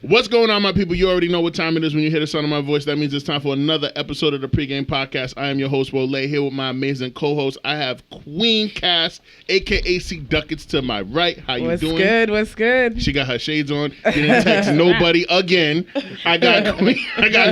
What's going on, my people? You already know what time it is when you hear the sound of my voice. That means it's time for another episode of the Pregame Podcast. I am your host, Wole, here with my amazing co-host. I have Queen Cass, a.k.a. C. Duckets, to my right. How you doing? What's good? She got her shades on. Didn't text nobody again. I got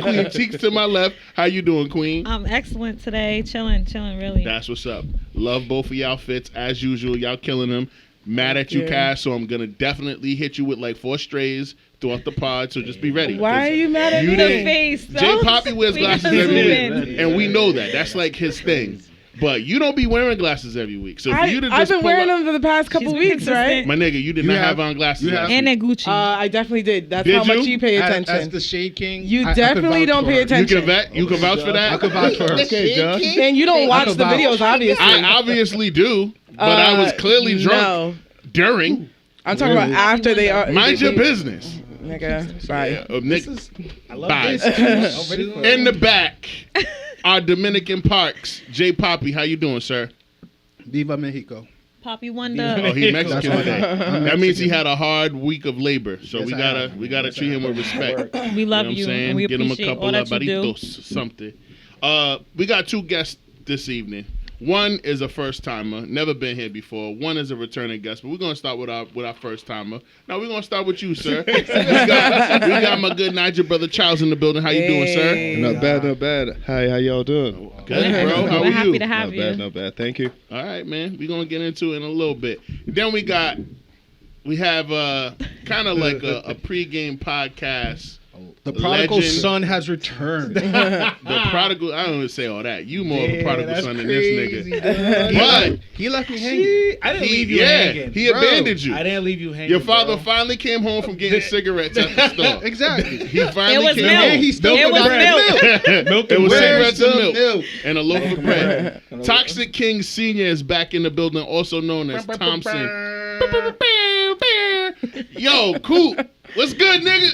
Queen Cheeks to my left. How you doing, Queen? I'm excellent today. Chilling, really. That's what's up. Love both of y'all fits. As usual, y'all killing them. Mad at you, Cass, so I'm going to definitely hit you with like 4 strays throughout the pod, so just be ready. Why are you mad at me? Face, J Poppy wears glasses every week, and we know that. That's like his thing. But you don't be wearing glasses every week. So for you to just I've been wearing them for the past couple weeks, right? My nigga, you did not have on glasses. And a Gucci. I definitely did. That's how much you pay attention. As the Shade King, you definitely don't pay attention. You can vouch for that? I can vouch for her. Okay, Josh. And you don't watch the videos, obviously. I obviously do, but I was clearly drunk during. I'm talking about after they are. Mind your business. Nigga, bye. I love bye. this. In the back, our Dominican Parks, J Poppy. How you doing, sir? Viva Mexico. Poppy Wonder. Oh, he Mexican today. That means he had a hard week of labor, so we gotta treat him with respect. We love you, and we Get him a appreciate couple all of that you do. something. We got 2 guests this evening. One is a first timer, never been here before. One is a returning guest, but we're gonna start with our first timer. Now we're gonna start with you, sir. we got my good Niger brother Charles in the building. How you doing, sir? Not bad. Hi, how y'all doing? Good, bro. How are We're you? happy to have you. Not bad. Thank you. All right, man. We're gonna get into it in a little bit. Then we have kind of like a pregame podcast. The prodigal legend. son has returned. The prodigal, I don't even say all that. You more of a prodigal son than this nigga. But he left me hanging. I didn't leave you hanging. He abandoned you. I didn't leave you hanging. Your father finally came home from getting cigarettes at the store. Exactly. He finally came milk. home. He still It was milk. Milk and cigarettes and milk. And a loaf of bread. Toxic King Sr. is back in the building, also known as Thompson. Yo, cool. What's good, nigga?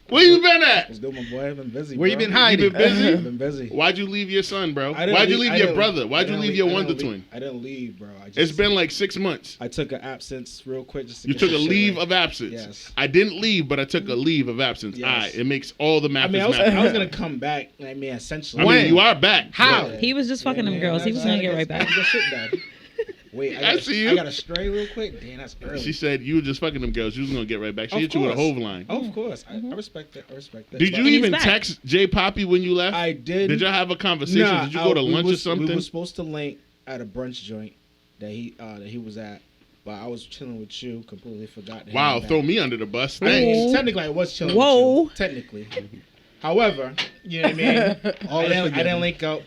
Where you been at? What's good, my boy? I've been busy. Where you been hiding? You been busy? I've been busy. Why'd you leave your son, bro? Why'd you leave your brother? Why'd you leave your wonder twin? I didn't leave, bro. It's been like 6 months. I took an absence real quick. You took a leave of absence. Yes. I didn't leave, but I took a leave of absence. Yes. All right, it makes all the math. I was gonna come back. I mean, essentially. I mean, you are back. How? Yeah. He was just fucking them girls. He was gonna get right back. Wait, I see you. I got to stray real quick. Damn, that's early. She said you were just fucking them girls. You was gonna get right back. She hit you with a Hove line. Oh, of course. I respect that. Did you even text J Poppy when you left? I did. Did y'all have a conversation? Nah, did you go to lunch or something? We were supposed to link at a brunch joint that he was at, but I was chilling with you. Completely forgot. Wow, throw me under the bus. Thanks. Technically, I was chilling Whoa. with you. Technically. However, you know what I mean? I didn't link up.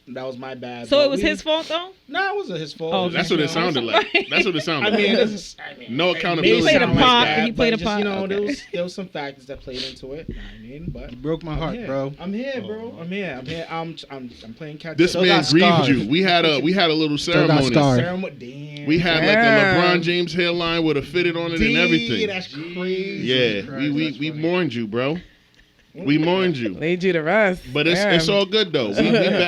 That was my bad. So it was his fault, though? No, it wasn't his fault. Oh, That's what it sounded like. That's what it sounded like. No accountability. He played a part. He played a part. You know, Okay. there was some factors that played into it. You know what I mean? But You broke my heart, bro. I'm here, bro. I'm here. I'm playing catch up. This man grieved you. We had a little ceremony. Damn. We had like a LeBron James hairline with a fitted on it and everything. That's crazy. Yeah, we mourned you, bro. We mourned you. Laid you to rest. But it's all good though.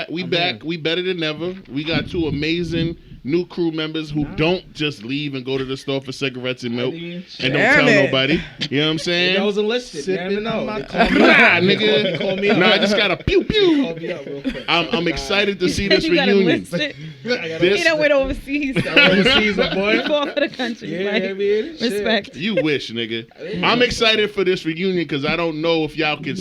We back. We better than ever. We got 2 amazing new crew members who don't just leave and go to the store for cigarettes and milk and don't tell nobody. You know what I'm saying? I was enlisted. You never know. Nigga. Call me up. Nah, I just got a pew pew. Call me up real quick. I'm excited to see this You got reunion. enlisted. This- He done went overseas. Overseas, my boy. He fought for the country. Yeah, like, I mean, shit. respect. You wish, nigga. I'm excited for this reunion because I don't know if y'all can.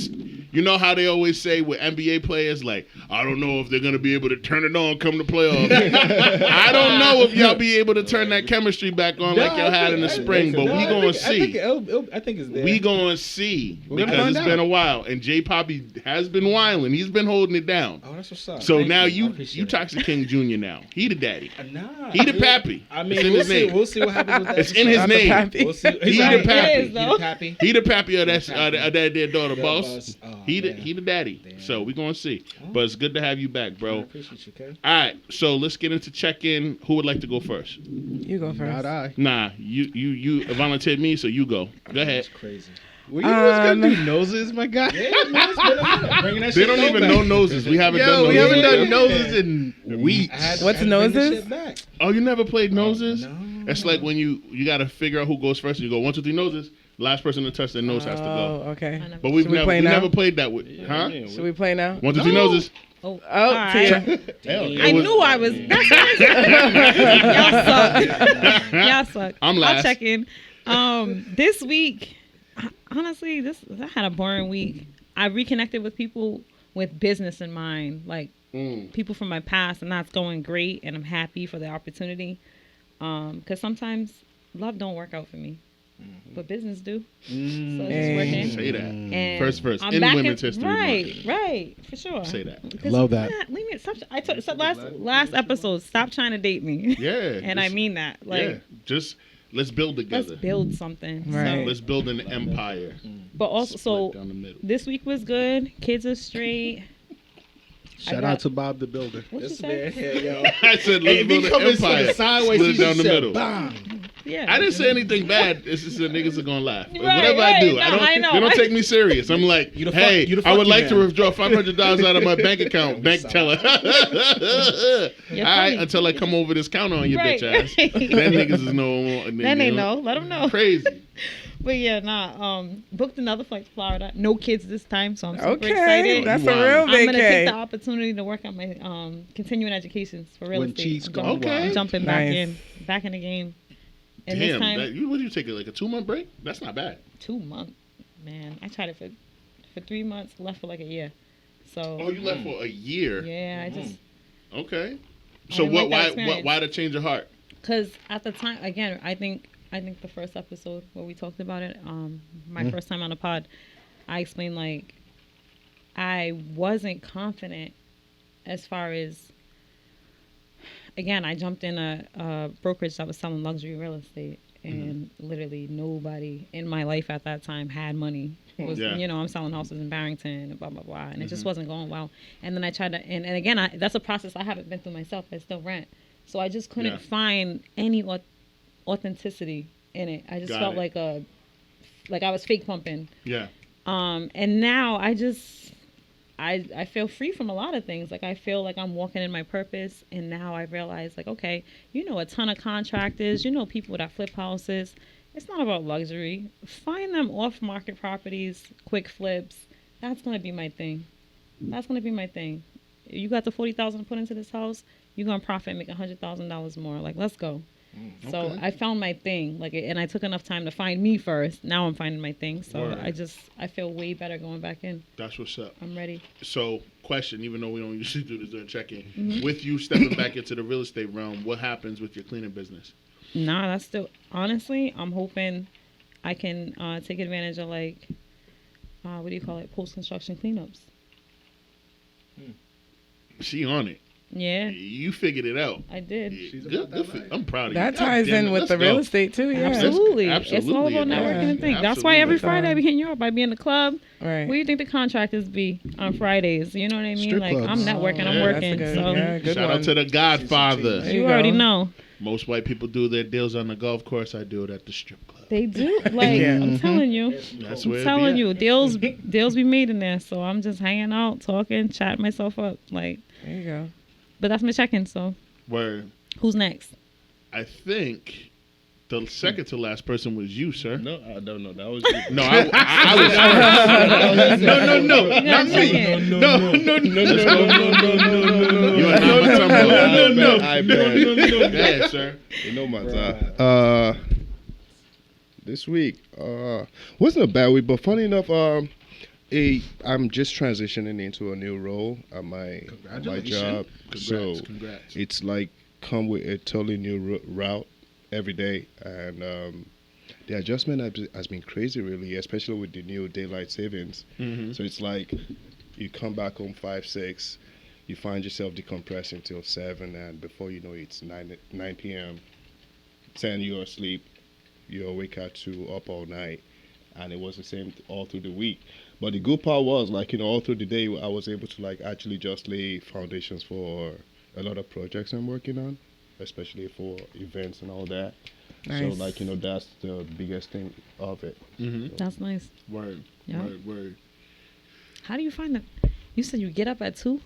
You know how they always say with NBA players, like, I don't know if they're going to be able to turn it on come the playoffs. I don't know if y'all be able to turn that chemistry back on like y'all had in the spring, but we going to see. I think it's there. We going to see because it's been a while. And J Poppy has been wilding. He's been holding it down. Oh, that's what's up. So Thank now you you Toxic King Jr. now. He the daddy. Nah. He the pappy. I mean, It's in we'll his see. name. We'll see what happens with that. It's in his Not the name. pappy. We'll see. He Right. the pappy. He the pappy. He the pappy of that their daughter, The boss. boss. Oh, He man. the daddy. Damn. So we gonna see. But it's good to have you back, I bro. appreciate you, Ken. All right, so let's get into check-in. Who would like to go first? You go first. Not I. Nah, you volunteered me, so you go. Go ahead. That's crazy. Were you always gonna do noses, my guy? Yeah, man, it's been a minute. Bringing that They shit don't even back. know noses. We haven't done Yo, noses. we haven't done yet. noses in weeks. What's I had to bring this noses? shit back. Oh, you never played noses? No. It's like when you got to figure out who goes first, and you go 1, 2, 3 noses. Last person to touch their nose has to go. Oh, okay. I never- But we've Should we never, play we now? never played that with, huh? Should we play now? 1, 2, 3 noses. Oh, Oh, all right. Tia. I knew I was. That's what Y'all suck. Y'all suck. I'm last. I'll check in. This week, honestly, I had a boring week. I reconnected with people with business in mind, like people from my past, and that's going great. And I'm happy for the opportunity. Because sometimes love don't work out for me, but business do. So it's just working. Say that. And First. I'm In back Women's History Month. Right, for sure. Say that. 'Cause Love that. Leave me. Stop. I told last episode. Stop trying to date me. Yeah. And I mean that. Like, Just let's build together. let's build something. Right. So, Let's build an empire. but also, Split so down the middle. this week was good. Kids are straight. Shout got- out to Bob the Builder. What you This say? man here, yo. I said let's If build he an coming from empire. the sideways, Split he it down the just said, middle. bam. Yeah. I didn't say anything bad. It's just the niggas are gonna laugh. Right, Whatever I right. do, No, I know. don't take me serious. I'm like, You the hey, fuck- you the I would fucky like to man. withdraw $500 out of my bank account. Bank teller. All You're right, funny. until I come over this counter on your Right, bitch ass. right. Then niggas is no more. Then they know. Let them know. Crazy. But yeah, booked another flight to Florida. No kids this time, so I'm super Okay, excited. that's Wow. a real I'm gonna take the vacay. opportunity to work on my continuing education for real When estate. cheeks I'm go jumping- wild. I'm jumping Nice. back in the game. And this Damn, time, what did you take? Like a 2-month break? That's not bad. 2 months, man. I tried it for 3 months, left for like a year. So Oh, you left for a year. yeah, I just Okay. So didn't like that why experience. why the change of heart? because at the time, again, I think the first episode where we talked about it, my first time on the pod, I explained like I wasn't confident as far as. Again, I jumped in a brokerage that was selling luxury real estate, and literally nobody in my life at that time had money. It was, Yeah. I'm selling houses in Barrington and blah, blah, blah. And it just wasn't going well. And then I tried to, and again, that's a process I haven't been through myself. I still rent. So I just couldn't Yeah. find any authenticity in it. I just Got felt it. like I was fake pumping. Yeah. And now I feel free from a lot of things. Like I feel like I'm walking in my purpose, and now I realize like, okay, a ton of contractors, people that flip houses. It's not about luxury. Find them off-market properties, quick flips. That's gonna be my thing. You got the $40,000 to put into this house, you're gonna profit and make $100,000 more. Like, let's go. So okay. I found my thing, and I took enough time to find me first. Now I'm finding my thing. So Word. I feel way better going back in. That's what's up. I'm ready. So, question, even though we don't usually do this during check-in, Mm-hmm. with you stepping back into the real estate realm, what happens with your cleaning business? Nah, that's still, honestly, I'm hoping I can take advantage of post-construction cleanups. She on it. Yeah, You figured it out. I did. Good for, I'm proud of you. That God ties damn in it, with let's the real go. estate too. Yeah. Absolutely. Absolutely It's all about it does. networking and things. Yeah, That's why every absolutely. Friday I be hitting you up. I be in the club. Right. Where do you think the contractors be on Fridays? You know what I mean? Strip like, clubs. I'm networking, Yeah, I'm that's working. a good- So yeah, good Shout one. out to the Godfather. There you you already go. know. Most white people do their deals on the golf course. I do it at the strip club. They do. Like, Yeah. I'm telling you. That's I'm where it telling be you, at. deals be made in there. So I'm just hanging out, talking, chatting myself up. Like, There you go. but that's my check-in. So Word. who's next? I think the second to last person was you, sir. No, I don't know. That was you. No, I was first. No, You not gotta check me. in. No. You are not my tumble. No. I bet. Yeah, sir. You know my time. This week, wasn't a bad week, but funny enough, I'm just transitioning into a new role at my job. So Congrats. it's like come with a totally new route every day, and the adjustment has been crazy, really, especially with the new daylight savings. Mm-hmm. So it's like you come back home 5, 6, you find yourself decompressing till 7, and before you know it, it's 9 p.m. 10 you're asleep, you're awake at 2, up all night, and it was the same all through the week. But the good part was, all through the day, I was able to actually just lay foundations for a lot of projects I'm working on, especially for events and all that. Nice. So that's the biggest thing of it. Mm-hmm. That's nice. Word. Yeah. Word. How do you find that? You said you get up at 2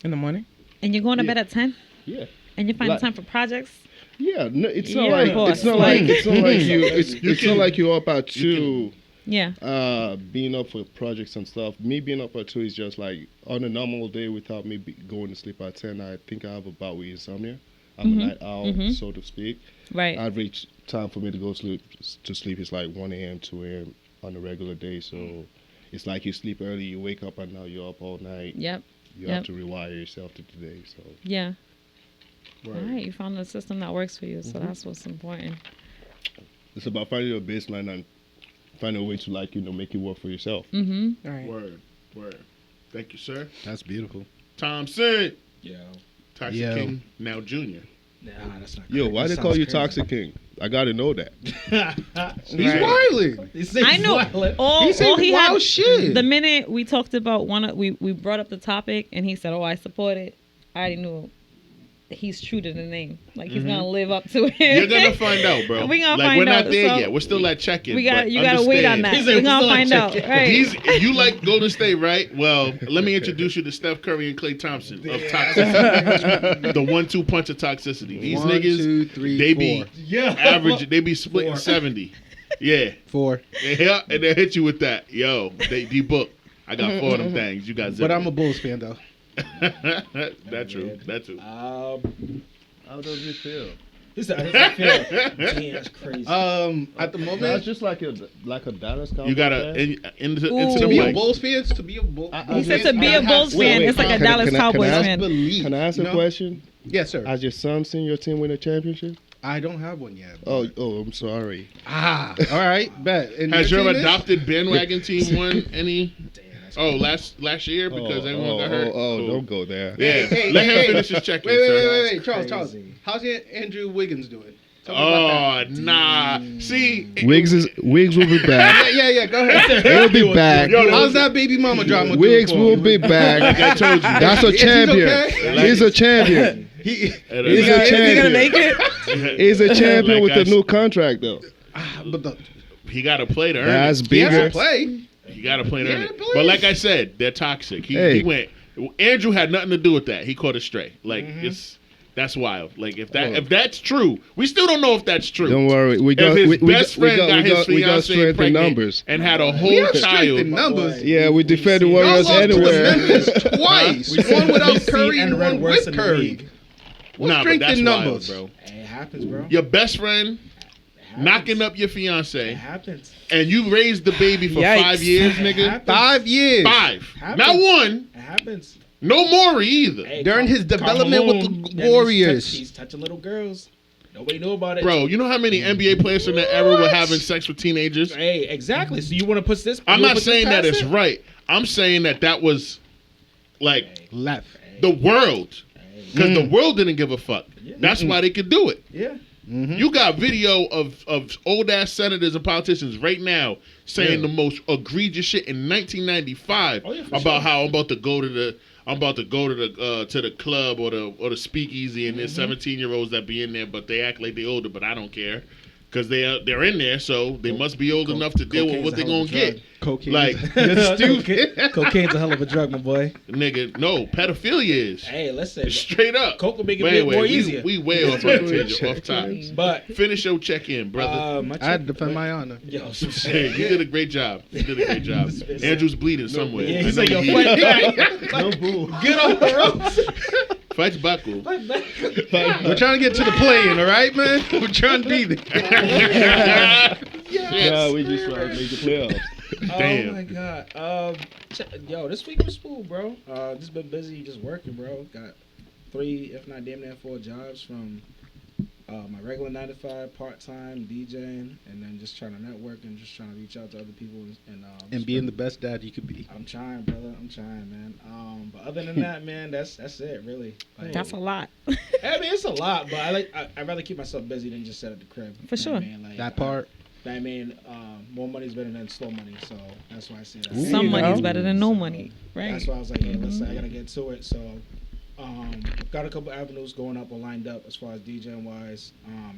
In the morning. and you're going to bed at 10, Yeah. and you find Like- the time for projects. Yeah, no, it's not You're a like boss. it's not like it's not like you it's can- not like you're up at 2. Yeah. Being up for projects and stuff. Me being up at 2 is just like on a normal day without me going to sleep at 10. I think I have a bout with insomnia. I'm a night owl, so to speak. Right. Average time for me to go sleep is like 1 a.m., 2 a.m. on a regular day. So it's like you sleep early, you wake up, and now you're up all night. Yep. You have to rewire yourself to today. So Yeah. All right. You found a system that works for you, so that's what's important. it's about finding a baseline and finding a way to make it work for yourself. Mm-hmm. All right. Word. Thank you, sir. That's beautiful. Thompson. Yo. Toxic Yo. King, now Junior. Nah, that's not. Yo, why that they sounds call you crazy. Toxic King? I gotta know that. He's wilding. I know. All He said he wild had, shit. the minute we talked about we brought up the topic and he said, "Oh, I support it." I already knew he's true to the name. Like he's gonna live up to it. You're gonna find out, bro. We gonna like, We're not out, there so yet. We're still at check-in. You but gotta wait on that. understand, We're gonna find out. Right. You like Golden State, right? Well, let me introduce you to Steph Curry and Klay Thompson of toxicity. The 1-2 punch of toxicity. These 1, niggas, 2, 3, they 4. be average. They be splitting 70. Yeah. 4. Yeah, and they hit you with that. Yo, they book. I got 4 of them things. You got 0. But I'm a Bulls fan though. That's true. That's true. How does it feel? Damn, that's crazy. At the moment, That's just like a Dallas Cowboys You gotta fan. into Ooh. the to be a mic. Bulls fan, to be a Bulls. He said to be a Bulls fan, it's like a Dallas Cowboys fan. Can I ask a question? Yes, sir. Has your son seen your team win a championship? I don't have one yet. Oh, I'm sorry. All right, bet. And Has your team is? adopted bandwagon team won any? Oh, last year because everyone got hurt. Cool. Don't go there. Yeah, Hey, let him hey, finish his check-in, Wait, sir. Charles. crazy. How's Andrew Wiggins doing? Tell me about Oh, nah. See, Wiggs will be back. that. Yeah. Go ahead. He'll be back. Yo, How's that baby mama drama doing? Wiggs for will him? be back. I told you. That's a Is he champion. okay? He's a champion. He, He's a Is he gonna champion. make it? He's a champion Like with I a new contract though. but He got to play to earn That's it. he has bigger. to play. He got to play to He earn had it. to play. But like I said, they're toxic. He Hey. went. Andrew had nothing to do with that. He caught a stray. Like that's wild. Like if that's true, we still don't know if that's true. Don't worry. We If got his we best friend got his we got fiance strength in pregnant numbers. and had a We whole have strength child. in numbers. Yeah, we defend the Y'all Warriors lost to the anywhere. Memphis twice. We One without see Curry and N-word one worse with in the Curry. league. What Nah, but strength that's in wild, numbers? bro. It happens, bro. Your best friend happens. knocking up your It fiance, happens. and you raised the baby for Yikes. 5 years, It nigga. happens. 5 years. 5, Happens. not 1. It happens. No Maury either. Hey, During his development with That the Warriors. He's touching little girls. Nobody knew about it. Bro, you know how many NBA players in that era were having sex with teenagers? Hey, exactly. So you want to push this? I'm you wanna not put this saying that past it's it? right. I'm saying that was like Left. the world. Because the world didn't give a fuck. Yeah. That's why they could do it. Yeah. You got video of old ass senators and politicians right now saying the most egregious shit in 1995 Oh, yeah, for about sure. how I'm about to go to the club or the speakeasy and there's 17-year-olds that be in there, but they act like they older, but I don't care because they're in there, so they must be old enough to deal with what they're gonna get. Cocaine. Like, You're stupid. Cocaine's a hell of a drug, my boy. nigga, no, pedophilia is Hey, listen. straight up. Coke will make it But be anyway, more we- easier. We way off our tangent, off topic. But Finish your check-in, brother. my I had to defend my honor. Yo, some Hey, shit. you did a great job. Andrew's bleeding somewhere. Yeah, I he's know like, yo, he- fight back. No boo. Get off the ropes. Fight Baku. Fight back. We're trying to get to the play-in, all right, man? We're trying to be there. Yeah, we just try to make the playoffs. Damn. Oh my god. Yo, this week was cool, bro. Just been busy, just working, bro. Got 3, if not damn near 4 jobs from my regular 9 to 5, part-time DJing, and then just trying to network and just trying to reach out to other people And being the best dad you could be. I'm trying, brother. I'm trying, man. But other than that, man, that's it, really. Like, That's a lot. I mean, it's a lot, but I'd rather keep myself busy than just sit at the crib. For You know what sure. I mean? Like, That part. I mean, more money's better than slow money, so that's why I say that. Some you money's go. better than no money, right? That's why I was like, hey, listen, I gotta get to it. So, got a couple avenues going up or lined up as far as DJing wise.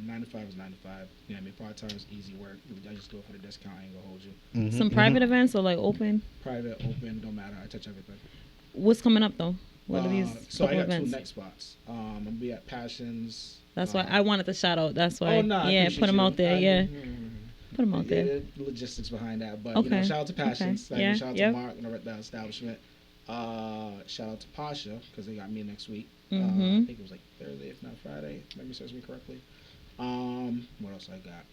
9 to 5 is 9 to 5. You know, I mean, part time is easy work. I just do it for the discount. I ain't gonna hold you. Some private events or like open. Private, open, don't matter. I touch everything. What's coming up though? What are these So I couple got 2 events? next spots. I'm gonna be at Passions. That's why I wanted to shout out. That's why. Oh no, I yeah, appreciate put them you. out there. Yeah, put them out there. The logistics behind that, but Okay. shout out to Passions. Okay. Yeah, Shout out yep. to Mark and the establishment. Shout out to Pasha because they got me next week. Mhm. I think it was like Thursday, if not Friday. If memory serves me correctly. What else I got?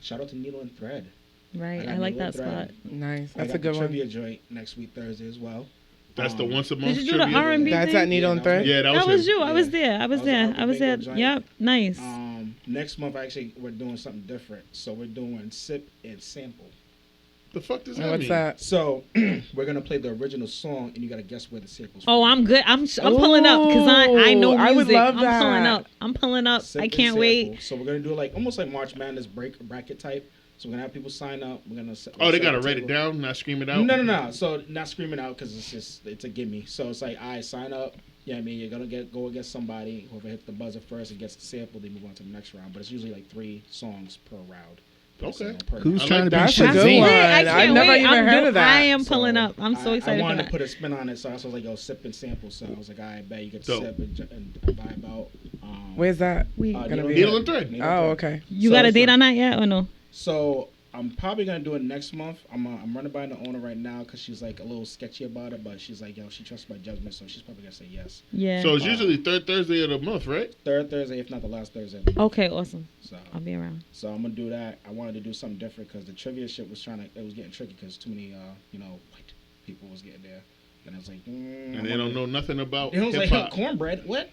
Shout out to Needle and Thread. Right, got I like Needle that and Thread. spot. Nice. I That's got a good the one. trivia joint next week Thursday as well. That's the once a month Did you do the trivia. R&B That's thing? at Needle and Thread? Yeah, That was him. you. I was there. I was That there. was the I was there. bingo joint. Yep. Nice. Next month, actually, we're doing something different. So we're doing sip and sample. The fuck does that What's mean? that? So we're gonna play the original song, and you gotta guess where the sample's Oh, from. I'm good. I'm pulling up because I know Ooh, music. I would love I'm pulling that. up. I'm pulling up. Sip I and can't sample. wait. So we're gonna do like almost like March Madness bracket type. So we're gonna have people sign up. We're gonna. Oh, they set gotta the write it table. down, not scream it out? No. So not screaming out because it's a gimme. So it's like I sign up. Yeah, I mean you're gonna go against somebody. Whoever hits the buzzer first and gets the sample, they move on to the next round. But it's usually like 3 songs per round. Okay. Who's I trying like to be That's a good Shazam? one. I can't I've never wait. even heard of that. I am pulling up. I'm so excited I for wanted that. to put a spin on it, so I was like, yo, sip and sample. So I was like, I bet you get to Dope. sip and vibe out. Where's that? We- Gonna be Needle and Thread. Oh, okay. You So got a it's date on that yet or no? So I'm probably gonna do it next month. I'm running by the owner right now because she's like a little sketchy about it, but she's like, yo, she trusts my judgment, so she's probably gonna say yes. Yeah. So it's usually third Thursday of the month, right? Third Thursday, if not the last Thursday. Of the month. Okay, awesome. So, I'll be around. so I'm gonna do that. I wanted to do something different because the trivia shit was it was getting tricky because too many white people was getting there, and I was like, And they don't know nothing about It was hip like hop. cornbread. What?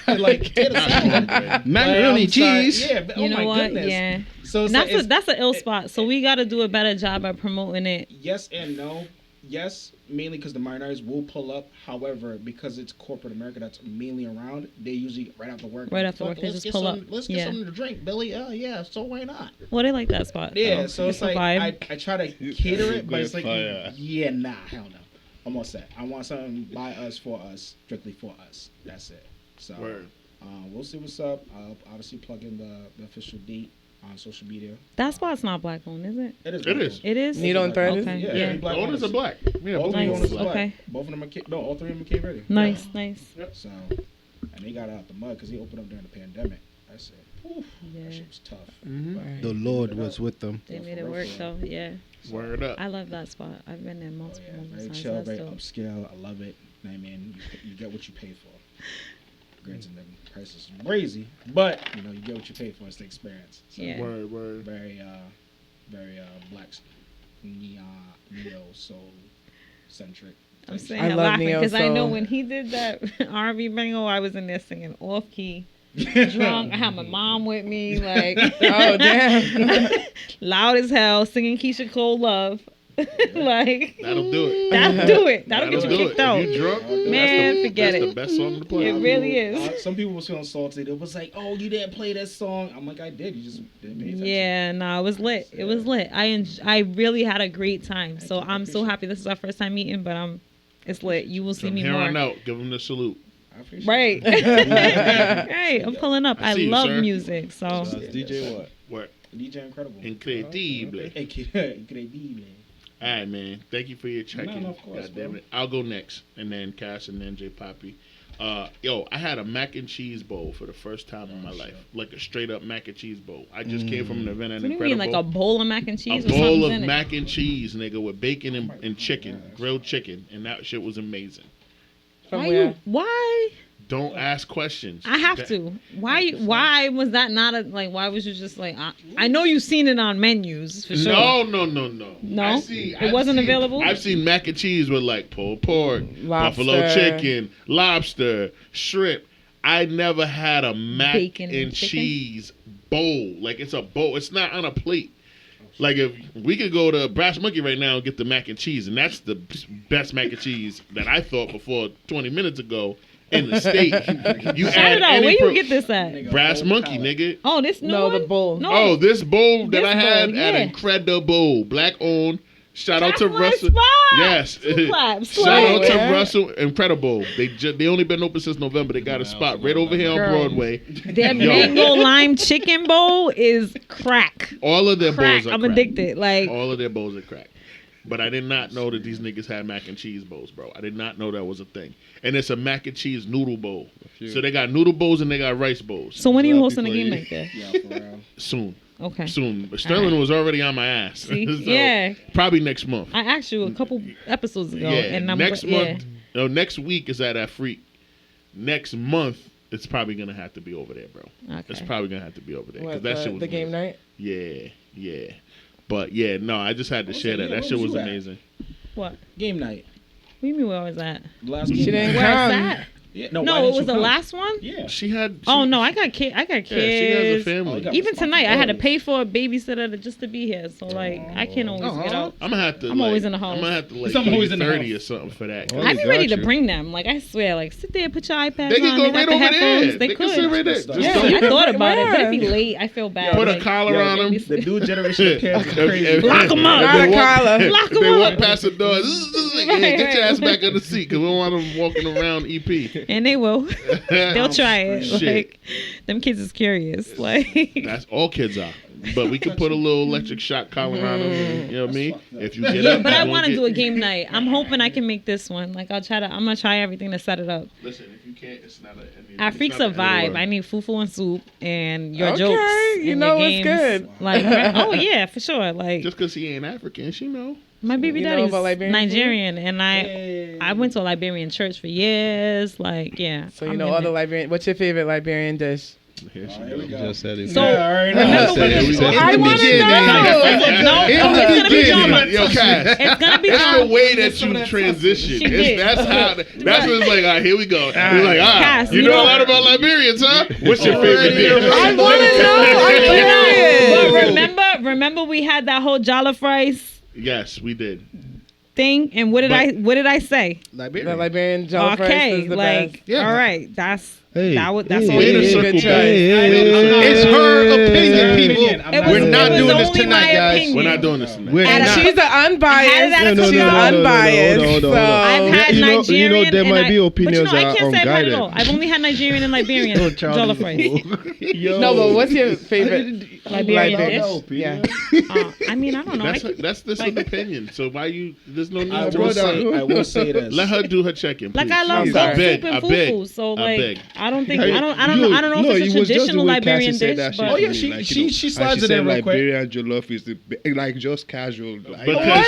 like get a salad. Macaroni I'm sorry. cheese. Yeah, but, You oh know my what? goodness. Yeah. So it's And like, that's an ill spot. So we got to do a better job at promoting it. yes and no. Yes, mainly because the minorities will pull up. However, because it's corporate America that's mainly around, they usually right after work. Right after "Fuck, work, they let's just get pull some- up." Let's get Yeah. something to drink, Billy. Oh yeah, so why not? Well, they like that spot. Yeah, though. so it's a like vibe. I try to cater it, but it's like Fire. yeah, nah, hell no. I'm all set. I want something by us, for us, strictly for us. That's it. So Word. we'll see what's up. I'll obviously plug in the official date on social media. That spot's not black owned, is it? It is. It is. It is? Needle and Thread? Okay. Yeah, Yeah. three black The owners are owners. black. Yeah, All both three Nice. owners are black. black. Okay. Both of them are all 3 of them are Cape Verde. Nice, nice. So, and they got out the mud because they opened up during the pandemic. I said, oof, Yeah. that shit was tough. Right. The Lord was with them. They made it work, though. Yeah. Word up. I love that spot. I've been there Oh, multiple yeah, very times. chill, That's very dope. upscale. I love it. You know what I mean, you get what you pay for. Granted, the prices are crazy, but you get what you pay for. It's the experience. So, Yeah. Word. Very, very black, neo soul centric. I'm I saying love laughing neo because I know soul. when he did that R&B bingo, I was in there singing off key, drunk. I had my mom with me, like Oh, damn. loud as hell, singing Keisha Cole Love. Like That'll do it. that'll do it. That'll get you do kicked it. out. If you drunk, Man, forget that's it. the best song to play. It really is. Some people was feeling salty. They was like, "Oh, you didn't play that song." I'm like, "I did. You just didn't pay attention." Yeah, no, it was lit. It was lit. I really had a great time. So I'm so happy. This is our first time meeting, but it's lit. You will see From me here more. on out, give them the salute. I appreciate Right. it. Right. I'm pulling up. I I see you, love sir. music. So DJ what? What? DJ Incredible. Incredible. Incredible. All right, man. Thank you for your check-in. No, of course, God damn bro. it. I'll go next, and then Cass, and then J Poppy. Yo, I had a mac and cheese bowl for the first time in my life, like a straight up mac and cheese bowl. I just came from an event at what do you Incredible. mean, like a bowl of mac and cheese A or bowl something of in it? mac and cheese, nigga, with bacon and chicken, grilled chicken, and that shit was amazing. From Why where? you? Why? Don't ask questions. I have That- to. Why? Why was that not a like? Why was you just like? I know you've seen it on menus for sure. No. No? I've wasn't seen- available? I've seen mac and cheese with like pulled pork, Lobster. buffalo chicken, lobster, shrimp. I never had a mac Bacon and and chicken? cheese bowl. Like it's a bowl. It's not on a plate. Like if we could go to Brass Monkey right now and get the mac and cheese, and that's the best mac and cheese that I thought before 20 minutes ago in the state. You Shout add it out. any Where you pro- get this at? Nigga, Brass whole Monkey, palate. nigga. Oh, this new No, one? the bowl. No. Oh, this bowl that This I had bowl, at yeah. Incredible, black owned. Shout out That's to my Russell. spot. Yes. Two claps. Shout out to Where? Russell Incredible. They only been open since November. They got a spot right over here on Girl. Broadway. Their Yo. mango lime chicken bowl is crack. All of their Crack. bowls are I'm crack. addicted. Like All of their bowls are crack. But I did not know that these niggas had mac and cheese bowls, bro. I did not know that was a thing. And it's a mac and cheese noodle bowl. So they got noodle bowls and they got rice bowls. So when are you hosting a game like that? Yeah, for real. Soon. Okay. Soon. Sterling was already on my ass. See? So, Yeah. Probably next month. I asked you a couple episodes ago, Yeah. and I'm Next yeah. month. No, next week is at that freak. Next month, it's probably gonna have to be over there, bro. Okay. It's probably gonna have to be over there. 'Cause What, that shit was the game amazing. night? Yeah. But yeah, no, I just had to share that. That shit was amazing. What? Game night. What do you mean where was that? Last She game didn't night. Where's come. that? Yeah, No, why it didn't was you the come? last one. Yeah. She had. Oh no, I got kids. I got kids. Yeah, she has a family. Oh, you got Even tonight, I had to responsibilities. pay for a babysitter just to be here. So like, I can't always get out. I'm gonna have to. I'm like, always in the house. I'm gonna have to like I'm always in the 30 house. or something for that. Oh, I'd be got ready to you. bring them. Like I swear, like sit there, put your iPad They can on. go They got right the over headphones. there. They can sit could. right there. Just Yeah, don't- I thought about it, but it'd be Yeah. late. I feel bad. Put a like, collar on them. The new generation of parents is crazy. Lock 'em up. Not a collar. Lock 'em They walk up. past the door. Get your ass back on the seat because we don't want them walking around EP. And they will. They'll try it. Shit. Like them kids is curious. Like That's all kids are. But we can put a little electric shock collar on them. And, you know what I mean? If you get yeah, up, but you I gonna want to get- do a game night. I'm hoping I can make this one. Like I'm gonna try everything to set it up. Listen, if you can't, it's not a. Our freaks a vibe. I need fufu and soup and your Okay, jokes. you and know your it's games. good. Like oh yeah, for sure. Like Just because he ain't African, she know. my baby You know daddy's about Liberian food? Nigerian, and I went to a Liberian church for years. Like yeah. So you I'm know in all the it. Liberian. What's your favorite Liberian dish? Here she Here we goes. go. Just said it. So Remember said it. We said it. I want to beginning. know. No, it's gonna be drama. Yo, Cass. It's gonna be It's drama. the way that you transition. She did. That's how. That's when it's like, all right, here we go. He's like, Cass, you you know a know- lot about Liberians, huh? What's your favorite dish? I want to know. I'm But curious. remember we had that whole jollof rice Yes, we did. thing, and what did I say? The Liberian jollof rice Okay, is the like best. Yeah. all right, that's Hey, that's all. Way to It circle good back. choice. It's her opinion, people. was- We're not it was doing this only tonight, my guys. opinion. We're not doing this tonight. We're And not. She's the I had unbiased. that She's No, unbiased. hold on. So I've had You know Nigerian. there and might be but opinions you know, I that can't are say I've had it unguided. all. I've only had Nigerian and Liberian jollof rice. no, but what's your favorite Liberian dish? dish? Yeah. I mean, I don't know. That's this an opinion. So why you? There's no need I to. will say this. Let her do her check-in. Like please. I love I'm goat sorry. soup and I beg. fufu, so I like beg. I don't think Hey, I don't know no, if it's it a was just the traditional way Liberian Cassie said dish, that shit but Oh, yeah, to me, she- like, she- you know, she and slides she it in said real quick. Liberian jollof is like just casual. Like, Because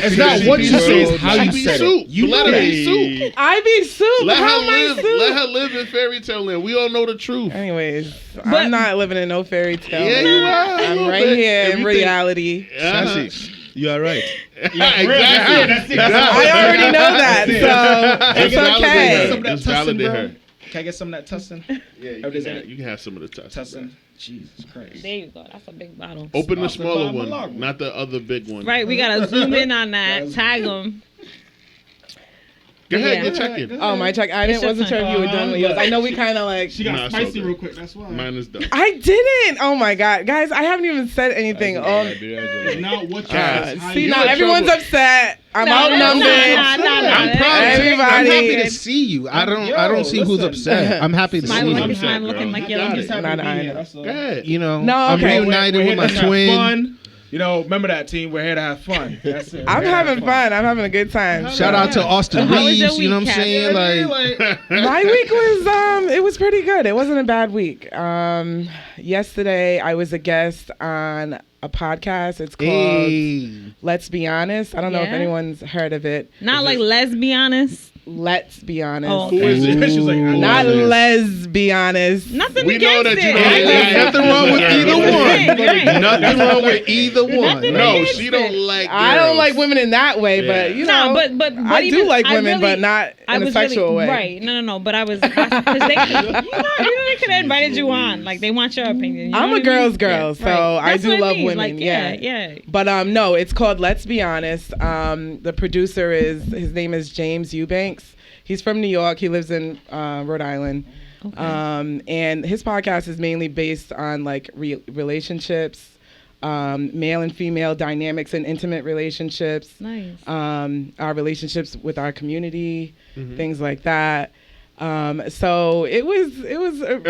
It's not what you say, it's how you be said soup. it. You Let her be Hey. soup. I be soup. Let How her am I live. soup? Let her live in fairy tale land. We all know the truth. Anyways, But- I'm not living in no fairy tale. Yeah, you are. a I'm little right bit. here in Everything- reality. Uh-huh. Cassie, you are right. Exactly. I already know that, so it's Just validate okay. her. Just validate her. Can I get some of that tussin? Yeah, you can have some of the tussin. Tussin. Jesus Christ. there you go. That's a big bottle. Open the Sponsored smaller by one, Malagua. not the other big one. Right, we gotta zoom in on that. Tag them. Go ahead, Yeah. get check-in. Oh, my check. I It's your wasn't sure if you were done with yours. I know we kind of like. She got Nah, it's spicy all real good. quick. That's why. Mine is done. I didn't. Oh my god, guys! I haven't even said anything. Liberian jollof. Now what? Cass, How See you- now, in everyone's trouble. upset. I'm No, outnumbered. I'm proud. Everybody. I'm happy to see you. I don't see who's listen. upset. I'm happy to see Smile Who's like you. upset, I'm looking girl? like You got you're it. Not I. Go ahead. You know, No, I'm okay. reunited with my here to have twin. fun. You know, remember that team. We're here to have fun. That's it. I'm We're here to have having fun. I'm having a good time. Shout out to Austin How was your Reeves. You know what I'm week, saying? Cassie? Like, My week was it was pretty good. It wasn't a bad week. Yesterday I was a guest on a podcast. It's called hey, Let's Be Honest. I don't know if Yeah? anyone's heard of it. Not like let's be honest. Let's Be Honest. Oh, Who is it? She's like, I Not Who is it? let's be honest. Nothing We know against that you it. don't I like just- nothing wrong with either Right, one. right. Nothing wrong with either one. Nothing No, against she don't it. like. I don't girls. like women in that way, Yeah. but you know, No, but I do even- like I women, really- but not I in a was sexual really, way. Right. No. But I was, because they could have invited you on. Like, they want your opinion. You know I'm what a I girl's mean? girl, Yeah, so right. I That's do what love mean. women. Like, yeah. But no, it's called Let's Be Honest. The producer his name is James Eubanks. He's from New York. He lives in Rhode Island. Okay. And his podcast is mainly based on like relationships, male and female dynamics and intimate relationships. Nice. Our relationships with our community, things like that. So it was. It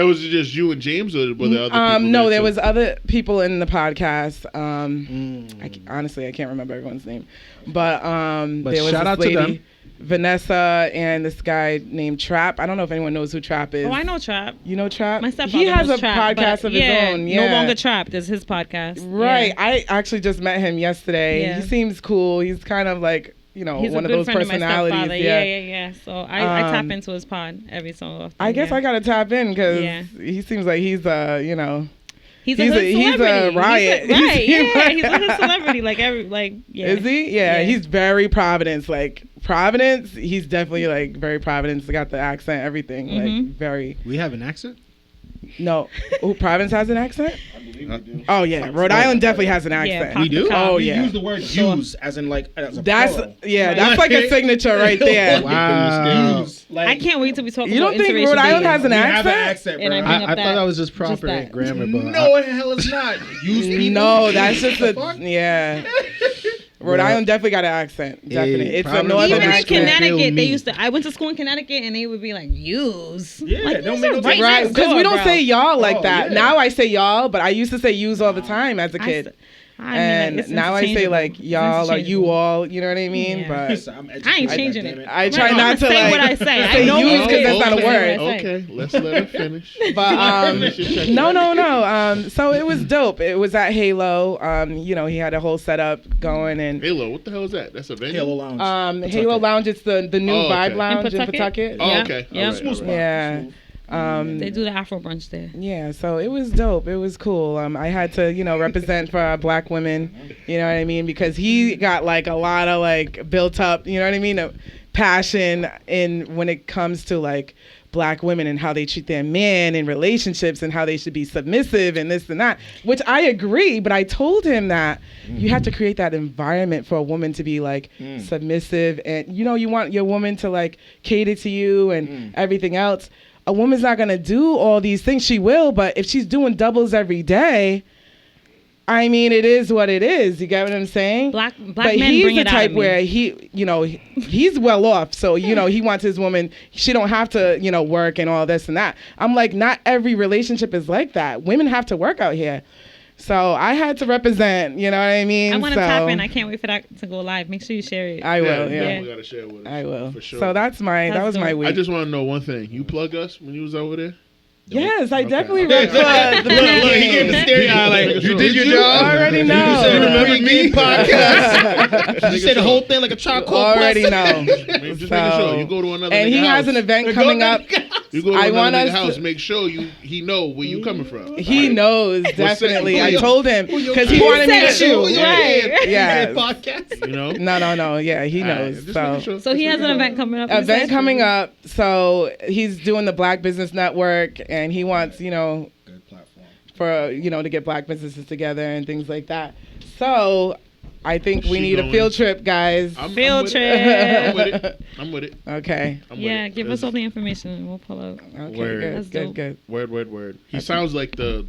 was just you and James, or were there other people? No, there there too? was other people in the podcast. Honestly, I can't remember everyone's name, but there was shout this out to lady, them. Vanessa, and this guy named Trap. I don't know if anyone knows who Trap is. Oh, I know Trap. You know Trap? My stepfather He has knows a Trap, podcast but of his own. Yeah. No Longer Trapped is his podcast. Right. Yeah. I actually just met him yesterday. Yeah. He seems cool. He's kind of like, you know, He's one a of good those friend personalities. of my stepfather. Yeah. So I tap into his pod every so often. I guess yeah. I gotta tap in because Yeah. he seems like he's you know. He's a hood celebrity. riot. Right, yeah. He's a hood celebrity. Yeah. Is he? Yeah, he's very Providence. Like, Providence, he's definitely, like, very Providence. Got the accent, everything. Like, very. We have an accent? No. Oh, Providence has an accent? Oh, yeah. Rhode Island definitely has an accent. We do? Oh, We yeah. use the word use as in, like, as a That's, plural. yeah, that's like a signature right there. Wow. Use. Like, I can't wait till we talk You about don't think interracial Rhode Island dating. has an we have an accent? accent, And bro. I bring up I thought that was just just proper that. grammar, but No, the hell it's not. Use people. No, that's just The a, fuck? yeah. Rhode Yeah. Island definitely got an accent. Definitely. It's a Providence northern Even in accent. Connecticut, me. I went to school in Connecticut and they would be like, use. Yeah, like, don't use make it no right sense. Right, next because door, we don't bro. say y'all like that. yeah. Now I say y'all, but I used to say use all the time as a I kid. s- I mean, And like, it's now I say interchangeable. like It's y'all or you interchangeable. all, you know what I mean? Yeah. But I'm I ain't educated, changing goddammit. it. I try I'm not to gonna say like what I say. say I know use what because it that's is. not a Okay. word. Okay, let's let her finish. But Finish your check. no. So it was dope. It was at Halo. You know, he had a whole setup going and Halo, what the hell is that? That's a venue. Halo Lounge. Halo Lounge. It's the new Oh, okay. Vibe Lounge in Pawtucket? Pawtucket. Oh, Yeah. okay. Yeah. All right, all right. Yeah. They do the Afro brunch there. Yeah, so it was dope. It was cool. I had to, you know, represent for our black women, you know what I mean? Because he got like a lot of like built up, you know what I mean? Passion in when it comes to like black women and how they treat their men in relationships and how they should be submissive and this and that, which I agree. But I told him that you have to create that environment for a woman to be like submissive and, you know, you want your woman to like cater to you and everything else. A woman's not going to do all these things. She will, but if she's doing doubles every day, I mean, it is what it is. You get what I'm saying? Black but men he's bring the it out type of me. where he, you know, he's well off. So, you know, he wants his woman, she don't have to, you know, work and all this and that. I'm like, not every relationship is like that. Women have to work out here. So I had to represent, you know what I mean? I want to So tap in. I can't wait for that to go live. Make sure you share it. I will, yeah. We gotta share with us. I will. For sure. So that was my dope. week. I just want to know one thing. You plug us when you was over there? Yes, I Okay. definitely Okay. read the Look, he gave the stereo eye like, you did your job? Already You know. said remember me podcast. You said the sure. whole thing like a charcoal Already press. know. Just making sure. You go to another And nigga he house. has an event coming up. You go to I another want nigga us house. to- Make sure he know where you coming from. He knows, definitely. I Who told him because he wanted me to shoot. Right. Yes. Podcast. You know. No. Yeah, he All right, knows. just So. making sure. So he has an event coming up. you Event said? coming up. So he's doing the Black Business Network, and he wants, you know, Good platform. for, you know, to get black businesses together and things like that. So I think we She need a going- field trip, guys. Field with trip. it. I'm with it. I'm with it. Okay. I'm with Yeah, it. give us all the information and we'll pull up. Okay. Word. That's Good. dope. Good. Word. He sounds like the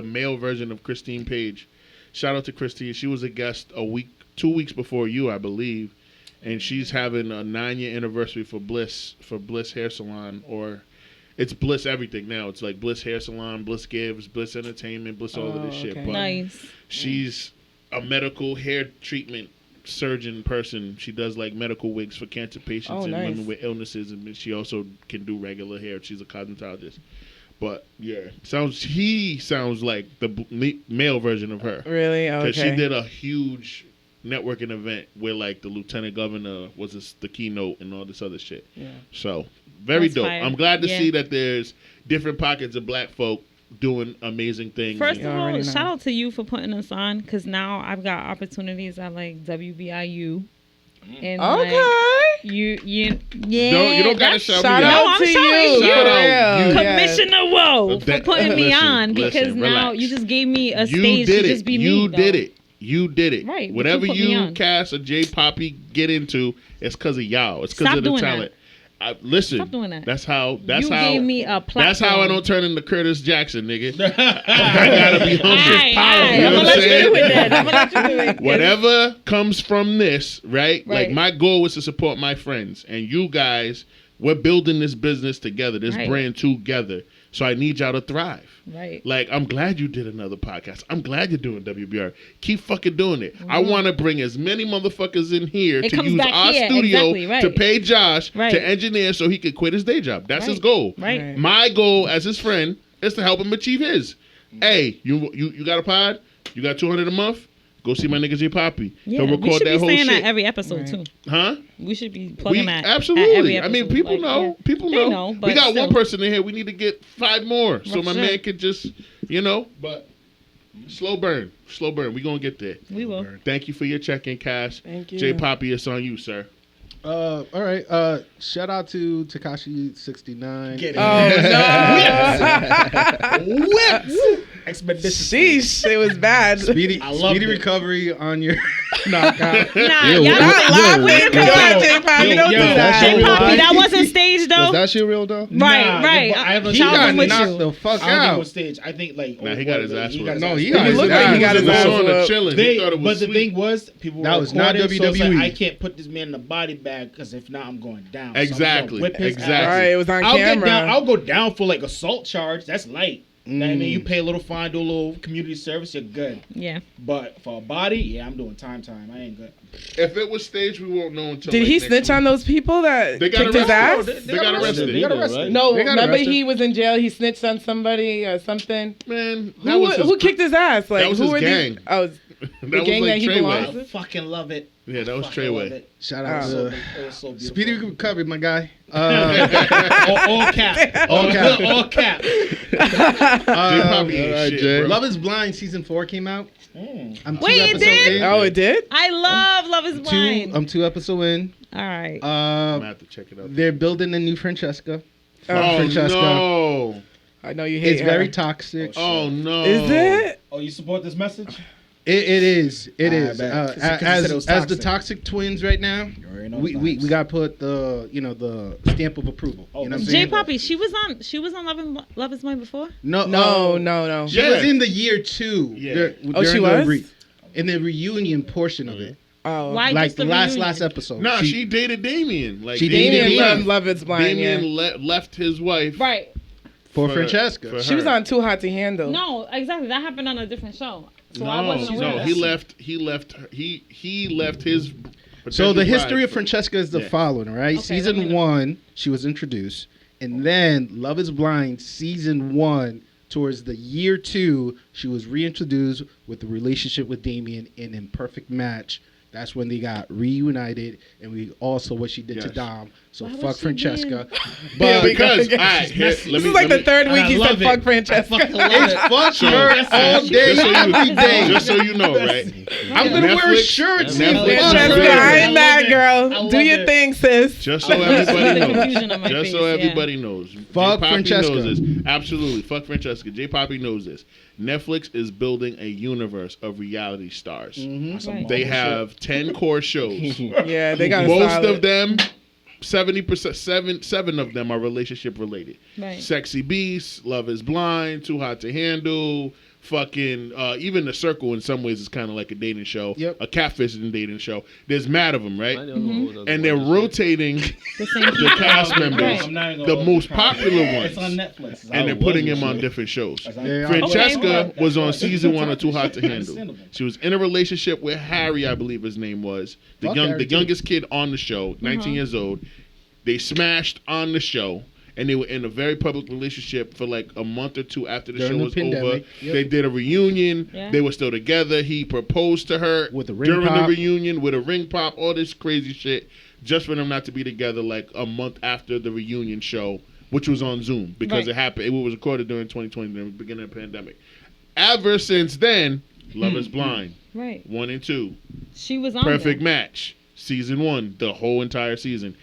male version of Christine Page. Shout out to Christine. She was a guest 2 weeks before you, I believe, and she's having a 9-year anniversary for Bliss Hair Salon, or it's Bliss everything now. It's like Bliss Hair Salon, Bliss Gives, Bliss Entertainment, Bliss all of this shit. okay. But Nice. she's a medical hair treatment surgeon person. She does like medical wigs for cancer patients and nice. women with illnesses, and she also can do regular hair. She's a cosmetologist. But yeah, he sounds like the male version of her, Really? because Okay. she did a huge networking event where like the lieutenant governor was the keynote and all this other shit. Yeah. So very That's dope. fire. I'm glad to Yeah. see that there's different pockets of black folk doing amazing things. First You of already all, know. shout out to you for putting us on, because now I've got opportunities at like WBIU. And Okay. like, you yeah. You don't gotta that's- shout Shout me out No, I'm to shouting you. you. Shout out For you. real. Yes. Commissioner Wole for That- putting me listen, on, because listen, now relax. you just gave me a You stage did to it. just be You me. did though. it. You did it. Right, but Whatever you put me you on. Cass or J Poppy get into, it's because of y'all. It's because Stop of the doing talent. Listen, Stop doing that. That's how. You gave me a platform. That's how I don't turn into Curtis Jackson, nigga. I gotta be humble. Alright, You I'm know gonna what I'm let you saying? do it then. I'm gonna let you do it. Whatever comes from this, right? Like Right. my goal was to support my friends, and you guys We're building this business together, this Right. brand together. So I need y'all to thrive. Right. Like, I'm glad you did another podcast. I'm glad you're doing WBR. Keep fucking doing it. I want to bring as many motherfuckers in here It to comes use back our here. studio Exactly, right. to pay Josh Right. to engineer so he could quit his day job. That's his Right. goal. Right. My goal as his friend is to help him achieve his. Hey, you got a pod? You got $200 a month? Go see my nigga J Poppy. Yeah, He'll we record should that be whole saying shit. that every episode too. Huh? We should be plugging that. Absolutely. At every I mean, episode. people Like, know. yeah. People They know. know, We but got one still. person in here. We need to get 5 more so Well, my shit. man could just, But slow burn. We gonna get there. We will. Thank you for your check-in, Cash. Thank you. J Poppy, it's on you, sir. All right. Shout out to Tekashi 69. Get it. Oh no! Whipped. Expedition. Sheesh, it was bad. Speedy I loved it. recovery on your knockout. Nah, Yo, y'all Not don't laughing. Come on, J Poppy, don't do that's that. your Poppy, real that wasn't staged though. Was that shit real though? Right, Nah, right. but I haven't He Charles, got I'm with knocked you. the fuck I don't think out. on stage. I think like Nah, he got his ass whooped. No, he It got his looked like he ass got his whooped. ass on the whooped. chilling. He They, thought it was but the sweet. thing was, people That were was not recording, so it's like, WWE. I can't put this man in the body bag because if not, I'm going down. Exactly, So I'm gonna whip his exactly. ass. Right, it was on I'll get camera. down. I'll go down for like assault charge. That's light. You know what I mean, you pay a little fine, do a little community service, you're good. Yeah. But for a body, yeah, I'm doing time. I ain't good. If it was staged, we won't know until. Did like, he next snitch week. on those people that They got kicked his ass? arrested. They got arrested. They got arrested. No, They got remember arrested. he was in jail. He snitched on somebody or something. Man, that was his Who kicked his ass? Like that was who his were gang. these? Oh, That the was gang like that he belongs Treyway. to? I fucking love it. Yeah, that was Fucking love Treyway. it. Shout out So, to it was so beautiful. Speedy recovery, my guy. all cap. All cap. All cap. J Poppy ain't Alright, shit, Jay. bro. Love is Blind season 4 came out. I'm Wait, it episodes did? in. Oh, it did? I love Love Is Blind. I'm 2 episodes in. All right. I'm gonna have to check it out. They're building a new Francesca. Oh Francesca. no! I know you hate It's her. very toxic. Oh no! Is it? Oh, you support this message? It is. It is. bet. Uh, 'Cause you said it was as the toxic. toxic twins right now, You already know we it's got to put the the stamp of approval. Oh, You know what I'm J saying? Poppy, she was on Love Is Blind before. No, No. She Yeah. was in the year 2. Yeah. Oh, she during was? in the reunion portion of it, Oh. Why like just the the last reunion? episode. Nah, she dated Damien. Like She dated Damien Damien. from Love Is Blind, Damien yeah. left his wife Right. for for- Francesca. for She was her. on Too Hot to Handle. No, exactly. That happened on a different show. So I No, wasn't aware no, of he that. left. He left his. So the potential history bride of for- Francesca is the Yeah. following, right? Okay, let me Season know. 1, she was introduced, and then Love Is Blind season 1. Towards the year 2, she was reintroduced with the relationship with Damien in Imperfect Match. That's when they got reunited, and we also what she did to Yes. Dom. So Why was fuck she Francesca. Yeah, But Because Because- alright, here, This let is me like the let me- third And week I he said love it. fuck I Francesca. fucking love it's it. fuck So- her all day, Just so you- every day. Just so you know, right? I'm gonna wear a Netflix- shirt Netflix- saying fuck Francesca, Netflix- I her. ain't mad, I girl. love Do your it. thing, sis. Just so The everybody confusion knows. on my Just face, so yeah. everybody knows. Fuck J Poppy Francesca. knows this. Absolutely. Fuck Francesca. J Poppy knows this. Netflix is building a universe of reality stars. Right. They have 10 core shows. Yeah, they got a Most solid. of them, 70%, seven of them are relationship related. Right. Sexy Beast, Love Is Blind, Too Hot to Handle, fucking even The Circle in some ways is kind of like a dating show. Yep. A catfishing dating show. There's mad of them, right? Mm-hmm. And they're rotating The same the people. cast members, Right. I'm not even the gonna most try. popular It's ones, on Netflix. It's and on- they're putting them on different shows. It's on- Yeah. Francesca Okay. was on That's right. season 1 of Too Hot to Handle. Understandable. She was in a relationship with Harry, I believe his name was. Fuck The Harry, too. youngest kid on the show, 19 years old. They smashed on the show, and they were in a very public relationship for like a month or 2 after the During show the was pandemic, over. yep. They did a reunion. Yeah. They were still together. He proposed to her With a ring during pop. the reunion with a ring pop, all this crazy shit, just for them not to be together like a month after the reunion show, which was on Zoom because Right. it happened. It was recorded during 2020, the beginning of the pandemic. Ever since then, Love Is Blind, Right. 1 and 2. She was on Perfect there. Match, season 1, the whole entire season.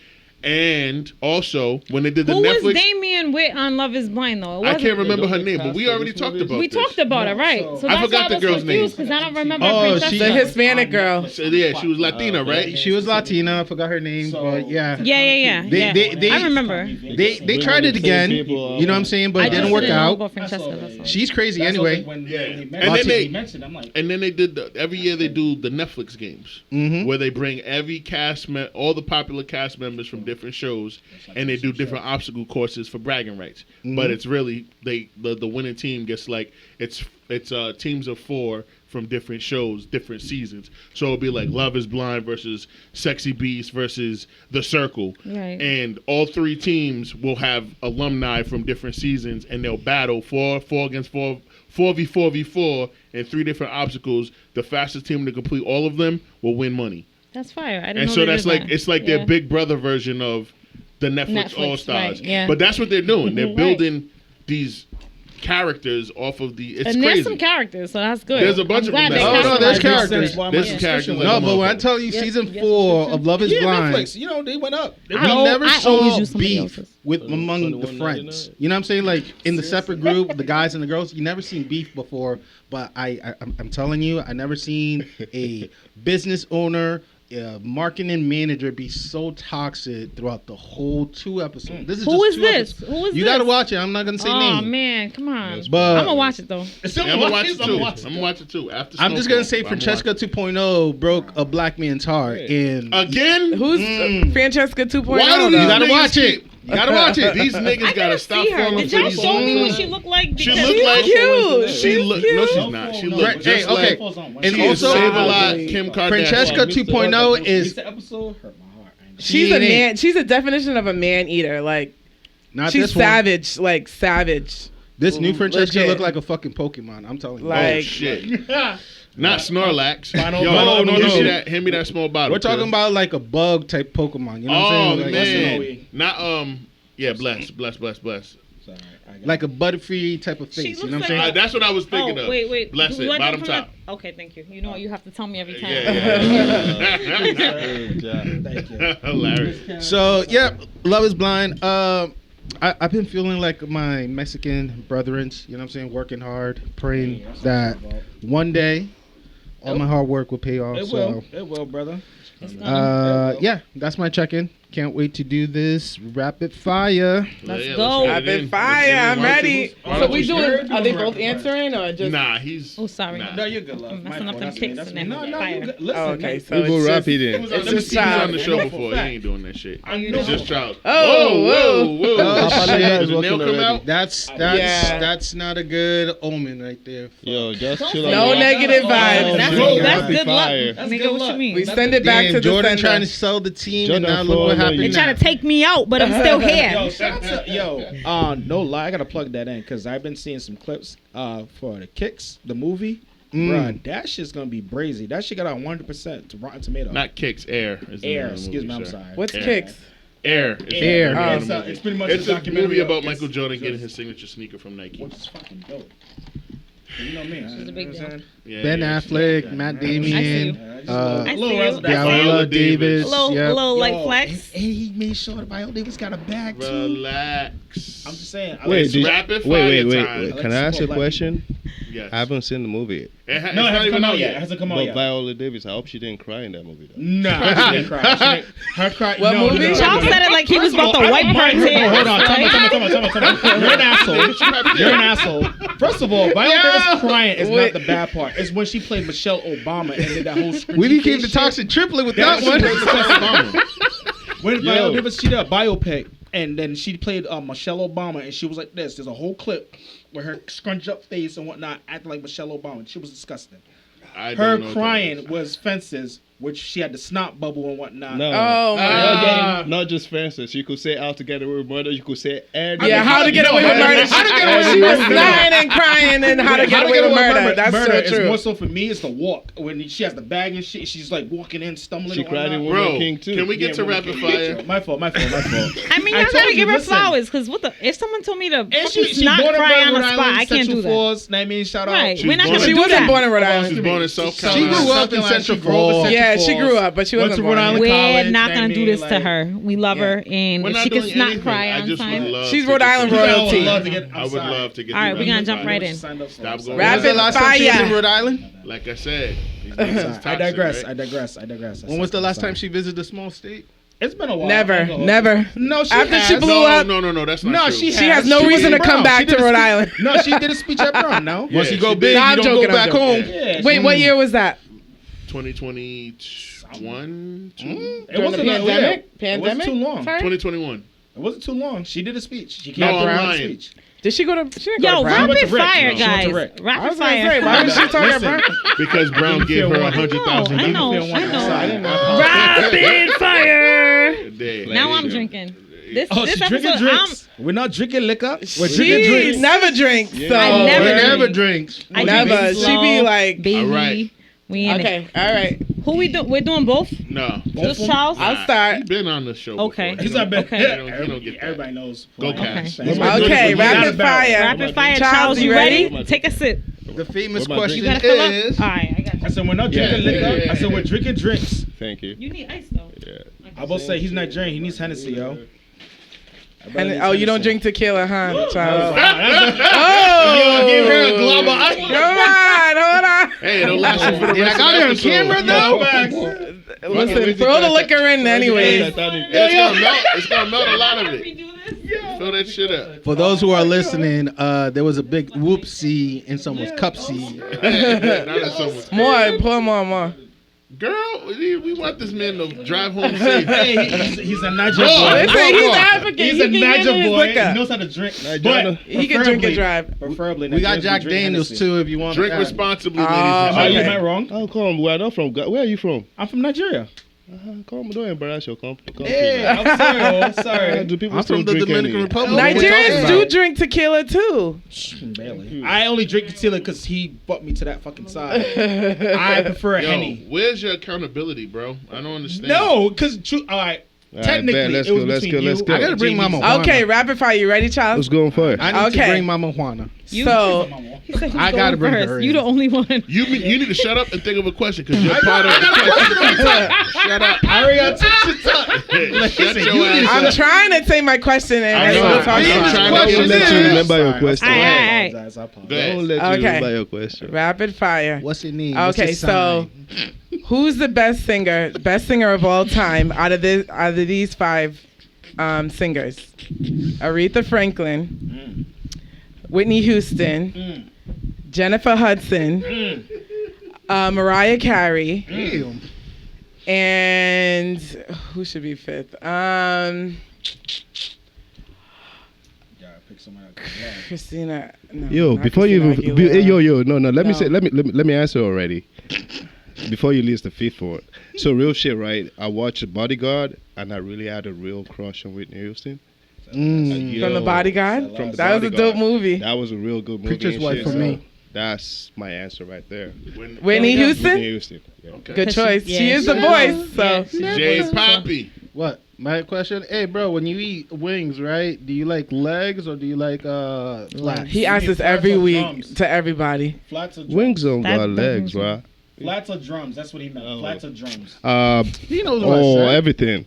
And also, when they did the Who was Netflix, Damien with on Love Is Blind though? It I wasn't- can't remember her Don't they name, but cast we for already this talked movie? about We this. talked about it, right? So- So I that's forgot why the I was girl's name. confused because I don't remember Oh, Francesca. she- The Hispanic girl. So, yeah, she was Latina, right? She was Latina. I forgot her name, So- but yeah. Yeah. They- I remember. They tried it again. You know what I'm saying? But I it didn't just work didn't know out. about Francesca. That's all. She's crazy That's anyway. what, when Yeah. he And mentioned, then they- he mentioned, I'm like, And then they did every year they do the Netflix games Mhm. where they bring every all the popular cast members from different shows, and they do different obstacle courses for bragging rights. But it's really the winning team gets like it's teams of 4 from different shows, different seasons. So it'll be like Love Is Blind versus Sexy Beast versus The Circle. Right. And all 3 teams will have alumni from different seasons, and they'll battle 4 against 4, 4v4, and 3 different obstacles. The fastest team to complete all of them will win money. That's fire. I didn't And know so they that's did like that. it's like their Big Brother version of the Netflix All Stars. right, yeah. But that's what they're doing. They're Right. building these characters off of the. It's and crazy. there's some characters, so that's good. There's a bunch I'm of glad them. they Oh, no, capitalized there's on characters. it. There's Yeah. some characters. No, like but when I motherfucker. tell you Yes, season yes, 4 yes, of Love Is Yeah, Blind, Netflix. You know, they went up. we I always never use saw somebody beef else's. with among the friends. You know what I'm saying? Like in the separate group, the guys and the girls, you never seen beef before. But I'm telling you, I never seen a business owner, a marketing manager be so toxic throughout the whole 2 episodes. This is Who just is 2 this? episodes. Who is You this? gotta watch it. I'm not gonna say Oh names. man, come on. But I'm gonna watch it though. Yeah, I'm gonna watch it too. I'm gonna watch it too. After I'm just gonna say Snowfall, I'm Francesca 2.0 broke a black man's heart, and again. Who's Francesca 2.0? Why do though? these you gotta niggas watch it. You gotta watch it. These niggas I gotta gotta stop see her. falling Did for y'all these. show me what she looked like? She Because looked like cute. She look. No, she's not. She look Right, just hey, okay. like. And She is also, Save-A-Lot Kim Kardashian. Francesca 2.0 is The episode hurt my heart. I ain't She's She a ain't. man. She's a definition of a man eater. Like not she's this one. savage. Like savage. This new Francesca Legit. look like a fucking Pokemon. I'm telling you. Oh Like- shit. Not Snorlax. Final- Yo, Final no. evolution. Hand me that small bottle. We're talking cuz. about like a bug type Pokemon. You know what Oh I'm saying? Like, man, not Yeah, bless. Sorry, I got like a butterfree type of She face. You looks know what I'm like- saying? That's what I was thinking Oh of. wait. Bless Do it, I go bottom from top. that- Okay, thank you. You know what? You have to tell me every time. Thank you. Hilarious. So yeah, Love Is Blind. I've been feeling like my Mexican brethren. You know what I'm saying? Working hard, praying that one day all my hard work will pay off. It So will. It will, brother. yeah, that's my check-in. Can't wait to do this rapid fire. Let's Yeah, go. get it Rapid in. fire. Let's I'm get it in. ready. Why So don't we you- doing? Are they rapid both fire. answering or just? Nah, he's. Oh, sorry. Nah. No, you're good, love. I'm messing My up fault. them That's me. kicks That's and me. then No, fire. you good. Listen, Oh, okay, man. so We go it's rap just, it in. He was on It's the just he was on child. the I show know for before. a He fact. ain't doing that shit. I It's know. just child. Oh, whoa. Oh, Did shit. the nail come out? That's Yeah. that's not a good omen right there. Yo, just chill out. No negative Oh, vibes. That's, my God. that's Happy good fire. luck. That's Nigga, good what luck. you mean? We send it back Damn, to the Jordan sender. trying to sell the team, Jordan and now look Floyd, what happened. They you- now. trying to take me out, but I'm still Yo, here. shout out to no lie, I gotta plug that in because I've been seeing some clips for the Kicks, the movie. Bruh, that shit's gonna be brazy. That shit got on 100% to Rotten Tomatoes. Not Kicks, Air. is the name Air. of the Excuse me, movie, I'm sir. sorry. What's Air. kicks? Air. is the Air. name of It's, the movie. it's pretty much It's a a documentary movie about of- Michael it's- Jordan getting his signature sneaker from Nike. Which is fucking dope. You know me. This is a big deal. Yeah, Ben yeah. Affleck, Matt Damien, I see you. Viola Davis. A little, Yep. like flex. And he made sure that Viola Davis got a bag too. Relax. I'm just saying. Wait, It's did rapid fire wait. time. Can I ask you a question? Yes. I haven't seen the movie. No, it not hasn't even come out out yet. It hasn't come out But yet. Viola Davis, I hope she didn't cry in that movie. Though. Nah, she didn't cry. She didn't- Her cry. What no, movie? no, no, Charles no. said it like he was First of about all, to I wipe don't her mind tears. Hold on, time out. You're an asshole. You're an asshole. First of all, Viola Davis crying is not the bad part. It's when she played Michelle Obama and did that whole screen. We became the toxic triplet with that one. When Yo. Viola Davis, she did a biopic, and then she played Michelle Obama, and she was like this. There's a whole clip with her scrunched up face and whatnot, acting like Michelle Obama. She was disgusting. I Her don't know what that crying is. was Fences, which she had the snot bubble and whatnot. No. Oh my. Not just Francis. You could say Out Together with Murder. You could say Ed. Yeah, How to Get Away with Murder. She was lying and crying and How to Get Away with Murder. That's so is true. more so for me. It's the walk when she has the bag and shit. She's like walking in, stumbling. She and cried in whatnot. Woman Bro, King too. can we get to Woman rapid King. fire? My fault. I mean, I y'all told gotta you, give her listen. flowers, because if someone told me to And fucking she not born and cry bred on the Rhode spot, Island, I can't do Central that. Falls, I mean, shout out. Right, She we're not was gonna She do wasn't that. born in Rhode Island. She was born in South She Carolina. grew up in Central Falls. Yeah, she grew up, but she Went wasn't to born. Rhode Island here. We're College, not I gonna do mean, this to like- her. We love her, and We're if not she doing can not anything. cry I on just would time. love She's to Rhode get Island to- royalty. I would love to get All right, to we're gonna rapid jump fire. right in. Stop Rapid going. When's the Rapid last time she was fire. in Rhode Island? Like I said, these niggas is toxic, I digress. right? I digress. When was the last time she visited a small state? It's been a while. Never. No, she After has. she blew up. No, that's not No, true. she She has no She reason was to come Brown. back She to did a Rhode speech- Island. No, she did a speech at Brown. No. Yeah, Once you she go did. big, Nah, you I'm don't joking, go back I'm joking. home. Yeah, Wait, what year was that? 2020. 1, 2, It During the wasn't pandemic? It wasn't too long. Sorry? 2021. It wasn't too long. She did a speech. She came No, out I'm around a lying. speech. Did she go to? She didn't go Yo, to Brown. went to rapid Rick. fire, No, she went to guys. Rick. I Rapid was gonna fire. say, why was she talking Listen. about? Because Brown gave her 100,000. I know. I didn't know. Rapid fire. Now I'm Like, drinking. This Oh, this she's drinking episode, drinks. We're not drinking liquor. We're drinking She drinks. never drinks. So I never Never drink. drinks. I Never. drink She slow, be like, baby. All right. We in okay, all right. it. Who we do? We're doing both. No. Just Charles. I'll start. He's been on the show. Okay. Before. He's not bad. Okay. He don't get that. Everybody knows. Go, who I am. Cass. Thanks. Okay, rapid fire. Rapid fire. Charles, Charles, you you ready? ready? Take a sip. The famous What am I question You gotta fill up. is. All right, I got you. I said we're not drinking Yeah, liquor. yeah. I said we're drinking drinks. Thank you. You need ice though. Yeah. I will say he's Nigerian. He needs Hennessy, yo. And, oh, you don't drink tequila, huh, Charles? Oh, Oh, give her a glob of ice. hold on. Hey, it'll last you for the Yeah, I rest got of it the on camera episode. though. Listen, throw the liquor in anyways. It's gonna melt. It's gonna melt a lot of it. Fill that shit up. For those who are listening, there was a big whoopsie in someone's cupsie. Not in someone's- More, pour more. Girl, we want this man to drive home safe. Hey, he's a Niger Oh, boy. Listen, he's African. He's He a can get Niger in his boy. He liquor. knows how to drink. Niger. He can drink and drive. Preferably. We got Nigerians Jack drink Daniels Hennessy. too, if you want. Drink that. responsibly, Oh, ladies and Am gentlemen. I wrong? How come we're not from? Where are you from? I'm from Nigeria. Come, don't embarrass your company. Hey, I'm sorry. I'm sorry. Do people I'm still from the drink Dominican any? Republic. What are we Nigerians talking do about? drink tequila too. Barely. I only drink tequila because he brought me to that fucking side. I prefer a Yo, Henny. where's your accountability, bro? I don't understand. No, because all right. All right, Technically, man, let's it was go, let's between go, let's you go. I gotta bring and Mama JB's. Juana. Okay, rapid fire. You ready, Charles? Who's going first? I need Okay. to bring Mama Juana. So, He said he's I going gotta bring first. her in. You the only one. You need to shut up and think of a question because you're part of the question. Shut up. I already got touched. Shut your ass I'm up. trying to say my question and I know. we'll talk I'm about trying it. to Don't let you remember your question. All right. I apologize. Go ahead. Don't let you Okay. remember your question. Rapid fire. What's your name? What's Okay, your so sign? who's the best singer of all time out of these five singers? Aretha Franklin, Whitney Houston, Jennifer Hudson, Mariah Carey, Damn. and who should be fifth? Pick someone else. Christina. No, Yo, not before you Christina even Aguilera. no, let me No. say let me answer already. Before you list the fifth one. So real shit, right? I watched Bodyguard and I really had a real crush on Whitney Houston. From The Bodyguard? From The That was a Bodyguard. dope movie. That was a real good movie. Preacher's and wife shit, for so me. That's my answer right there. Whitney Houston? Whitney Houston. Yeah. Good choice. Yeah, She is the she voice. So Yeah, she's Jay the voice. Poppy. What? My question? Hey, bro, when you eat wings, right? Do you like legs or do you like flats? he asks this Flats every or week drums? to everybody. Flats or drums? Wings don't That got legs, doesn't- right? Flats or drums? That's what he meant. Oh. Flats or drums? He knows what I said. Everything.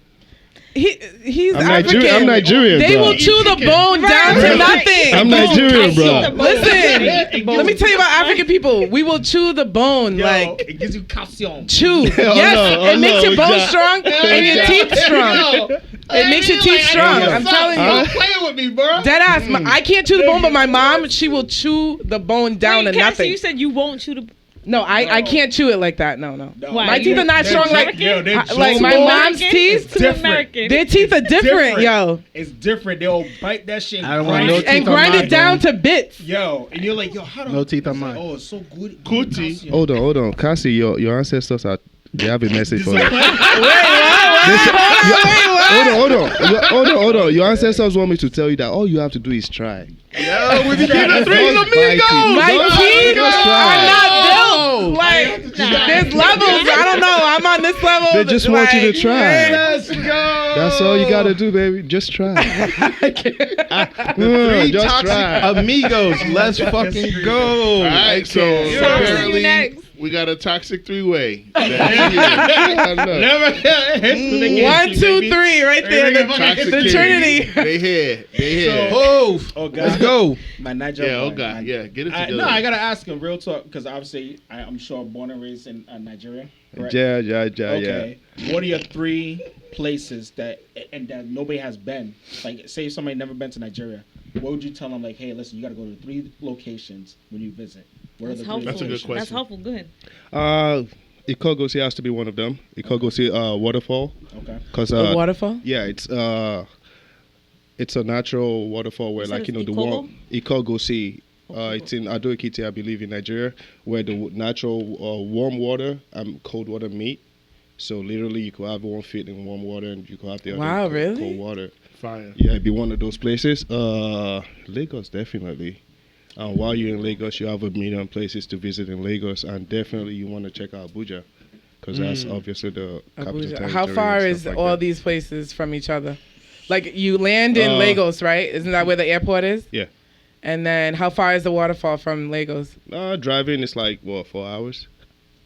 He's I'm African. Nigerian. I'm Nigerian, They bro. will chew the bone down to nothing. I'm Nigerian, bro. Listen, let me tell you about African people. We will chew the bone, Yo, like it gives you calcium. chew. Yes, it makes your bones strong and your teeth strong. It makes your teeth strong. I'm telling you. Playing with me, bro. Dead ass. I can't chew the bone, but my mom, she will chew the bone down Wait, to Cassie, nothing. you said you won't chew the. No, I can't chew it like that. No. Why? My teeth are not They're strong like Yo, they're like my Joe mom's American? teeth. It's too different. American. Their teeth are different, yo. It's different. They'll bite that shit. I don't want grind no it. teeth And on grind mine, it down bro. to bits. Yo, and you're like, yo, how do No teeth on It's like, mine. oh, it's so good. Cootie. Calcium. Hold on. Cassie, your ancestors are. They have a message for you. Hold on. Your ancestors want me to tell you that all you have to do is try. Yo, we became Just the three bite it. My teeth Just are try. not built. Like, there's levels. I don't know. I'm on this level. They just want you to try. Let's go. That's all you gotta do, baby. Just try. Three Just toxic try. amigos. Let's fucking go. All right, so Toxic, you apparently next. we got a toxic three-way. I know. Never. 1, 2, 3, right there. Toxic The kids. Trinity. They here. Oh, Oh, God. let's go. My Niger Yeah, oh boy, God, man. yeah, get it I, together. no, I gotta ask him real talk because obviously I'm sure born and raised in Nigeria. Correct? Yeah. Okay. What are your 3 places that nobody has been? Like, say somebody never been to Nigeria. What would you tell them? Like, hey, listen, you got to go to 3 locations when you visit. What That's are the 3 helpful. That's a good locations? question. That's helpful. Good. Ikogosi has to be one of them. Ikogosi waterfall. Okay. Cause A waterfall? yeah, it's a natural waterfall where, You said like, you know, it's the warm Ikogosi. It's in Ado Ekiti, I believe, in Nigeria, where the natural warm water and cold water meet. So literally, you could have one feet in warm water and you could have the other in really? cold water. Fire. Yeah, it'd be one of those places. Lagos, definitely. While you're in Lagos, you have a million places to visit in Lagos, and definitely you want to check out Abuja, because that's obviously the capital Abuja. territory. How far and is stuff like all that. these places from each other? Like, you land in Lagos, right? Isn't that where the airport is? Yeah. And then how far is the waterfall from Lagos? Driving is like, what, 4 hours?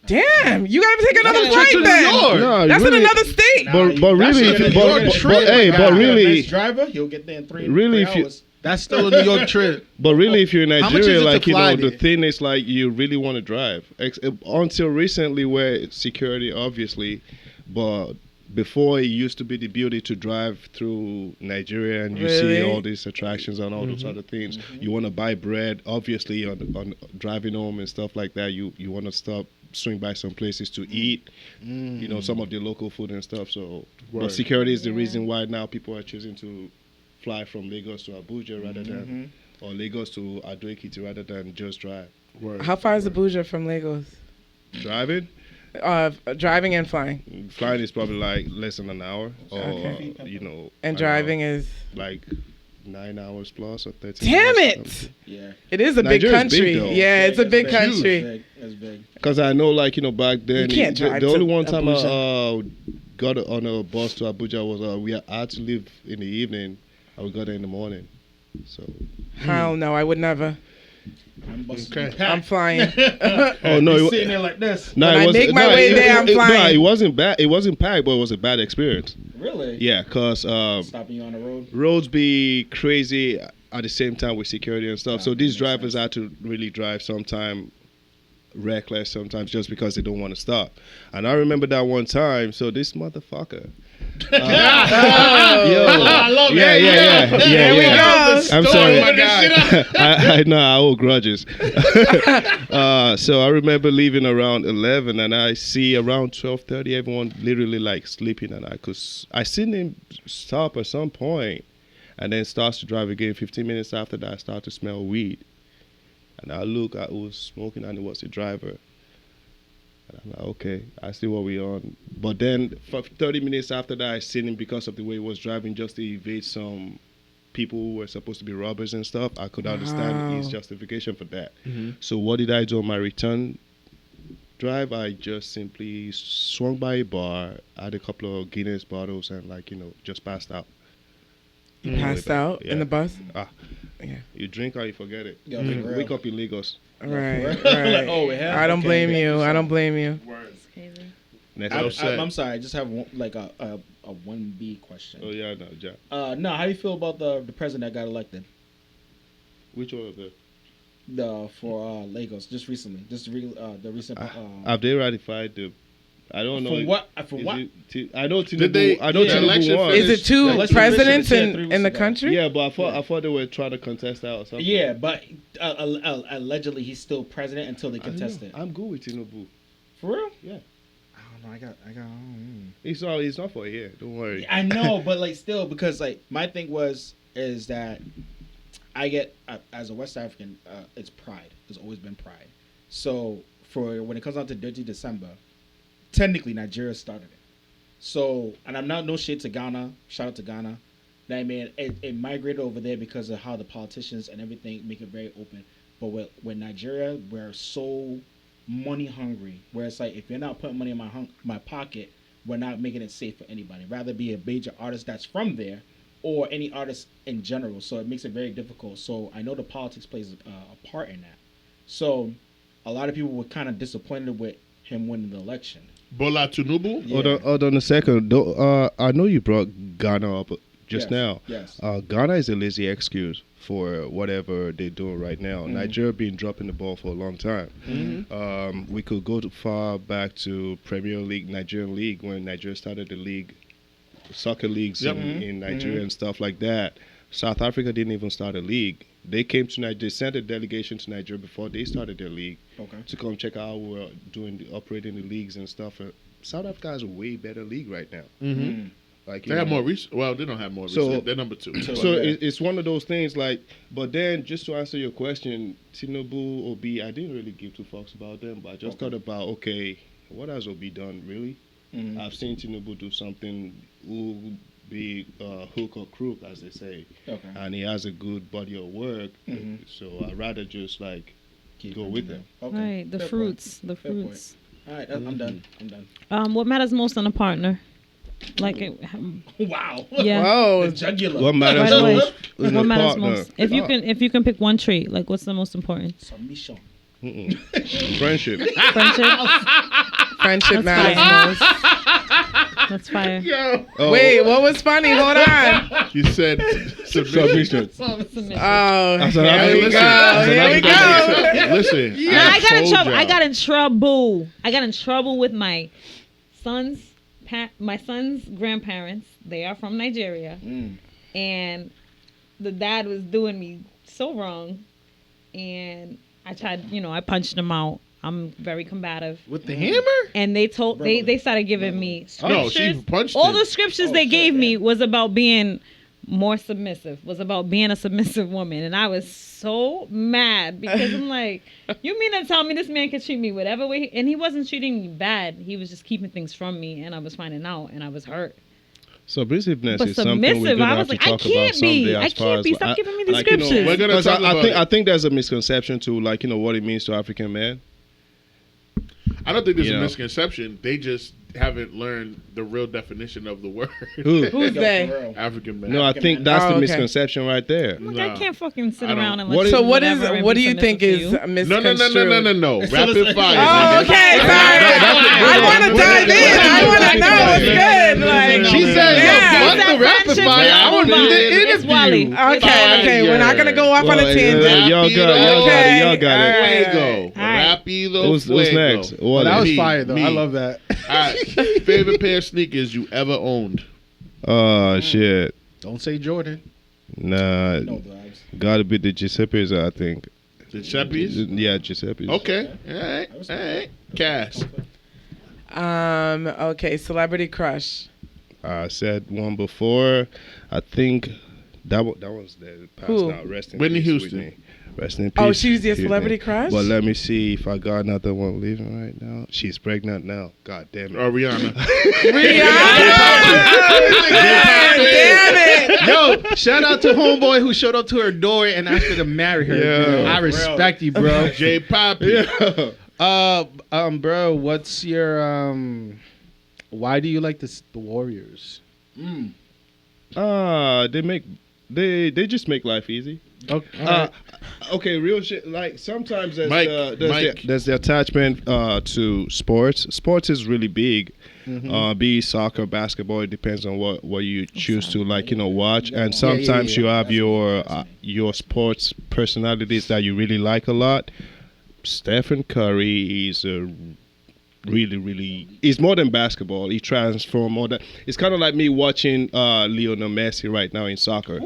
Damn, you gotta take another Yeah, flight to New then. York. No, That's really, in another state. But really, if you, really, Nice driver, he'll get there in three Really, if you- hours. That's still a New York trip. but really, if you're in How much is Nigeria, it to like, you fly know, the there? thing is, like, you really want to drive. Until recently, where it's security, obviously, but before, it used to be the beauty to drive through Nigeria, and you see Really? all these attractions and all those other things. You want to buy bread, obviously, on driving home and stuff like that. You want to stop, swing by some places to eat, you know, some of the local food and stuff. So, but security is the reason why now people are choosing to fly from Lagos to Abuja rather than, or Lagos to Ado Ekiti rather than just drive. How far is Abuja from Lagos? Driving? Driving and flying. Flying is probably like less than an hour, or Okay. you know, And an driving hour, is... like 9 hours plus or 13. Damn it! Yeah. It is a big Nigeria's country. big, though. Yeah, it's a big That's country. big. That's big. Because I know, like, you know, back then, You can't drive the only to one time Abuja. I got on a bus to Abuja was we had to leave in the evening. I would go there in the morning. So. Hell no, I would never. I'm busting Okay. the pack. I'm flying. Oh no! He's It, sitting there like this. no, When it I wasn't- make my no, way there, I'm No, flying. it wasn't bad. It wasn't packed, but it was a bad experience. Really? Yeah, cause Stopping you on the road. roads be crazy at the same time with security and stuff. Yeah, So these makes drivers sense. had to really drive sometime reckless, sometimes just because they don't want to stop. And I remember that one time. So this motherfucker. Yo, I love yeah, it. yeah. There we go. I'm sorry. my guy. I know I hold grudges. So I remember leaving around 11, and I see around 12:30 everyone literally like sleeping, and I seen him stop at some point, and then starts to drive again. 15 minutes after that, I start to smell weed, and I look, I was smoking, and it was the driver. And I'm like, okay, I see what we on. But then for 30 minutes after that, I seen him because of the way he was driving, just to evade some people who were supposed to be robbers and stuff. I could understand his justification for that. So what did I do on my return drive? I just simply swung by a bar, had a couple of Guinness bottles, and just passed out. You passed out in Yeah. the bus? Yeah. You drink or you forget it. Yeah, for real. Wake up in Lagos. Right, Like, right. oh, it happened. I don't Okay, blame okay. you. I don't blame you. It's crazy. Next I'm sorry. I just have one, a 1B question. Oh yeah, no, Jack. No, how do you feel about the president that got elected? Which one of them? For Lagos, just recently, the recent. Have they ratified the? I don't know. For what? For Is what? I know Did they- Tinubu. I know the election Tinubu won. finished? Is it two Yeah, let's presidents finish it 3 in weeks the ago. country? Yeah, but I thought they were trying to contest that or something. Yeah, but allegedly he's still president until they I don't contest know. it. I'm good with Tinubu. For real? Yeah. I don't know. I got. He's not for a year. Don't worry. I know, but still, because my thing is that I get as a West African, it's pride. There's always been pride. So for when it comes down to Dirty December, technically Nigeria started it. So, and I'm not no shade to Ghana. Shout out to Ghana. I mean, it migrated over there because of how the politicians and everything make it very open. But with Nigeria, we're so money hungry, where it's like, if you're not putting money in my pocket, we're not making it safe for anybody. Rather be a major artist that's from there, or any artist in general. So it makes it very difficult. So I know the politics plays a part in that. So a lot of people were kind of disappointed with him winning the election. Bola Tinubu? Yeah. Hold on a second. I know you brought Ghana up just Yes, now. yes. Ghana is a lazy excuse for whatever they're doing right now. Nigeria been dropping the ball for a long time. We could go far back to Premier League, Nigerian League, when Nigeria started the league, soccer leagues in Nigeria and stuff like that. South Africa didn't even start a league. They came to Nigeria. They sent a delegation to Nigeria before they started their league Okay. to come check out how we're operating the leagues and stuff. South Africa has a way better league right now. Mm-hmm. Like They have more research. Well, they don't have more So- research. They're number 2. So it's one of those things like, but then just to answer your question, Tinubu, Obi, I didn't really give two fucks about them, but I just thought about, okay, what has Obi done really? Mhm. I've seen Tinubu do something who be hook or crook, as they say, Okay. and he has a good body of work. Mhm. So I'd rather just like Keep go it with there. them. Okay. Right, the Fair fruits, the Fair point. fruits. All right, I'm done. I'm done. What matters most in a partner? Like, Wow. yeah. Whoa. The jugular. What matters Right away. most is What a matters partner. most? If you can pick one trait, like what's the most important? Submission. Friendship. Friendship. Friendship That's matters fire. most. That's fire. Oh, Wait, what was funny? Hold on. You said submission. submission. Oh, That's what here I we mean. go. Listen, Here we go. Listen, No, I got in told trouble. y'all. I got in trouble. I got in trouble with my son's grandparents. They are from Nigeria, and the dad was doing me so wrong, and I tried. I punched him out. I'm very combative, With the hammer? and they started giving me No, scriptures. she punched All him. the scriptures they gave me was about being more submissive, was about being a submissive woman. And I was so mad because I'm like, you mean to tell me this man can treat me whatever way? And he wasn't treating me bad. He was just keeping things from me, and I was finding out, and I was hurt. Submissiveness But is something we're submissive, gonna I have was to like, I talk about can't someday. be. As I far can't as, be. Stop giving me the like, you know, scriptures. We're gonna Because talk about I it. think there's a misconception to what it means to African men. I don't think there's You a know. misconception. They just haven't learned the real definition of the word. Who? Who's Yo, they? for real. African man. No, I think that's Oh, the okay. misconception right there. I'm like, No. I can't fucking sit I don't- around and What let is- you So do what is? whatever and What be do you think is submissive to you. misconstrued? No. Rapid fire. Oh, okay. Sorry. I want to dive in. I want to know. It's good. Like She said, Yeah. "Yo, fuck the rapid fire. I want to do the It's Wally. interview." Okay. We're not gonna go off on a Well, tangent. y'all got it. Okay. Fuego. All right. Rapido What's fuego. next? Well, that was Me, fire, though. me. I love that. All right. Favorite pair of sneakers you ever owned? Oh shit. Don't say Jordan. Nah, No vibes. gotta be the Giuseppe's, I think. The Cheppies? Yeah, Giuseppe's. Okay. All right. Cass. Okay. Celebrity crush. I said one before. I think that one's dead. Passed Who? now. Rest in Whitney peace, Houston. Whitney. Rest in peace. Oh, she was your Whitney. celebrity crush? But let me see if I got another one leaving right now. She's pregnant now. God damn it. Or Rihanna. Damn it. Yo, shout out to homeboy who showed up to her door and asked her to marry her. Yeah. I respect you, bro. J. Poppy. Bro, what's your why do you like the Warriors? They just make life easy. Okay. Okay, real shit. Like sometimes there's Mike, there's the attachment to sports. Sports is really big. Be it soccer, basketball. It depends on what you choose to watch. And sometimes you have your sports personalities that you really like a lot. Stephen Curry is a really he's more than basketball. He transformed more than. It's kind of like me watching Lionel Messi right now in soccer.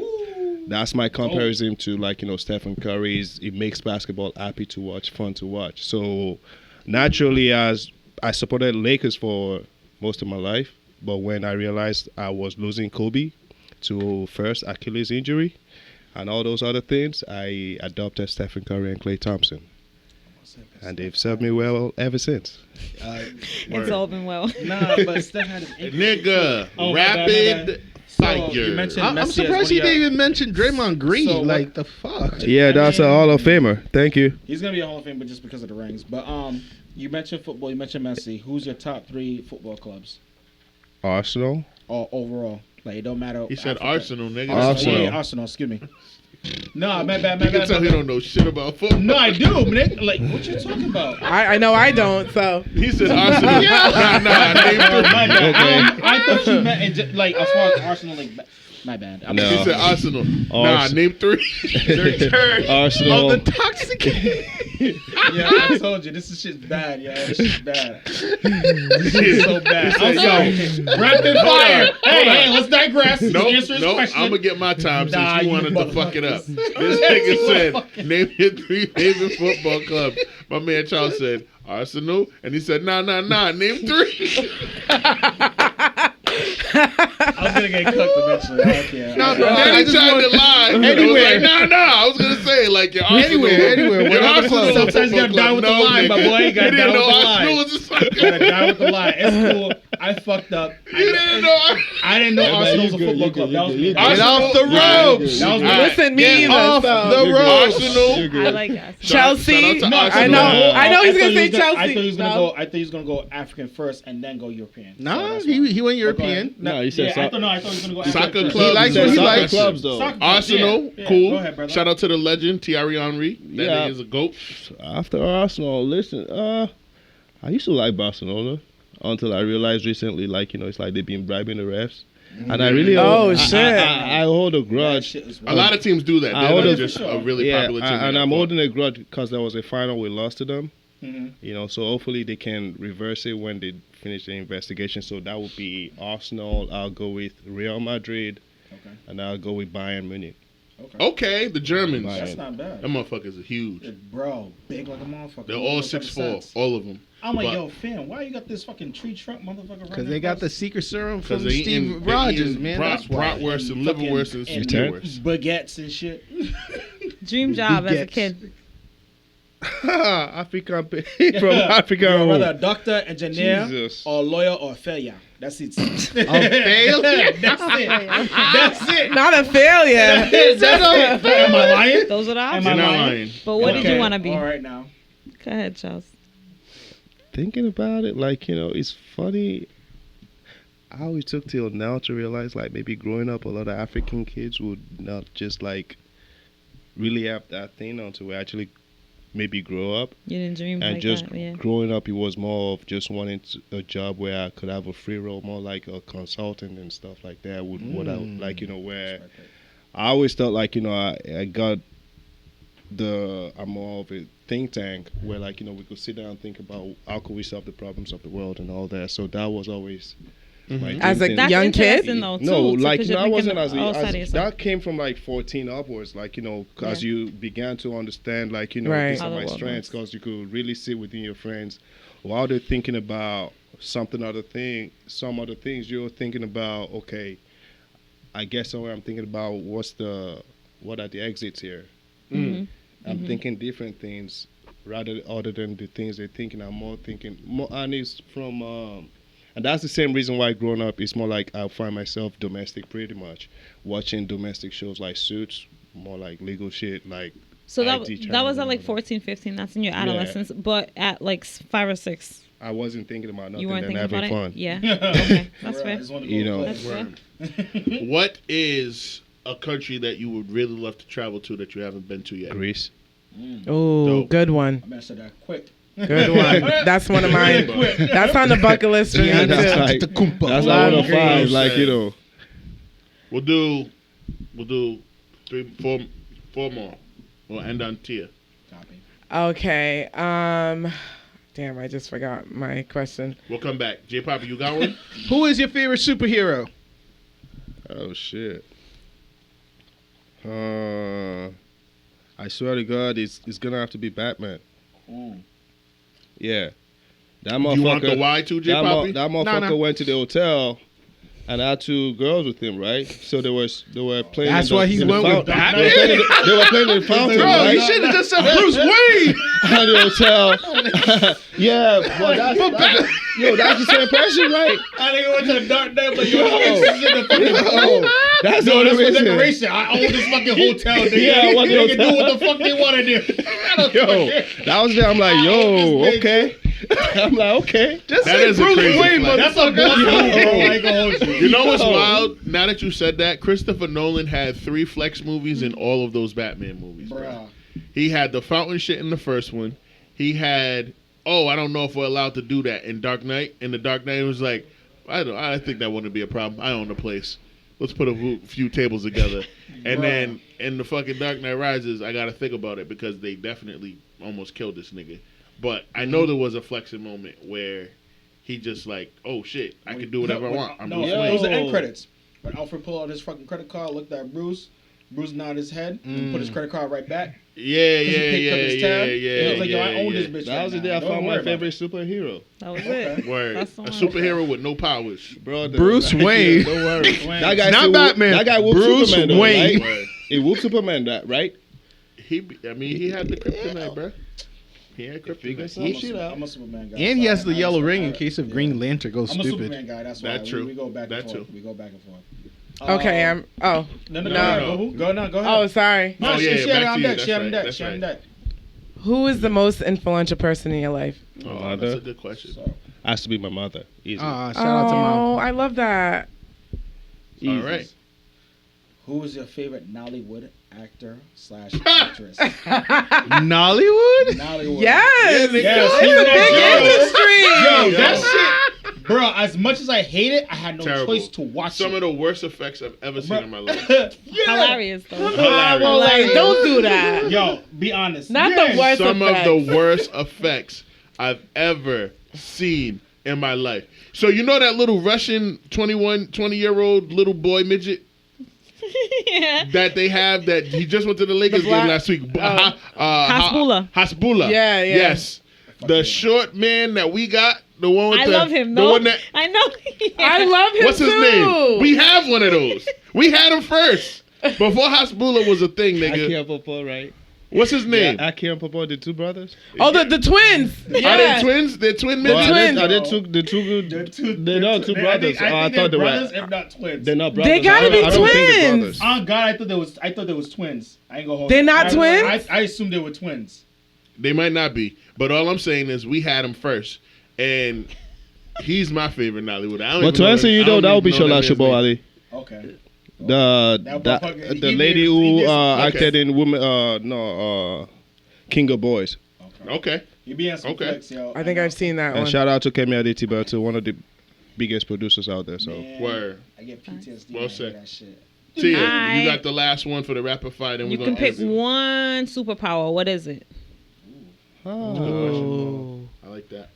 That's my comparison to Stephen Curry's. It makes basketball happy to watch, fun to watch. So naturally, as I supported Lakers for most of my life, but when I realized I was losing Kobe to first Achilles injury and all those other things, I adopted Stephen Curry and Klay Thompson. And they've served me well ever since. It's all been well. Nah, but Steph had his Nigga. Oh, my bad, my Rapid bad. fire. So, you mentioned I'm Messi as surprised one he of didn't your- even mention Draymond Green. So like the fuck. Yeah, that's a Hall of Famer. Thank you. He's gonna be a Hall of Fame, but just because of the rings. But you mentioned football. You mentioned Messi. Who's your top 3 football clubs? Arsenal. Or overall, like it don't matter. He said Africa. Arsenal, nigga. Arsenal. Yeah, Arsenal. Excuse me. No, my bad. You can tell he don't know shit about football. No, I do, nigga. Like, what you talking about? I know I don't. So He said Arsenal. Nah, name My bad. Okay. I thought you meant it just, like as far as Arsenal. Like, my bad. No. He said Arsenal. Nah, Arsenal. name 3. Arsenal. Of the toxic. Yeah, I told you, this is shit's bad, yo. This shit's bad. This is so bad. I'm sorry. Rapid fire. Hey, let's digress. Nope, Answer his question. I'm gonna get my time since Nah, you you wanted to fuck it up. motherfuckers. This nigga said, name your 3 favorite football clubs. My man Charles said, Arsenal. And he said, nah, name 3. I was gonna get cooked eventually. I don't care. No, Bro, I tried to lie. Anywhere. It was like, I was gonna say, like, your Arsenal. Anywhere. Your Arsenal. Sometimes you gotta die with the line, my boy. You gotta didn't die with know the Arsenal line. was a soccer. Gotta die with the lie. It's cool. I fucked up. You didn't know. I didn't know Arsenal was a football club. That was me. Get off the ropes. That was me. Listen, me Get either. off so. the Arsenal. I like that. Chelsea. Shout out to I Arsenal. know. I know he's gonna say I Chelsea. thought he was gonna No. go. I thought he was gonna go African first and then go European. Nah, So that's fine. he went But go ahead. European. No, you said Yeah, I thought he was gonna go Soccer African first. club. He likes He what he said soccer likes. clubs though. Soccer club, Arsenal, yeah. cool. Go ahead, brother. Shout out to the legend, Thierry Henry. That Yeah. nigga's a GOAT. After Arsenal, listen, I used to like Barcelona until I realized recently, like, it's like they've been bribing the refs. And I really shit. I hold a That grudge. shit is A lot of teams do that. I They're ordered- not just a really Yeah, popular team. and I'm holding a grudge because there was a final we lost to them. Mhm. So hopefully they can reverse it when they finish the investigation. So that would be Arsenal. I'll go with Real Madrid, Okay. and I'll go with Bayern Munich. Okay, the Germans. That's not bad. Them motherfuckers are huge. Bro, big like a motherfucker. They're all 6'4", all of them. I'm like, But- yo, fam, why you got this fucking tree trunk motherfucker? Because they got the secret serum from Because they Steve eating Rogers, man. That's why. bratwurst and liverwurst and and skewwurst. baguettes and shit. Dream job as a Gets- kid. African from Africa. You're rather a doctor, engineer, Jesus. or lawyer, or failure. That's it. failure? That's it. That's it. Not a failure. That's it. Am I lying? Those are the Am options. You're I not lying? lying. But what did Okay. you want to be? All right now. Go ahead, Charles. Thinking about it, like, it's funny. I always took till now to realize, like, maybe growing up, a lot of African kids would not just, like, really have that thing until we actually maybe grow up. You didn't dream And like just that, yeah. growing up, it was more of just wanting a job where I could have a free role, more like a consultant and stuff like that. What I like, where I always felt like, I got I'm more of a think tank where, like, we could sit down and think about how could we solve the problems of the world and all that. So that was always my As dream a thing. That's young kid? interesting, though, too. No, like, because you're I thinking wasn't as outside of yourself. that came from like 14 upwards, like, as you began to understand, like, Right. these How are the my world strengths, works. because you could really sit within your friends while they're thinking about some other things you're thinking about. Okay, I guess somewhere I'm thinking about what are the exits here. Mhm. I'm thinking different things other than the things they're thinking. I'm more thinking more, and it's from and that's the same reason why growing up it's more like I find myself domestic pretty much, watching domestic shows like Suits, more like legal shit, like So that IT that was channels at and like all that. 14, 15. That's in your adolescence. But at like 5 or 6, I wasn't thinking about nothing you weren't than thinking having about fun. it? Yeah. Okay. That's Bro, I fair. just wanna go You know. play. That's fair. What is a country that you would really love to travel to that you haven't been to yet? Greece. Oh, Dope. good one. I'm answer that quick. Good one. That's one of mine. That's on the bucket list for me Yeah, that's too. like that's Love like 1 of 5. Greece. Like, We'll do 3, 4 more. We'll end on Tia. Copy. Okay. Damn, I just forgot my question. We'll come back. J Papa, you got one? Who is your favorite superhero? Oh shit. I swear to God, it's gonna have to be Batman. Yeah. That motherfucker. You want the Y too, J Papa? That motherfucker went to the hotel and had 2 girls with him, right? So they were playing. That's in the, why he in the went with fountain. Batman? They were playing in the fountain, Bro, right? you should have just said Bruce Wayne. At the hotel. Yeah, but that's the same person, right? I think I went to the dark night, but Yo. That's the only That's for reason. decoration. I own this fucking hotel. Nigga. Yeah, I want the They can do hotel. what the fuck they want to do. I don't give a Yo, shit. that was there. I'm like, I yo, own this bitch. okay. I'm like, okay. Just That say is a Bruce crazy Wayne, flag. That's a boss move, bro. I ain't gonna hold you. You know what's Yo. wild? Now that you said that, Christopher Nolan had 3 Flex movies in all of those Batman movies. Bro. Bruh. He had the fountain shit in the first one. He had, I don't know if we're allowed to do that in Dark Knight. In the Dark Knight, it was like, I think that wouldn't be a problem. I own the place. Let's put a few tables together. And then in the fucking Dark Knight Rises, I got to think about it because they definitely almost killed this nigga. But I know there was a flexing moment where he just like, oh shit, I can do whatever I want. I'm Bruce it Wayne. was the end credits. When Alfred pulled out his fucking credit card, looked at Bruce nodded his head, and put his credit card right back. Yeah. He was like, yo, I own this bitch. That was the day I found my favorite superhero. That was it. Word. That's the A one. superhero with no powers. Brother. Bruce Wayne. Don't worry. That guy Not still Batman. That guy whooped Bruce Superman, though, Wayne. right? He whooped Superman, that right? He had the kryptonite, bro. He had kryptonite. I'm a Superman guy. And he has the Sorry, yellow I'm a ring in Superman. case if Green Lantern goes I'm a stupid. Superman guy. That's why That's true. we go back and That forth. too. We go back and forth. Okay, I'm. Oh, No. No. Go ahead. oh, sorry. No, Oh, she yeah, had back it on to you. deck. That's She had it on right. deck. That's She had it on right. deck. Who is the most influential person in your life? Oh, that's a good question. So, Has to be my mother. Easy. Shout out to mom. Oh, I love that. All right. who is your favorite Nollywood actor / actress? Nollywood? Nollywood. Yes, Yes, it's a he's big industry. Yo, that shit, bro. As much as I hate it, I had no Terrible. choice to watch Some it. of the worst effects I've ever seen in my life. Hilarious though. Hilarious. Well, like, don't do that. Yo, be honest. Not the worst Some effects. of the worst effects I've ever seen in my life. So you know that little Russian 20-year-old little boy midget Yeah. that they have that he just went to the Lakers black- game last week. Hasbulla. Hasbulla. Yeah. Yes. The short man that we got, the one with I the love him. the No, one that I know. I love him what's his too. name? We have one of those. We had him first. Before Hasbulla was a thing, nigga. Aki and Popo, right? What's his name? Yeah, Aki and Popo, the two brothers. Oh, the twins. Are they Yeah. twins? They're twin The midgets? twins. Are they two? They're not two brothers. I think I thought they brothers, were. if not twins. They're not brothers. They gotta be I don't think they're twins. brothers. Oh God, I thought there was twins. I ain't gonna hold. They're you. not twins? I assumed they were twins. They might not be, but all I'm saying is we had him first, and he's my favorite Nollywood. I don't But even to know answer that- you I though, don't that would be even know Shola that man's Shobo name. Ali. Okay. The lady who acted in King of Boys. Okay. You be on some Okay. flex, yo. I think I've seen that And one. shout out to Kemi Adetiba, one of the biggest producers out there. So Man, Word. I get PTSD Well when I hear said. that shit. Tia, Alright. you got the last one for the rapid fire, then we're You gonna can pick exit. one superpower. What is it? Oh. I like that.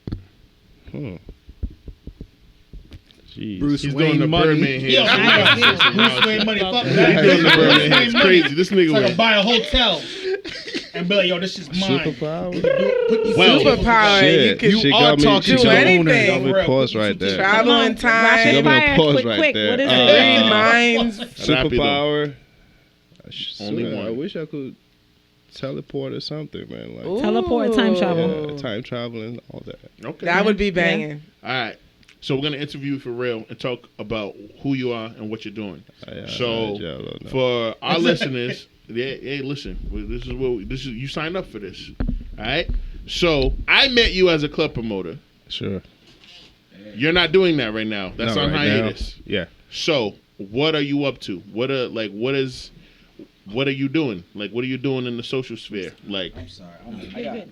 Jeez. Bruce He's Wayne doing the money. Birdman here. Yo, Nice. Bruce Wayne money. Fuck He's that. doing the Bruce Birdman. Wayne It's money. crazy. This nigga It's like was. to buy a hotel and be like, yo, this is mine. Superpower. Well, Superpower. Shit. You can She are got me- talking she to got me- anything. got me pause right there. travel Come in on, time. rapid She got me a fire, pause quick, right quick. there. What is Read it? minds. Superpower. Only I one. wish I could teleport or something, man. Like Teleport, time travel. yeah, time traveling, all that. Okay. That would be banging. All right. So we're gonna interview you for real and talk about who you are and what you're doing. So for our listeners, hey, listen. This is you signed up for this. All right. So I met you as a club promoter. Sure. You're not doing that right now. That's Not on right now. hiatus. Yeah. So what are you up to? What are you doing? Like, what are you doing in the social sphere? Like, I'm sorry.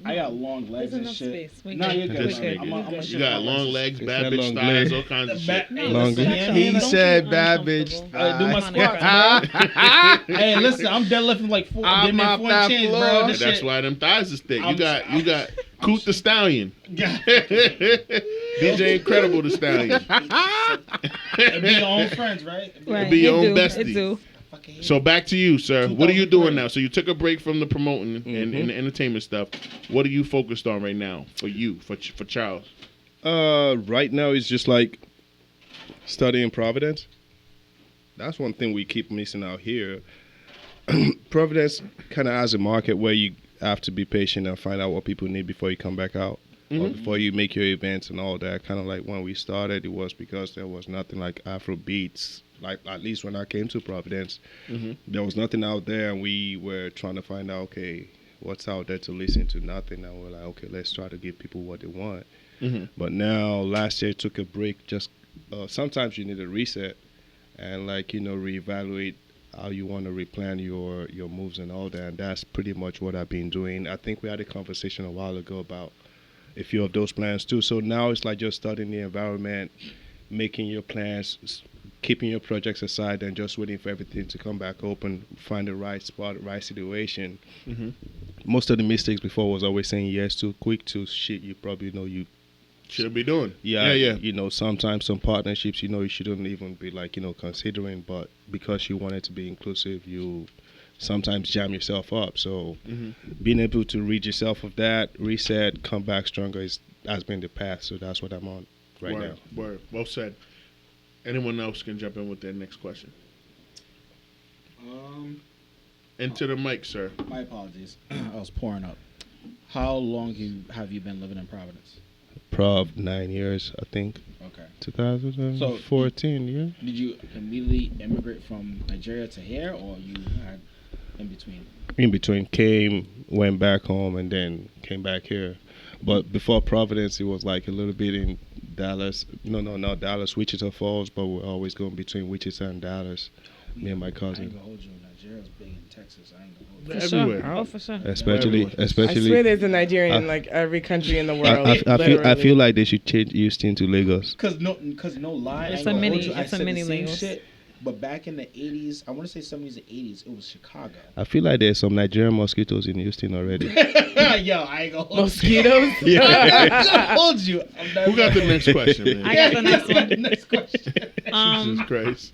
I got long legs There's and enough shit. space. We No, good. you're good. This man. nigga. I'm a you got long legs, It's bad that bitch long styles, leg. all kinds of shit. Long He Don't said be bad bitch. uncomfortable. Do my Come squats, bro. Hey, listen, I'm deadlifting like four. I'm damn off near that 4 chains, floor. bro. And This that's shit. why them thighs is thick. You I'm- got Coot the Stallion. Yeah. DJ Incredible the Stallion. And be your own friends, right? Right, Be your it own do, bestie. it do. So back to you, sir. What are you doing 2003. now? So you took a break from the promoting and the entertainment stuff. What are you focused on right now for you, for Charles? Right now it's just like studying Providence. That's one thing we keep missing out here. Providence kind of has a market where you have to be patient and find out what people need before you come back out. Or before you make your events and all that. Kind of like when we started, it was because there was nothing like Afro beats. Like at least when I came to Providence, there was nothing out there, and we were trying to find out, okay, what's out there to listen to? Nothing. And we're like, okay, let's try to give people what they want. But now, last year, took a break. Just sometimes you need a reset and reevaluate how you want to replan your moves and all that. And that's pretty much what I've been doing. I think we had a conversation a while ago about a few of those plans too. So now it's like just studying the environment, making your plans, keeping your projects aside, and just waiting for everything to come back open, find the right spot, right situation most of the mistakes before was always saying yes too quick to shit you probably know you should be doing. yeah. Yeah. You know, sometimes some partnerships, you know, you shouldn't even be like, you know, considering, but because you want it to be inclusive, you sometimes jam yourself up. So being able to rid yourself of that, reset, come back stronger has been the path. So that's what I'm on right now. Word. Well said. Anyone else can jump in with their next question. Into the mic, sir. My apologies. I was pouring up. How long have you been living in Providence? Prov 9 years, I think. Okay. 2014, yeah. Did you immediately immigrate from Nigeria to here, or you had in between? In between, went back home, and then came back here. But before Providence, it was like a little bit in Dallas. No, not Dallas, Wichita Falls, but we're always going between Wichita and Dallas. Me and my I ain't cousin. gonna hold you. Nigeria's big in Texas. I ain't gonna hold you. For Everywhere. sure. Oh, for sure. Especially. I swear there's a Nigerian in like every country in the world. I feel like they should change Houston to Lagos. Cause no lie. It's I ain't a gonna mini- hold you. I it's a said mini the same Lagos. shit. But back in the 80s, I want to say 70s and 80s, it was Chicago. I feel like there's some Nigerian mosquitoes in Houston already. Yo, I ain't gonna hold Mosquitoes? you. I ain't gonna hold you. Who got the next question, man? I got the next one. Next question. Jesus Christ.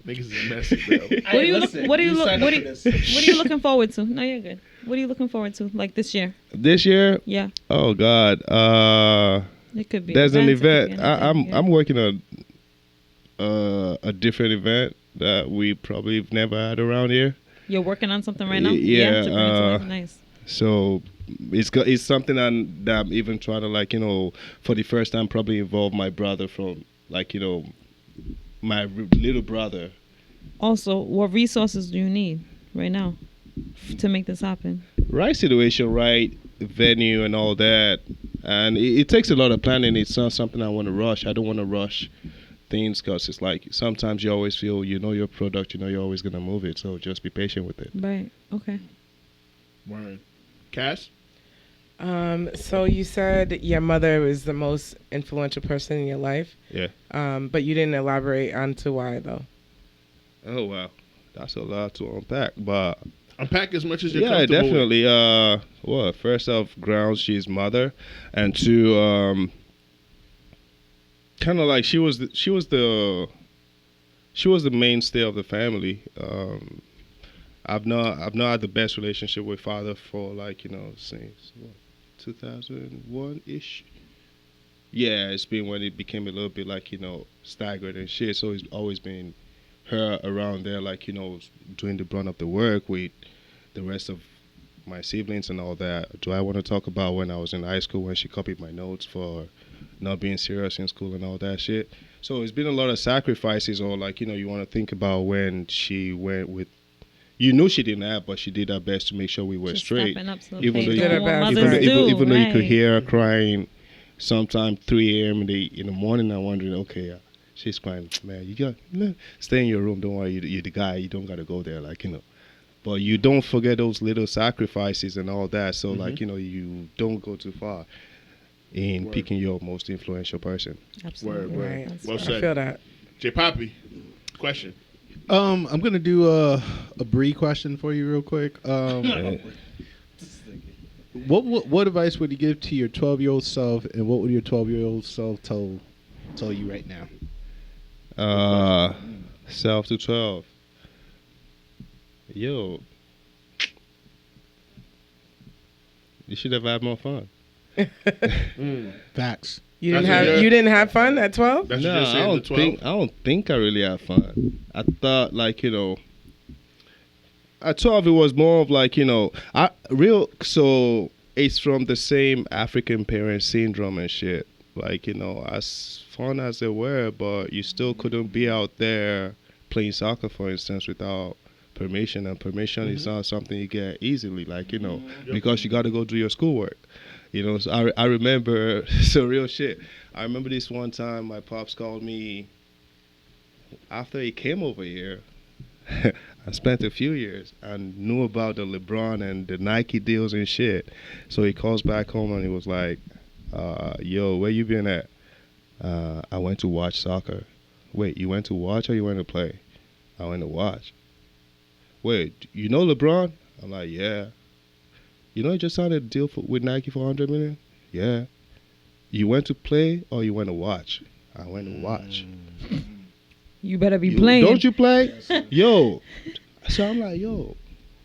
Niggas is messy, bro. What are you looking forward to? No, you're good. What are you looking forward to, like this year? This year? Yeah, Oh God. it could be. There's an events, it could event. be anything, yeah. I'm working on a different event that we probably have never had around here. You're working on something right now. Yeah, to bring it to life. Nice. So it's something that I'm even trying to, like, you know, for the first time probably involve my brother from, like, you know, my little brother. Also, what resources do you need right now to make this happen? Right situation, right venue and all that. And it takes a lot of planning. It's not something I want to rush. I don't want to rush things because it's like sometimes you always feel, you know, your product, you know, you're always going to move it. So just be patient with it. Right. Okay. Word. Cass? So you said your mother was the most influential person in your life. Yeah. But you didn't elaborate on to why though. Oh, wow. That's a lot to unpack. But Unpack as much as you're yeah, comfortable definitely. Well, first off, grounds, she's mother. And two, kind of like she was the mainstay of the family. I've not had the best relationship with father for, like, you know, since 2001-ish. Yeah, it's been when it became a little bit, like, you know, staggered and shit. So it's always been her around there, like, you know, doing the brunt of the work with the rest of my siblings and all that. Do I want to talk about when I was in high school when she copied my notes for not being serious in school and all that shit? So it's been a lot of sacrifices, or, like, you know, you want to think about when she went with, you knew she didn't have, but she did her best to make sure we were Just straight. stepping up to the Even plate, though doing what you- mothers do, even though you could right. hear her crying sometime 3 a.m. in the morning, I'm wondering, okay, she's crying, man, you got stay in your room, don't worry, you're the guy, you don't got to go there, like, you know. But you don't forget those little sacrifices and all that, so like, you know, you don't go too far in picking your most influential person. Absolutely. Word. Right. That's Well right. said. I feel that. J Poppy, question. I'm gonna do a Bree question for you real quick. What advice would you give to your 12-year-old self, and what would your 12-year-old self tell you right now? Self to 12. Yo, you should have had more fun. Facts. You That's didn't have fun at 12? That's No, what you're saying, the 12? I don't think I really had fun. I thought, like, you know, at 12 it was more of, like, you know, so it's from the same African parent syndrome and shit. Like, you know, as fun as they were, but you still couldn't be out there playing soccer, for instance, without permission. And permission is not something you get easily, like, you know, because you got to go do your schoolwork. You know, so I remember, so real shit. I remember this one time my pops called me after he came over here. I spent a few years and knew about the LeBron and the Nike deals and shit. So he calls back home and he was like, yo, where you been at? I went to watch soccer. Wait, you went to watch or you went to play? I went to watch. Wait, you know LeBron? I'm like, yeah. you know, you just signed a deal with Nike for $100 million. Yeah. You went to play or you went to watch? I went to watch. You better be playing. Don't you play? Yo. So I'm like, yo,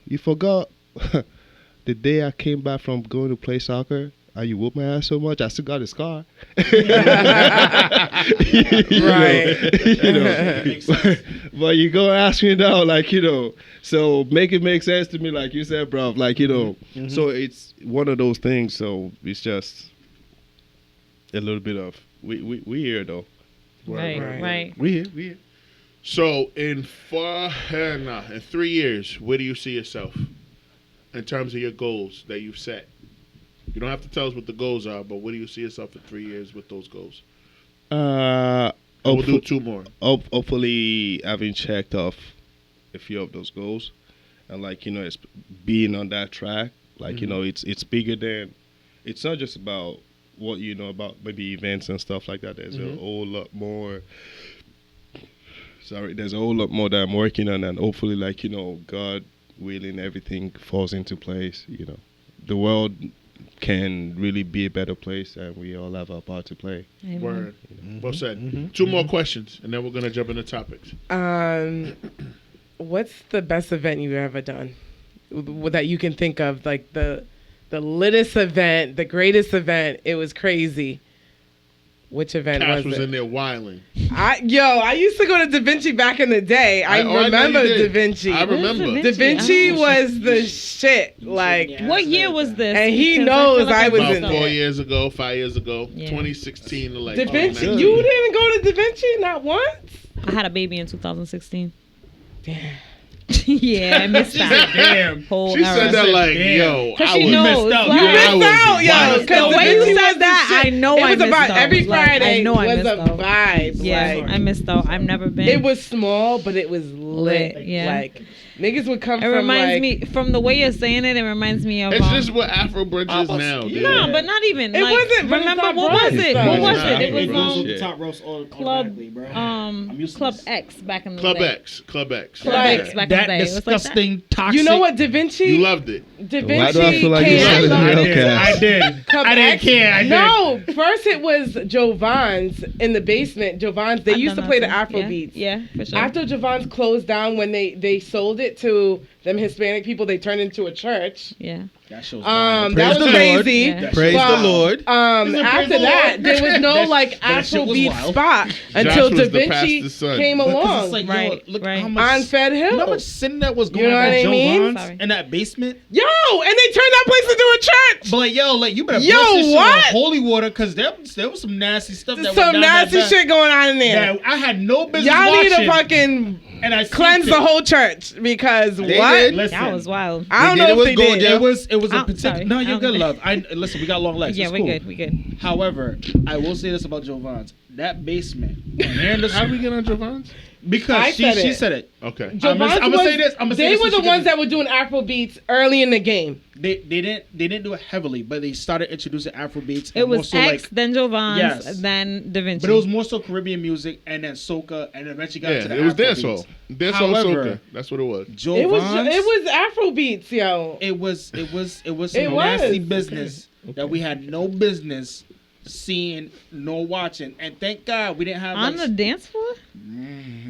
you forgot the day I came back from going to play soccer. You whooped my ass so much, I still got a scar. Right. You know. But you go ask me now, like, you know, so make it make sense to me, like you said, bro. Like, you know, so it's one of those things. So it's just a little bit of, we here, though. Right. We here. So in 3 years, where do you see yourself in terms of your goals that you've set? You don't have to tell us what the goals are, but where do you see yourself in 3 years with those goals? We'll do 2 more. Hopefully, having checked off a few of those goals, and like, you know, it's being on that track. Like, you know, it's bigger than. It's not just about what you know about maybe events and stuff like that. There's a whole lot more. There's a whole lot more that I'm working on, and hopefully, like, you know, God willing, everything falls into place. You know, the world can really be a better place, and we all have our part to play. Amen. Word. Well said. 2 more questions, and then we're gonna jump into topics. What's the best event you've ever done that you can think of? Like the littest event, the greatest event. It was crazy. Which event Cash was it? in there wilding. I used to go to Da Vinci back in the day. I remember Da Vinci. I remember. Da Vinci was the shit. Like, What year was this? and he Because knows feel like I was About in 4 there. years ago, 5 years ago, Yeah. 2016 to like. Da Vinci, 2019. you didn't go to Da Vinci not once? I had a baby in 2016. Damn. Yeah, I missed that. Damn. Whole She era. said that like, Damn. yo, Cause I she was knows. missed out. Like, You I missed was out, yo. wild. Because The way you was said the that, shit. I know it I was missed about out. every Like, Friday I know I was missed a out. vibe. Yeah, Like, I missed out. I've never been. it was small, but it was lit. Lit, yeah. Like, niggas would come It from reminds like, me from the way you're saying it. It reminds me of. It's just what Afro Bridge is Almost- now, dude. No, but not even. It like, wasn't, but it's Remember not what was brunch, it? though. What was It's it? not. It was It goes the top roast Club automatically, bro. I'm used to Club this. X back in the Club day. X. Club X. Club Like, X back in That the day. It was like that. disgusting, toxic. You know what, Da Vinci? You loved it. Da Vinci Why do I feel like you came- said it? I Okay. did. I did. Club I didn't X? care. I did. No, first it was Jovan's in the basement. Jovan's, they I've used to done play that the too. Afro Yeah, beats. Yeah, for sure. After Jovan's closed down, when they sold it to them Hispanic people, they turned into a church. Yeah. That show's That Praise was the Lord. crazy. Yeah. Praise But, the Lord. After that, there was no like that shit was Afrobeat wild. spot until was Da the Vinci pastor's son. came Because along it's like, yo, Right, look right. how much on Fed Hill. You know how much sin that was going You know on what at I mean? Sorry. Jovan's in that basement? Yo, and they turned that place into a church. But like, yo, like you better Yo, brush this shit what? on holy water because there was some nasty stuff that went Some down nasty that shit going on in there. that I had no business Y'all watching. need to fucking and I cleanse seen the it. whole church because They what? did. Listen, That was wild. I don't They did know it if with they Gold, did. yeah. it was a I'm particular. sorry. No, I you're don't good, think- love. Listen, we got long legs. Yeah, It's we cool. good. We good. However, I will say this about Jovan's. That basement. Man, How we get on Jovan's? because I she said it. said it. Okay. Jovan's I'ma was- say this. I'ma say they this were so the she ones can- that were doing Afro beats early in the game. They didn't do it heavily, but they started introducing Afro beats. It was more so X, then Jovan's, Yes. then Da Vinci. but it was more so Caribbean music, and then soca, and eventually got to the Yeah, it was Afro dancehall. beats. Dancehall However, soca. That's what it was. Jovan's, It was Afro beats, yo. it was some It was. nasty business that we had no business seeing nor watching, and thank God we didn't have on like, the dance floor.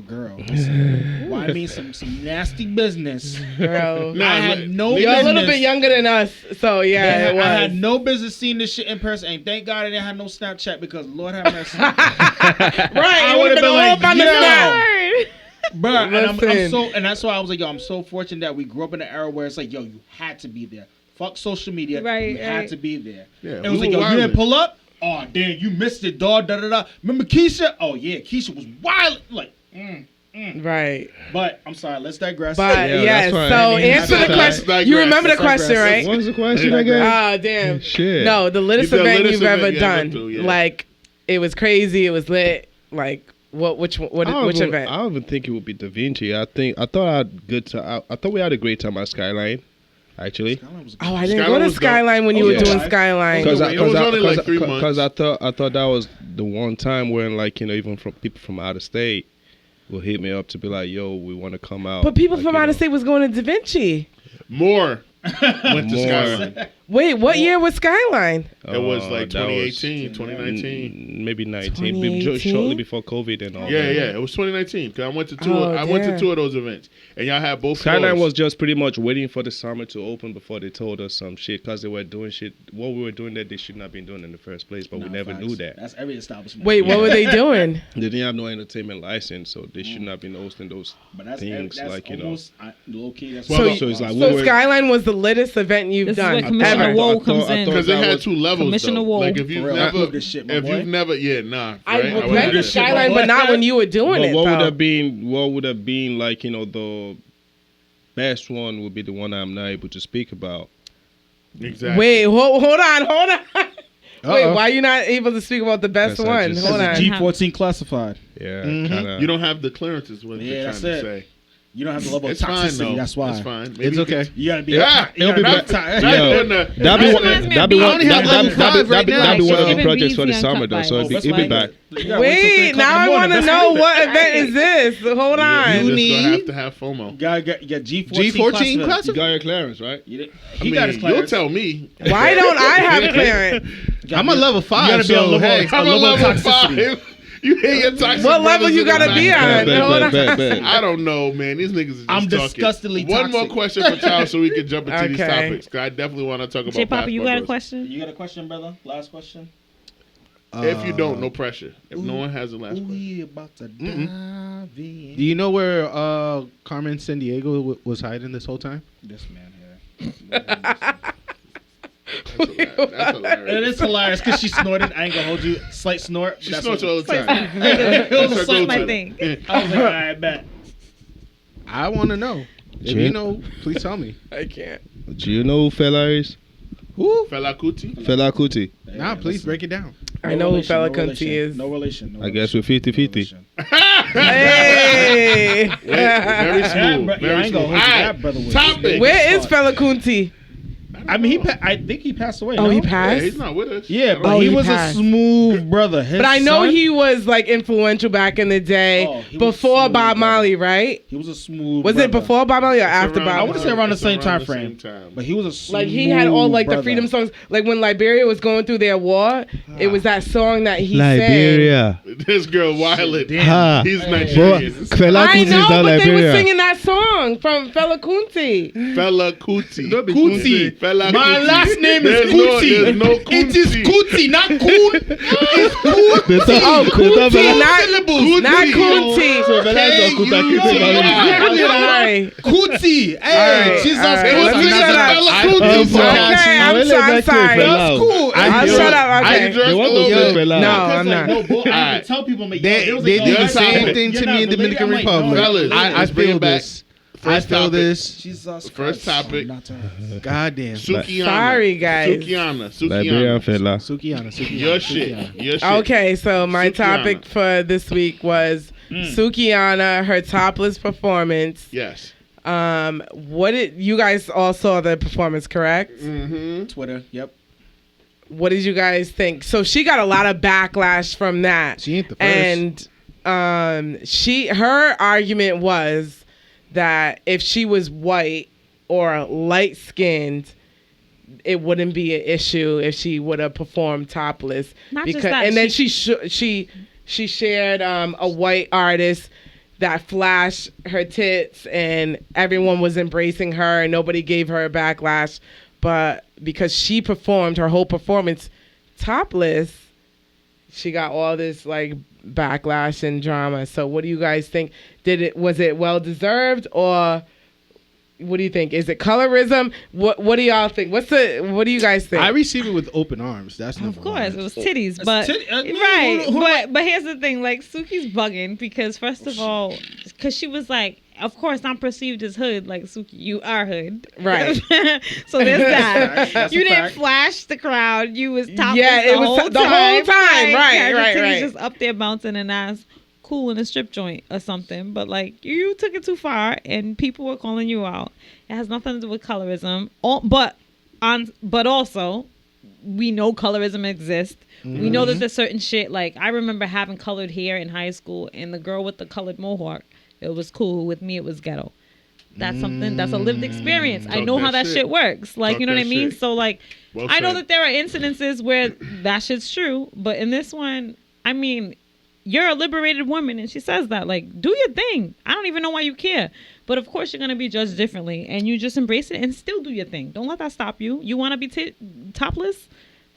girl. Listen, well, I mean some nasty business. Bro. Nah, I had no You're a little business- bit younger than us, so yeah, it was. I had no business seeing this shit in person, and thank God I didn't have no Snapchat because Lord have mercy. Right, I it would have would've been been all like, up on the yo. snap. Bro, and I'm Listen. so, and that's why I was like, yo, I'm so fortunate that we grew up in an era where it's like, yo, you had to be there. Fuck social media, Right, you had right. to be there. Yeah, it was we like, were yo, you didn't wildin'. pull up. Oh, damn, you missed it, dog. Da da da. Remember Keisha? Oh yeah, Keisha was wild. Like, Right. but I'm sorry. Let's digress. But Yeah, yes, that's fine. so I mean, answer the that's question. fine. You remember the Let's question, digress. right? What was the question again? Ah, damn. Shit. No, the littest The event littest you've event ever you ever done. do, yeah. Like, it was crazy. It was lit. Like, which event? I don't even think it would be Da Vinci. I thought I had good time. I thought we had a great time at Skyline. Actually, Oh, I didn't Skyline go to was dope. Skyline when you Oh, were yeah. doing Skyline. It was only like 3 months. Because I thought that was the one time when, like, you know, even from people from out of state will hit me up to be like, yo, we want to come out. But people like, from you out know. of state was going to Da Vinci. More went to More. Skyline. Wait, what year was Skyline? It was like That was 2018, 2019. maybe 19, 2018? shortly before COVID and all Yeah, that. yeah, it was 2019. Cause I went to two. Oh, I went to damn. 2 of those events, and y'all had both. Skyline floors. was just pretty much waiting for the summer to open before they told us some shit because they were doing shit. What we were doing that they should not be doing in the first place, but we never knew that. That's every establishment. Wait, what were they doing? They didn't have no entertainment license, so they should not be hosting those But that's things that's like, you know. almost low key. That's Well, so it's like we So were. Skyline was the littest event you've This is done where Commissioner ever. Wole comes in. Because they that had was- 2 levels. Commissioner though. Wole. Like if you've For real. I never, love this shit, my if boy. you've never, yeah, nah. I right? went wouldn't to do Skyline, but not when you were doing But it. what would though. have been? What would have been like? You know, the best one would be the one I'm not able to speak about. Exactly. Wait, hold on. Wait, Uh-oh. why are you not able to speak about the best Because I one? just- Hold on. G14 classified. Yeah, Mhm. kind of. You don't have the clearances. What Yeah, they're that's trying it. to say. You don't have the level It's of fine toxicity. though. That's why. It's fine. It's okay. You gotta be. Yeah, you gotta it'll be be. back. Not Yo, doing that. That'd be That one. reminds me of That'd be being- one. I only have That'd level 5 right be now. one of the Giving projects for the BZ summer uncut though. So bites. it'll be back. Wait, now I want to know what event is this. Hold You're on. just need- gonna have to have FOMO. You gotta get G14. G14 You classified. got your clearance, right? He got his you'll clearance. tell me. Why don't I have clearance? I'm a level 5, You gotta be on so level. hey. I'm a level of level toxicity. 5. You hear your toxic What level brothers you in the gotta be back. on? Hold on. I don't know, man. These niggas is just I'm talking. disgustingly One more toxic. question for Charles so we can jump into these Okay. topics. 'Cause I definitely want to talk about J Papa, you got a basketball. question? You got a question, brother? Last question. If you don't, no pressure. If no one has a last question. We about to dive in. Do you know where Carmen Sandiego was hiding this whole time? This man here. That's It hilarious. is hilarious because she snorted. I ain't gonna hold you. Slight snort. She That's snorts what- all the time. It was a That's her slight go-to. my thing. I was like, I bet. I want to know. If Jim? you know, please tell me. I can't. Do you know who Fela is? Who? Fela Kuti. Fela Kuti. Nah, please break it down. I know who relation, Fela no Kuti relation, is. No relation. No I guess relation, we're 50-50. relation. Hey. Very smooth. Yeah, I Very ain't gonna smooth. hold you. All That brother right. was- Topic. Where is Fela Kuti? I mean, I think he passed away. Oh, no? he Yeah, passed? he's not with us. Yeah, I but don't Oh, he he was passed. a smooth brother. His But I know son, he was like influential back in the day, Oh, he was before smooth, Bob brother. Marley, right? He was a smooth. Was it brother. before Bob Marley or after around- Bob I Marley? want to say around the same It's time the frame. same time. But he was a smooth. Like he had all like the brother. freedom songs. Like when Liberia was going through their war, it was that song that he sang. This girl Violet. Ha. He's Nigerian. Fela I Kuti is know, not but they were Liberia. singing that song from Fela Kuti. Fela Kuti. Kuti. Fela My Kuti. last name is There's Kuti. There's no Kuti. It is Kuti, not Kun. It's Kuti. Oh, Kuti, Two not syllables. not Kuti. So Fela is a Kuta Kinte Valley. Sorry. Kuti. Hey, Alright, Jesus alright, It was let's Christ. shut up. Fela I- Kuti. Okay, I'm sorry. That's cool. I'll shut up. I Okay. dressed They want over to there. say Fela. No, I'm not. No, boy, I Alright. tell people, I'm like, They yo, do there the was a same guy- thing You're to not me in related? Dominican I'm like, no, Republic. Fellas, I let's bring feel it back. this. I First feel topic. this. Jesus First Christ. topic. Not to- Goddamn. Sukiana. Sorry, guys. Sukiana. Liberian Sukiana. Fela. Sukiana. Your shit. Your shit. Okay, so my Sukiana. topic for this week was Sukiana, her topless performance. Yes. What did you guys all saw the performance, correct? Mm-hmm. Twitter. Yep. What did you guys think? So she got a lot of backlash from that. She ain't the first. And her argument was that if she was white or light skinned, it wouldn't be an issue if she would have performed topless. Not just that, and then she shared a white artist that flashed her tits, and everyone was embracing her, and nobody gave her a backlash. But because she performed her whole performance topless, she got all this like backlash and drama. So what do you guys think? Was it well deserved, or what do you think? Is it colorism? What do y'all think? What do you guys think? I receive it with open arms. That's number Of course, one. it was titties, That's but right. but here's the thing: like Suki's bugging because first of all, because she was like, of course I'm perceived as hood, like Suki, you are hood, Right. So there's that. That's You a didn't fact. flash the crowd. You was topless Yeah, it the was whole the whole time. Right, Had your right, titties right. Just up there bouncing and ass cool in a strip joint or something. But like you took it too far, and people were calling you out. It has nothing to do with colorism. But also, we know colorism exists. We know that there's certain shit. Like I remember having colored hair in high school, and the girl with the colored mohawk, it was cool. With me, it was ghetto. That's something that's a lived experience. I Talk know how that that shit. shit works. Like, Talk you know what I that mean? shit. So like, Well I know said. that there are incidences where that shit's true, but in this one, I mean, you're a liberated woman, and she says that, like, do your thing. I don't even know why you care. But of course, you're gonna be judged differently, and you just embrace it and still do your thing. Don't let that stop you. You want to be topless?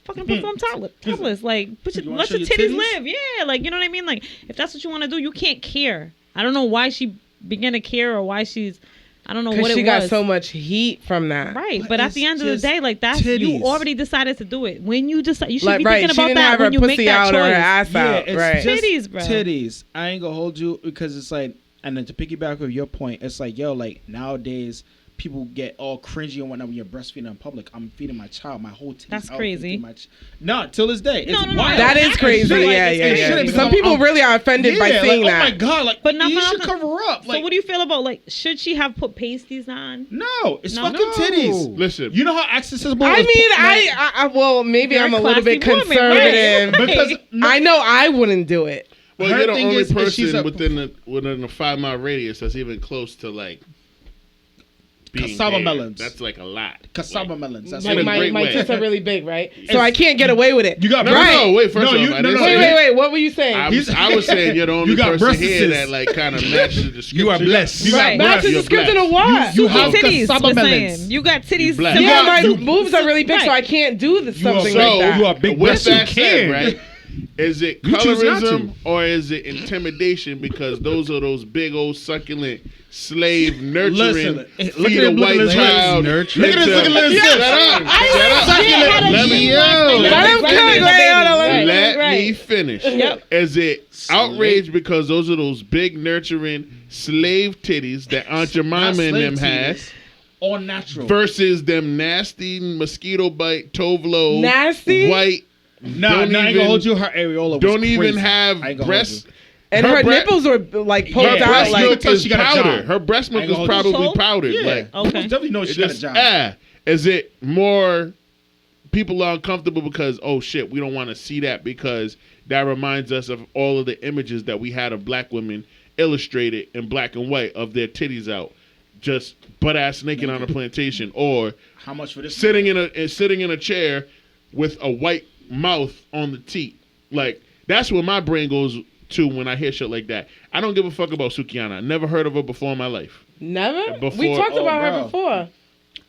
Fucking perform topless. Like, let your titties live. Yeah, like, you know what I mean? Like, if that's what you want to do, you can't care. I don't know why she began to care or why she's. I don't know what it was. Because she got so much heat from that. Right, but at the end of the day, like, that's titties. you already decided to do it. When you decide, you should Like, be right, thinking she about didn't that have when her you make pussy that out or her choice. ass out. it's Right. just Titties, bro. Titties. I ain't gonna hold you because it's like, and then to piggyback with your point, it's like, yo, like nowadays people get all cringy and whatnot when you're breastfeeding in public. I'm feeding my child, my whole titties That's out, crazy. No, till this day. It's No. wild. That is crazy. Shit, like, Yeah. it shouldn't Some become- people really are offended by seeing like, that. Oh my god, like, But you not should cover up. So Like, what do you feel about, like, should she have put pasties on? no, it's No. fucking No. titties. Listen, You know how accessible. I is mean, like, I well, maybe You're I'm a a little bit classy woman, conservative. right? because I know I wouldn't do it. well, her you're the thing only is she's person a- within a 5 mile radius that's even close to like being Cassava there. melons. That's like a lot. cassava melons. That's In a Like great my way. tits are really big, right? So I can't get away with it. You got No, Right. no, wait. First No, off, you- I no, didn't no, say Wait. What were you saying? I was saying you're the only You got person here breastises. that like kind of matches the description. You are blessed. You Right. got Match the You're description blessed. of what? You have titties. cassava We're melons. saying. You got titties. black. similar- Yeah, my you- boobs are really big, so Right. I can't do something So like that. you are big with breasts. You that said, can. right? Is it You choose not colorism to. or is it intimidation? Because those are those big old succulent slave nurturing Listen, look at feed him, a look at white this. child. Nurturing. Look at this, look at this. Shut up. Let me Let him cook. Right. Let Right. me finish. Yep. Is it outrage because those are those big nurturing slave titties that Aunt Jemima and them has All natural. versus them nasty mosquito bite tovlo Nasty? white No, don't I ain't even- gonna hold you. Her areola was don't even crazy. have I ain't gonna breasts. And her bre- nipples were like Her poked Yeah, out. breast Like, milk tell is she got a powder. job. Her breast milk I ain't is gonna hold you. probably So? powdered. Yeah. Like Okay. Most definitely know it she got a just job. is it more people are uncomfortable because oh shit we don't want to see that because that reminds us of all of the images that we had of black women illustrated in black and white of their titties out, just butt ass naked on a plantation, or How much for this? sitting in a chair with a white mouth on the teat. Like that's where my brain goes to when I hear shit like that. I don't give a fuck about Sukiana. I never heard of her before in my life. never? Before- We talked Oh, about her bro. before.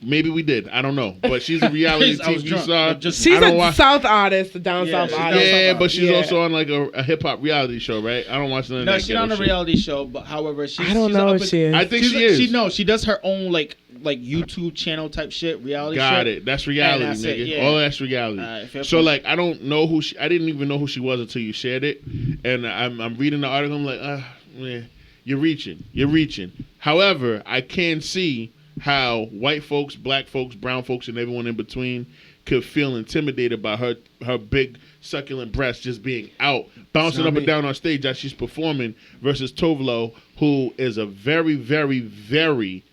Maybe we did. I don't know. But she's a reality I was TV drunk. star. Just- She's I don't a watch. South artist, a down Yeah, South she's artist. down Yeah, South but she's Yeah. also on like a hip hop reality show, right? I don't watch none of No, that. she's ghetto not on a shit. reality show, but however, she's. I don't she's know up if in- she is. I think she's- she is. She does her own like YouTube channel type shit, reality. Got shit. it. That's reality, And that's nigga. it, yeah. All that's reality. fair So point. like, I don't know who she. I didn't even know who she was until you shared it, and I'm reading the article. I'm like, man, you're reaching. However, I can see how white folks, black folks, brown folks, and everyone in between could feel intimidated by her big succulent breasts just being out, bouncing up and down on stage as she's performing, versus Tovlo, who is a very, very, very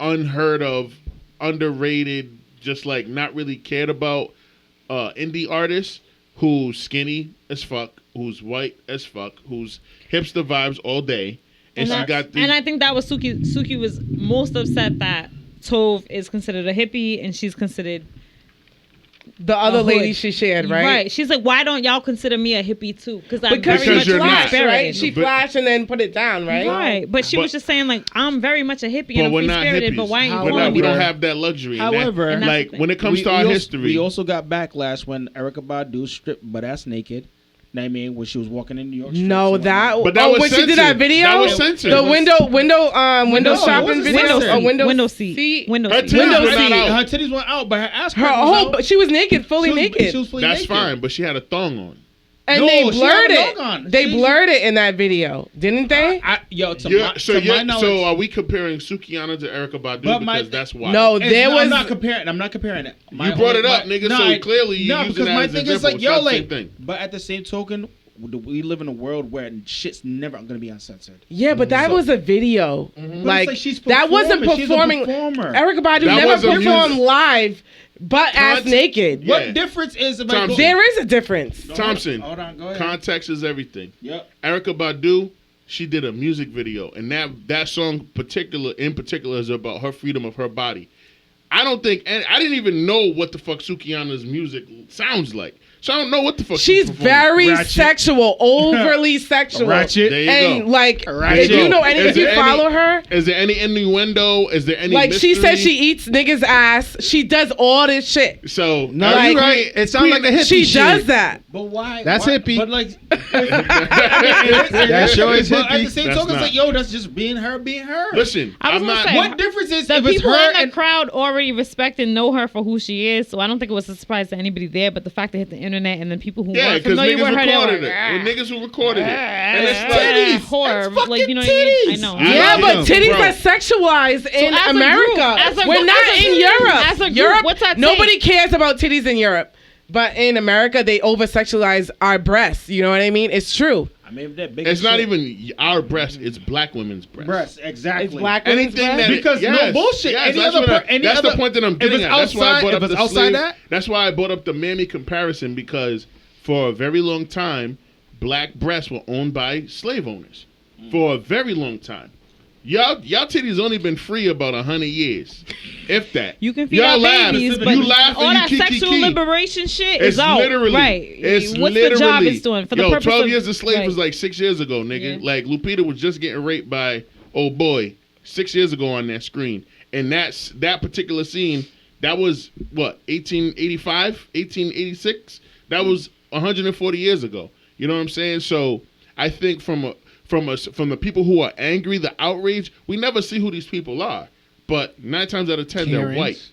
unheard of, underrated, just like not really cared about indie artist who's skinny as fuck, who's white as fuck, who's hipster vibes all day, and she got the, And I think that was Suki. Suki was most upset that Tove is considered a hippie and she's considered The other a lady hood. she shared, right? Right. She's like, why don't y'all consider me a hippie too? Because Because she you're not. flashed, right? Spirited. She But- flashed and then put it down, right? Right. But she was just saying like, I'm very much a hippie but and we're I'm not free-spirited, hippies. but why ain't you We're calling not, me we don't that? have that luxury. However, And that's like the when it comes to our history, we also got backlash when Erykah Badu stripped butt ass naked. Know what I mean, when she was walking in New York. streets No, and that. But that was when she did censored. that video, That was censored. the It was- window No, it shopping wasn't video, censored. a window seat. Window Her seat. titties Window were not seat. out. Her titties went out, but her ass her crack was whole, out. she was naked, fully naked, She was fully that's naked. fine. But she had a thong on. and No, they she had blurred a it. dog on. They She- blurred it in that video, didn't they? My knowledge. So are we comparing Sukiana to Erykah Badu? But my- Because that's why. No, It's there not- was. I'm not comparing it. You brought it up, nigga, so clearly you're using because that my as an thing is example. like, It's yo, not the like, same thing. but at the same token, we live in a world where shit's never gonna be uncensored. Yeah, but that was a video. But it's Like, she's that wasn't performing. She's a performing. performer. Erykah Badu That never was a performed music- live, butt ass Content- naked. Yeah. What difference is if I go? Thompson. There is a difference. Thompson, Hold on, go ahead. context is everything. Yep. Erykah Badu she did a music video, and that song in particular is about her freedom of her body. I don't think, and I didn't even know what the fuck Sukihana's music sounds like. So I don't know what the fuck she's very sexual, overly sexual. Ratchet. There you And go. like, Ratchet. if you know any, if you follow her, is there any innuendo? Is there any like mystery? she says she eats niggas' ass. She does all this shit. So No, Like, you're right. It sounds like the hippie She shit. does that. But why? That's why, hippie. But like, That sure is But at hippie. the same That's token, it's not. like, yo, that's just being her, being her. Listen, I was I'm gonna not. say, What difference is The if it's people her in the and crowd already respect and know her for who she is, so I don't think it was a surprise to anybody there. But the fact that it hit the internet and then people who Yeah, weren't because familiar niggas with her, they were recorded like, it. The niggas who recorded it, and it's like, titties. horror, That's like you know fucking what I mean? I titties. know. I Yeah, know. but titties Bro. are sexualized in as a America. group, as a We're group, not as a in group, Europe. as a group, Europe, what's that nobody saying? cares about titties in Europe. But in America, they over sexualize our breasts. You know what I mean? It's true. I mean, that big. it's not even our breast; it's black women's breast. breast, exactly. It's black women's Anything breasts. that Because no yes, bullshit. Yes, Any that's other what per- any that's other- the point that I'm if getting it's at. That's why I outside- brought if up it's the outside slave. that? That's why I brought up the mammy comparison, because for a very long time, black breasts were owned by slave owners. For a very long time. Y'all titties only been free about 100 years, if that. You can feed y'all our laugh. babies, but You laugh all and that you sexual kiki. liberation shit It's is out. literally, Right. It's What's literally, the job it's doing for the yo, purpose 12 of, years a slave right. was like 6 years ago, nigga. Yeah. Like Lupita was just getting raped by old boy 6 years ago on that screen, and that particular scene. That was what 1885, 1886. That was 140 years ago. You know what I'm saying? So I think from the people who are angry, the outrage, we never see who these people are. But 9 times out of 10, they're Karens. white.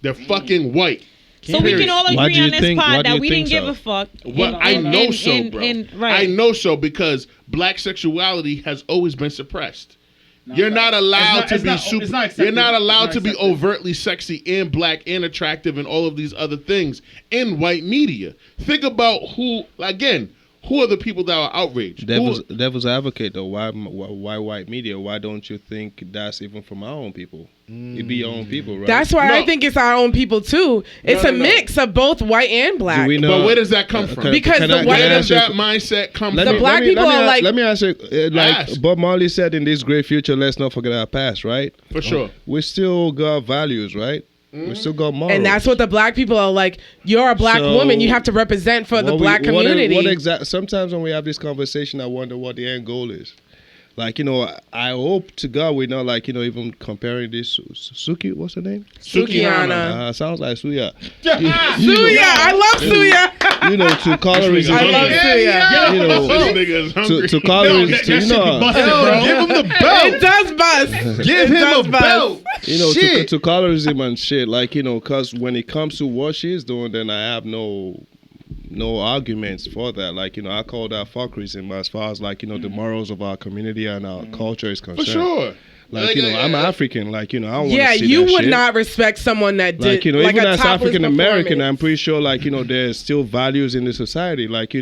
They're fucking white. So we can all Why do agree you on this think- why pod do you that we think didn't give so? a fuck. Well, And- I know and- so, and- bro. and- right. I know so because black sexuality has always been suppressed. You're not allowed to be super. You're not allowed to be overtly sexy and black and attractive and all of these other things in white media. Think about who are the people that are outraged? Devil's advocate though. Why white media? Why don't you think that's even from our own people? It be your own people, right? That's why I No. think it's our own people too. It's No, a no. mix of both white and black. Do we know? But where does that come from? Because the white- Where does answer- that mindset come Let from? me- black let me- people let me are a- like- Let me answer. Like Ask. Bob Marley said, in this great future, let's not forget our past, right? For sure. We still got values, right? We still got morals. And that's what the black people are like. You're a black So, woman. You have to represent for the What black community. Sometimes when we have this conversation, I wonder what the end goal is. Like, I hope to God we're not like, even comparing this Suki, what's her name? Sukihana. Sounds like Suya. Suya. I love Suya. To colorism. I love Suya. This nigga is hungry. To colorism. Give him the It belt. does bust. Give him a belt. Shit. To colorism and shit, like, because when it comes to what she's doing, then I have no arguments for that. Like, I call that fuckrism as far as, like, the morals of our community and our culture is concerned. For sure. Like, I'm African. Like, I don't want to Yeah, see you that would shit. not respect someone that did Like, like even a as topless African American, I'm performance. pretty sure, like, there's still values in the society. Like, we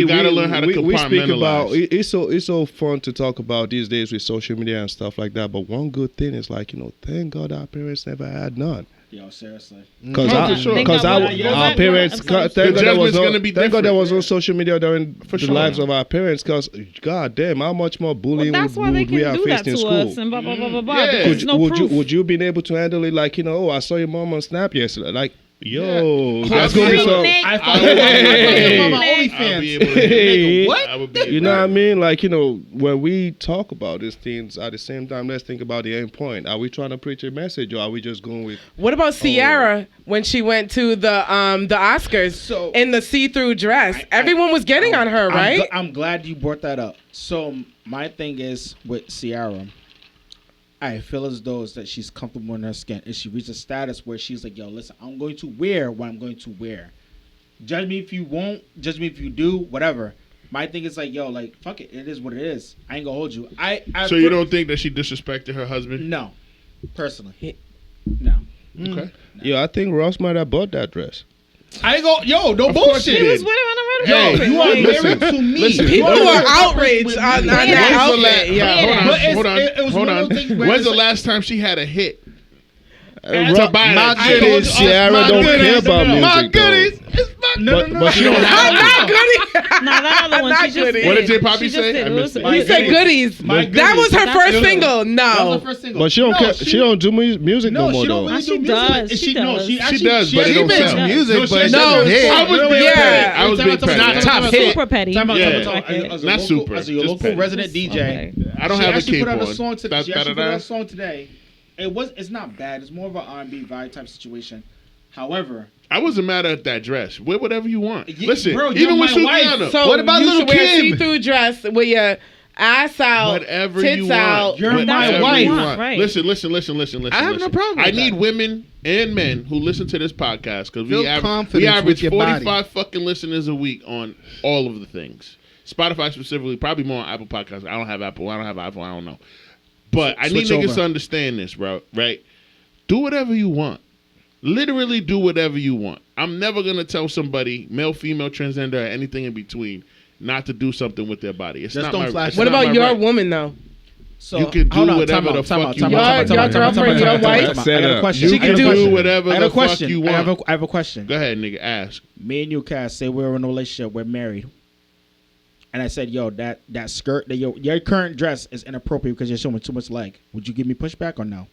gotta learn how to we speak about compartmentalize. it's so fun to talk about these days with social media and stuff like that. But one good thing is, like, thank God our parents never had none. Yo, seriously. Because for sure. our parents, I'm sorry. thank God there was judgment's gonna be thank God there different. was no social media during the sure. lives of our parents. Because, God damn, how much more bullying That's why they would we can have do that faced in to us school? and blah blah blah blah blah. Yeah. because there's no proof. Would you been able to handle it? Like, I saw your mom on Snap yesterday. Like, yo, that's I'll gonna be be so. Nick. I follow Hey. on my I'll be OnlyFans. able to Hey. What? I would be able You know to- what I mean? Like, when we talk about these things, at the same time, let's think about the end point. Are we trying to preach a message, or are we just going with? What about Ciara when she went to the Oscars So- in the see-through dress? Everyone was getting on her, right? I'm glad you brought that up. So my thing is with Ciara, I feel as though is that she's comfortable in her skin. And she reached a status where she's like, yo, listen, I'm going to wear what I'm going to wear. Judge me if you won't. Judge me if you do. Whatever. My thing is like, yo, like, fuck it. It is what it is. I ain't gonna hold you. So you don't think that she disrespected her husband? No. Personally. No. Okay. Yo, I think Ross might have bought that dress. I ain't go, yo, no Of course bullshit. he He was did. with her on a red Hey, carpet. You are Like, married to me. People You were married outraged with on me. that Yeah. outfit. Yeah. But it's- Hold on. it was Hold one of on. those things where When's it's the like- last time she had a hit? Ross, buy my that shit. goodness, Ciara My don't goodness, care about my music, though. goodness. It's my, no, But she don't I'm have not good. that other one. Not She just goodies. did. What did J. Poppy She just say? did. I It missed was- it. You said goodies. My That was her That's first good. single. That was No. her first single. But she don't No, care. She don't do music no more she don't though. really She do music. does. She She no, she does. actually She does, but it actually don't makes sell. music, No, she but actually No, does. hit. I was being Yeah. petty. I was being Time out, petty. Not top hit. Super petty. Time out, Yeah. time out. As a Not local- super, As your just local petty. resident DJ, Okay. I don't she have a actually cape put out on. a song today. She actually put Da-da-da. out a song today. It's not bad. It's more of an R&B vibe type situation. However, I wasn't mad at that dress. Wear whatever you want. Yeah, Listen, bro, you're even with my wife. Sukiana. So What about you Lil' should wear a Kim? see-through dress with your ass out, Whatever tits you out. want. You're Whatever my you wife. want. Right. Listen. I have no problem with I need that. women and men who listen to this podcast because Feel we confidence average with your body. 45 fucking listeners a week on all of the things. Spotify specifically, probably more on Apple Podcasts. I don't have Apple. I don't have iPhone. I don't know. But I need Switch niggas over. to understand this, bro. Right? Do whatever you want. Literally do whatever you want. I'm never going to tell somebody, male, female, transgender, or anything in between, not to do something with their body. It's Just not don't my flash it's What not about my your right. woman though? so You can do hold on, whatever time the out, time fuck out, you time want. out, time out, Your time out, time out, girlfriend, time out, your time out, wife? time out. I got a question. You I got can a do question. whatever I got the a question. fuck you I have want. a- I have a question. Go ahead, nigga. Ask. Me and you, Cass, say we're in a relationship, we're married, and I said, "Yo, that skirt, that your current dress is inappropriate because you're showing too much leg. Would you give me pushback or no?"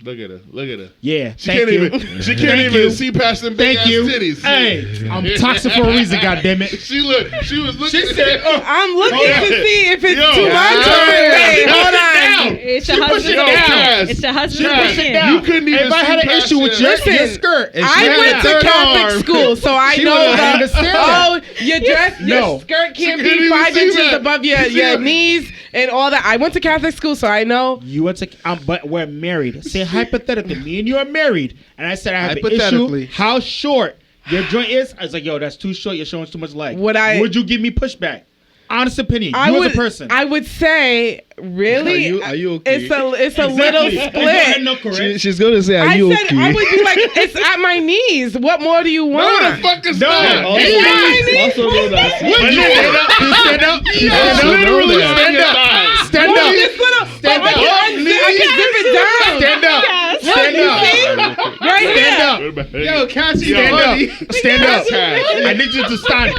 Look at her. Look at her. Yeah, She thank can't you. even. She can't Thank even you. see past them big Thank ass you. titties. Hey, I'm toxic for a reason. Goddamn it. She was looking. She said, oh, I'm looking Hold to on. see if it's Yo, too much. Wait, hold on. It's your She pushed husband's it down. opinion. It's your husband's Cass, opinion. you couldn't even If I had see an past issue with your- your skirt, and she I had went a to third Catholic arm, school, so I She know would that. understand Oh, your dress, No. your skirt can't She couldn't be even 5 see inches that. above your You see that? knees and all that. I went to Catholic school, so I know. You went to, but we're married. Say hypothetically, me and you are married, and I said I have an Hypothetically. issue. How short your joint is? I was like, yo, that's too short. You're showing too much leg. Would you give me pushback? Honest opinion. You as a person. I would say, really, Are you okay? it's a little split. No, correct. She's gonna say, "Are I you said okay?" I would be like, it's at my knees. What more do you want? No, the fuck is No. that? Also- It's at my knees. Also know that. What you Stand up. Stand up. It's literally that. on your thighs. Stand Oh, up. this little, Stand I up. can unzip- I can zip it down. Stand up. Yes. Stand You up. see? Right Stand here. up. Yo, Cassie, Yo, stand buddy. up. Stand up. Cass. I need you to stand.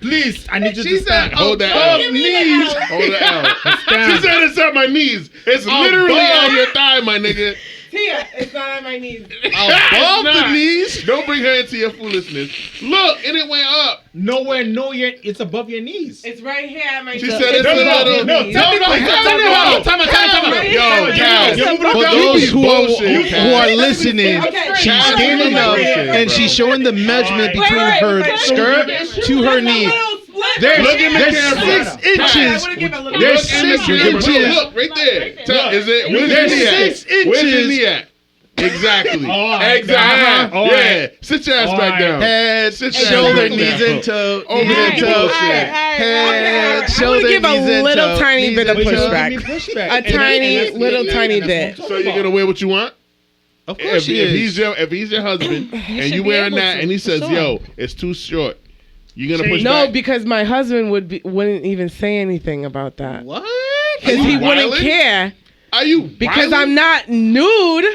Please, I need you to stand. Hold that Oh, L. knees. Hold the L. Stand. She said it's at my knees. It's literally above. on your thigh, my nigga. Tia, it's not at my knees. Above the knees? Don't bring her into your foolishness. Look, and it went up. Nowhere near. It's above your knees. It's right here at my She knees. said it's a little. No, time out. Yo, Cass. You're moving For down those your who bullshit, are listening, Okay. she's Cass, standing you up bullshit, and bro. she's showing the measurement Wait, between wait, her wait. skirt to her knee. There's Look in the there's camera. 6 inches. Look There's in the 6 camera. inches. Look, right there. Is it? Where's There's your knee at? 6 Where's your inches. knee at? Exactly. All right, Exactly. all Yeah. right. Sit your ass All back right. down. Head, Sit your shoulder, ass knees, down. and toe. Oh, Knees man, and toe. bullshit. Head, I shoulder, would give a knees, and little toe. tiny Knees bit of and toe. pushback. A tiny, little tiny bit. So you're gonna wear what you want? Of course she is. If he's your husband and should you be wearing able that to, and he for says, sure. "Yo, it's too short," you gonna push No, back? because my husband wouldn't even say anything about that. What? Because Are he you wouldn't wildin'? care. Are you? Because violent? I'm not nude.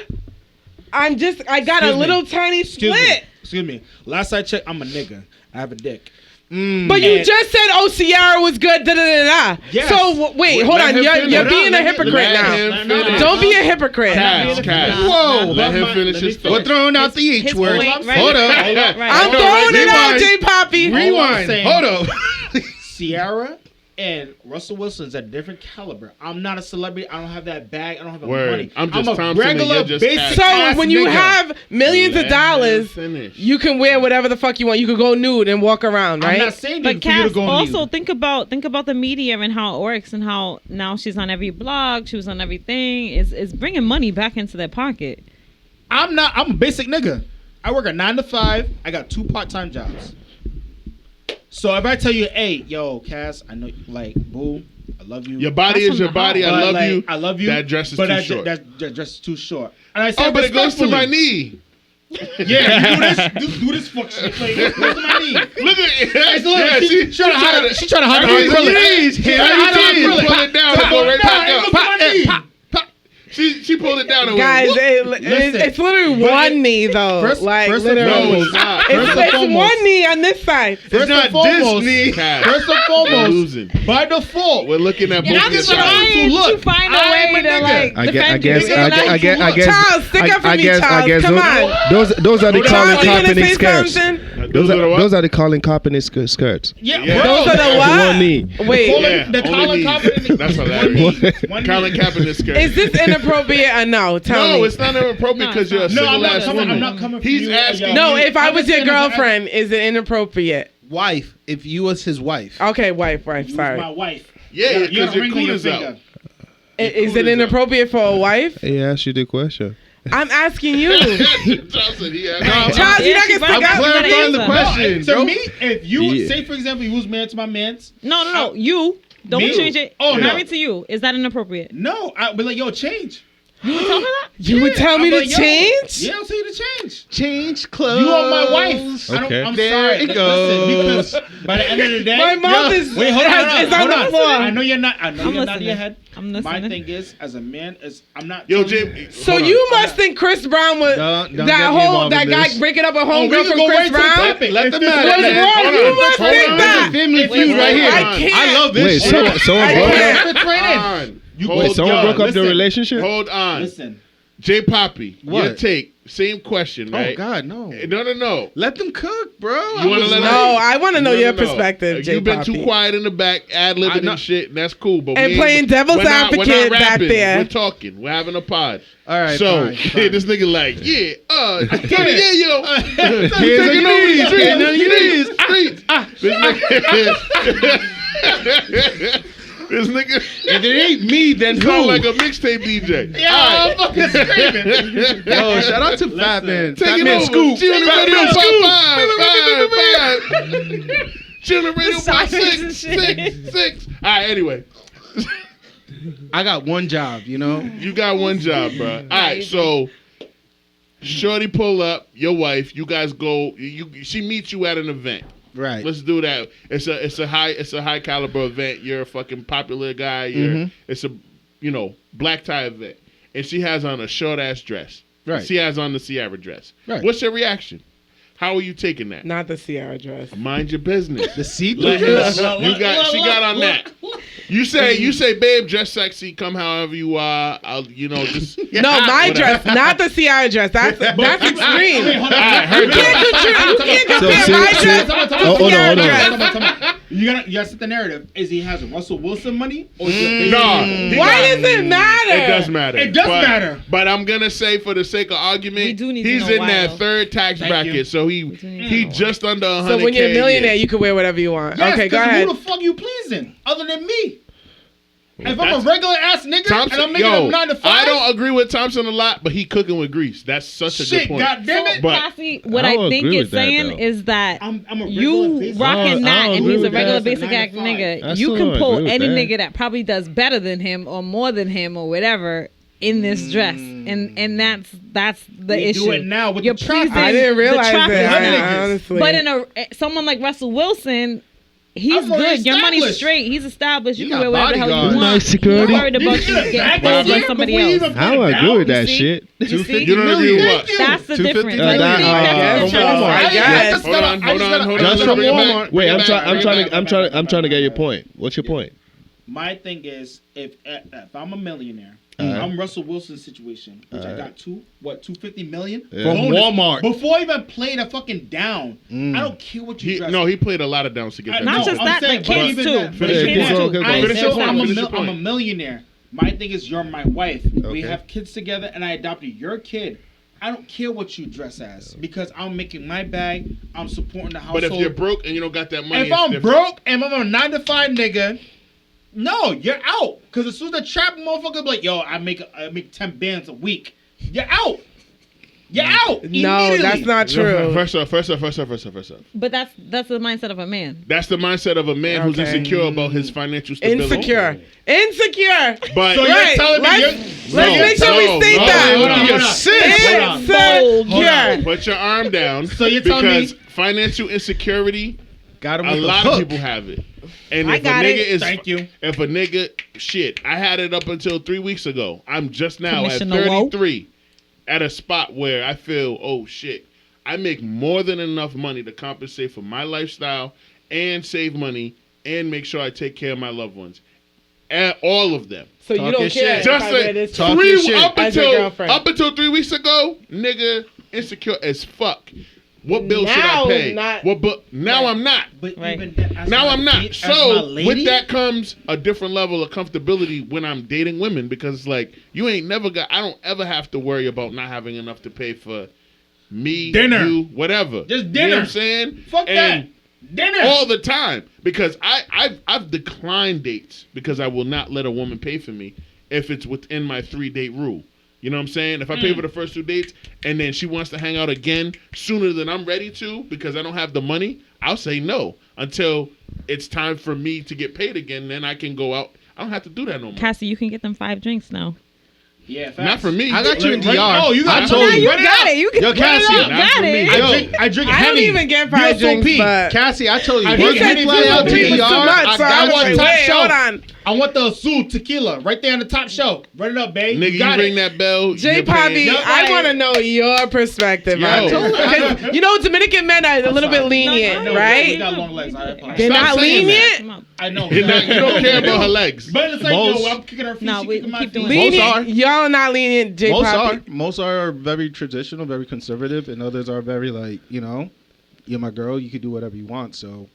I got a Excuse me. little tiny Excuse split. me. Excuse me. Last I checked, I'm a nigga. I have a dick. But you And- just said, "Oh, Ciara was good." Da da da da. Yes. So wait, hold Let on. him You're finish. you're Hold being on, a let hypocrite him now. finish. Don't be a hypocrite. Cass. Whoa. Let him finish his We're thought. throwing out the H His word. point, right? Hold up. Right. I'm No, throwing it out, rewind. J Poppy. Rewind. saying- Hold up. Ciara and Russell Wilson's a different caliber. I'm not a celebrity. I don't have that bag. I don't have that Word. money. I'm just a Thompson and regular, you're just basic Cass. So ass when you nigga. have millions Let of dollars, him finish. you can wear whatever the fuck you want. You could go nude and walk around, I'm right? not saying But for you to Cass, go on also mute. think about the media and how it works and how now she's on every blog, she was on everything. It's bringing money back into their pocket. I'm a basic nigga. I work a 9 to 5. I got 2 part-time jobs. So if I tell you, hey, yo, Cass, I know, like, boo, I love you. Your body That's is your from the body. I But, love like, you. I love you. That dress is but too that, short. That dress is too short. And I said, Oh, but it goes to my respectfully, knee. Yeah, you do this fuck shit. Like, it goes to my knee. Look at it. It's look, Yeah, she trying to hide it. She trying to hide Every the acrylic. knees. She trying to Every hide the knees. acrylic. Pull it down and go right back It up. goes to my knee. She pulled it down and Guys, went, whoop. it's literally one knee though. First like and literally. No, it's not. It's First and one knee on this side. It's not Disney. Cass, First and you're foremost, losing. by default, We're looking at You're both not your just sides. trying Look, to find a I'm way a to nigga. like I defend guess, yourself. Charles, stick up for me, Charles. Come on. Those are the Hold on. Colin Charles, you gonna Kaepernick say skirts. something? Those are the Colin Kaepernick skirts. yeah, Yeah. bro. Those are the what? One knee. Wait, Yeah, The only Colin knees. Kaepernick. That's hilarious. Colin Kaepernick skirt. is this inappropriate or no? Tell No, me. it's not inappropriate because you're a No, I'm single not ass coming. I'm woman. not coming. For He's you. asking No, you- if I I'm was just your saying as a- girlfriend, is it inappropriate? Wife, if you was his wife. Okay, wife, You was sorry. my wife. Yeah, You got because a your ring on your cooter's out. finger. Is it inappropriate for a wife? He asked you the question. I'm asking you. Johnson, he asked. Charles, you're not she gonna right. stick up. Clarifying the No, question. to To me, if you Yeah. say, for example, you was married to my man's. No. You don't Me? change it. Oh, no. Married to you. Is that inappropriate? No, I'd be like, yo, change. You tell her that? You would tell me I'm to like, yo, change? Yeah, I'll tell you to change. Change clothes. You are my wife. Okay. I'm There sorry. it Listen, goes. because by the end of the day, My mouth is wait, hold on, it's on hold the on. floor. I know you're not. I know I'm you're not listening. your head. I'm My listening. thing is, as a man, is I'm not. Yo, telling Jay. you- So hold on. you must think Chris Brown was Don't that get me whole involved that in guy this. breaking up a Oh, homegirl we can from go Chris right to the Brown? topic. Let If them this have was it. What's wrong, wrong? Hold You on, must hold think on. that. Family Wait, feud right hold here. on. I can't. I love Wait, this shit. someone I broke can't. up? Fits right in. On. You Hold Wait, someone on. broke up the listen. relationship? Hold on. Listen, J Poppy, your What? take. Same question, Oh right? God, no. No. Let them cook, bro. You wanna let No, I want to know your perspective, J. You've been Poppy. too quiet in the back, ad-libbing know- and shit, and that's cool. But And we ain't- playing devil's we're not advocate back rapping. there. We're talking. We're having a pod. All right, So fine. this nigga like, yeah, yo, Hands on your knees. Hands on your knees. streets. This nigga. If it ain't me, then Sound who? like a mixtape DJ. yeah, I'm fucking screaming. Yo, shout out to Fat Man. Take Fat it Man over. Scoop. She on the Fat radio Man by Scoop. 5. She on the radio by sirens and 6. shit. 6. All right, anyway. I got one job, you know. You got one job, bro. All right, so shorty pull up, your wife, you guys go, she meets you at an event. Right. Let's do that. It's a high caliber event. You're a fucking popular guy. It's a black tie event, and she has on a short ass dress. Right. She has on the Ciara dress. Right. What's your reaction? How are you taking that? Not the Ciara dress. Mind your business. The seat. She got on that. You say, babe, dress sexy. Come however you are. I'll, just No, my dress, not the Ciara dress. That's extreme. You can't compare my dress to hold Ciara on. dress. You gotta set the narrative. Is he has Russell Wilson money or is it No. Why does it matter? It does matter. It does matter. But I'm gonna say, for the sake of argument, We do need to he's know in why, that though. third tax Thank bracket, you. so he just under 100K. So when you're a millionaire, you can wear whatever you want. Yes, Okay, go 'cause ahead. Who the fuck you pleasing other than me? If I'm a That's- regular ass nigga Thompson, and I'm making a 9 to 5, I don't agree with Thompson a lot, but he cooking with grease. That's such a good shit, point. goddamn it. But- Cassie, what I I don't think agree it's with that, saying though. is that I'm a regular you basic. rocking that don't and agree he's a with regular that. basic That's act a 9 to 5. nigga. That's You not can agree pull with any that. nigga that probably does better than him or more than him or whatever in this dress, and that's the We issue. do it now with You're the trap. pleasing I didn't the realize trap it. niggas. Honestly, But in someone like Russell Wilson, he's I'm already good. Your money's established. straight. He's established. You You can got wear whatever the hell bodyguards. you want. Nice security. You're worried about Did you get a getting bag pulled this by year somebody before you else. even put I it don't down? agree with that see? shit. You see? You don't agree with what? That's the 250 difference. million. Like, That, you think that's I the guess. Hold on. Just Let's from bring it back. Walmart. Wait, I'm Bring it back. trying to get your point. What's your point? My thing is, if I'm a millionaire, I'm Russell Wilson's situation, which I got $250 million Yeah. From bonus Walmart. before I even played a fucking down. I don't care what you dress. He played a lot of downs to get that. Not job. just that, saying, the kids but too. even The that- Finish your kids point. too. I Finish your point. I'm Finish your I'm a point. millionaire. My thing is, you're my wife. We Okay. have kids together, and I adopted your kid. I don't care what you dress as because I'm making my bag. I'm supporting the household. But if you're broke and you don't got that money, If it's I'm different. broke and I'm a 9 to 5 nigga, no, you're out. Because as soon as the trap motherfucker be like, yo, I make 10 bands a week, you're out. You're out. no, that's not true. First off. But that's the mindset of a man. That's the mindset of a man who's Okay. insecure about his financial stability. Insecure. But So you're Right. telling me Let's No, make sure no, we state no, that. hold on, hold on. Insecure. put your arm down. So you're telling me- because financial insecurity, Got him a with the lot hook. of people have it. And I if a got nigga it. is, Thank you. if a nigga, shit, I had it up until 3 weeks ago. I'm just now at Commissioner Wole. 33 at a spot where I feel, oh shit, I make more than enough money to compensate for my lifestyle and save money and make sure I take care of my loved ones. And all of them. So you don't care. Just up until 3 weeks ago, nigga, insecure as fuck. What bill should I pay? Now I'm not. But Right. even that, Now I'm not. So with lady, that comes a different level of comfortability when I'm dating women, because it's like you ain't never got. I don't ever have to worry about not having enough to pay for me, Dinner. you, whatever. Just You dinner. know what I'm saying? Fuck And that. Dinner. all the time, because I've declined dates because I will not let a woman pay for me if it's within my 3-date rule. You know what I'm saying? If I pay for the first 2 dates and then she wants to hang out again sooner than I'm ready to because I don't have the money, I'll say no until it's time for me to get paid again. Then I can go out. I don't have to do that no more. Cassie, you can get them 5 drinks now. Yeah, facts. Not for me. I got you in Right- DR. Oh, you got I it. told Now you. You Run it got up. it. You can Yo, Cassie, you not got for me. it. I drink I don't Henny. even get 5 drinks, VSOP. but Cassie, I told you. I We're think gonna Henny fly out to VSOP was DR. too much, I so I got was one like, top wait, shelf. hold on. I want the Azul tequila right there on the top shelf. Run it up, babe. Nigga, you got ring it. that bell. J you're Poppy, paying- Yup, I right. want to know your perspective Yo. on this. 'Cause, you know, Dominican men are a little bit lenient, No, right? We got long legs. I apologize. They're Stop not saying lenient. Come on. I know. You don't care about her legs. But it's like, Most- yo, I'm kicking her feet. No, she we kicking my keep feet. doing Most are. Lenient. Y'all not lenient, J Most Poppy. are. Most are very traditional, very conservative, and others are very like, you're my girl, you can do whatever you want. So,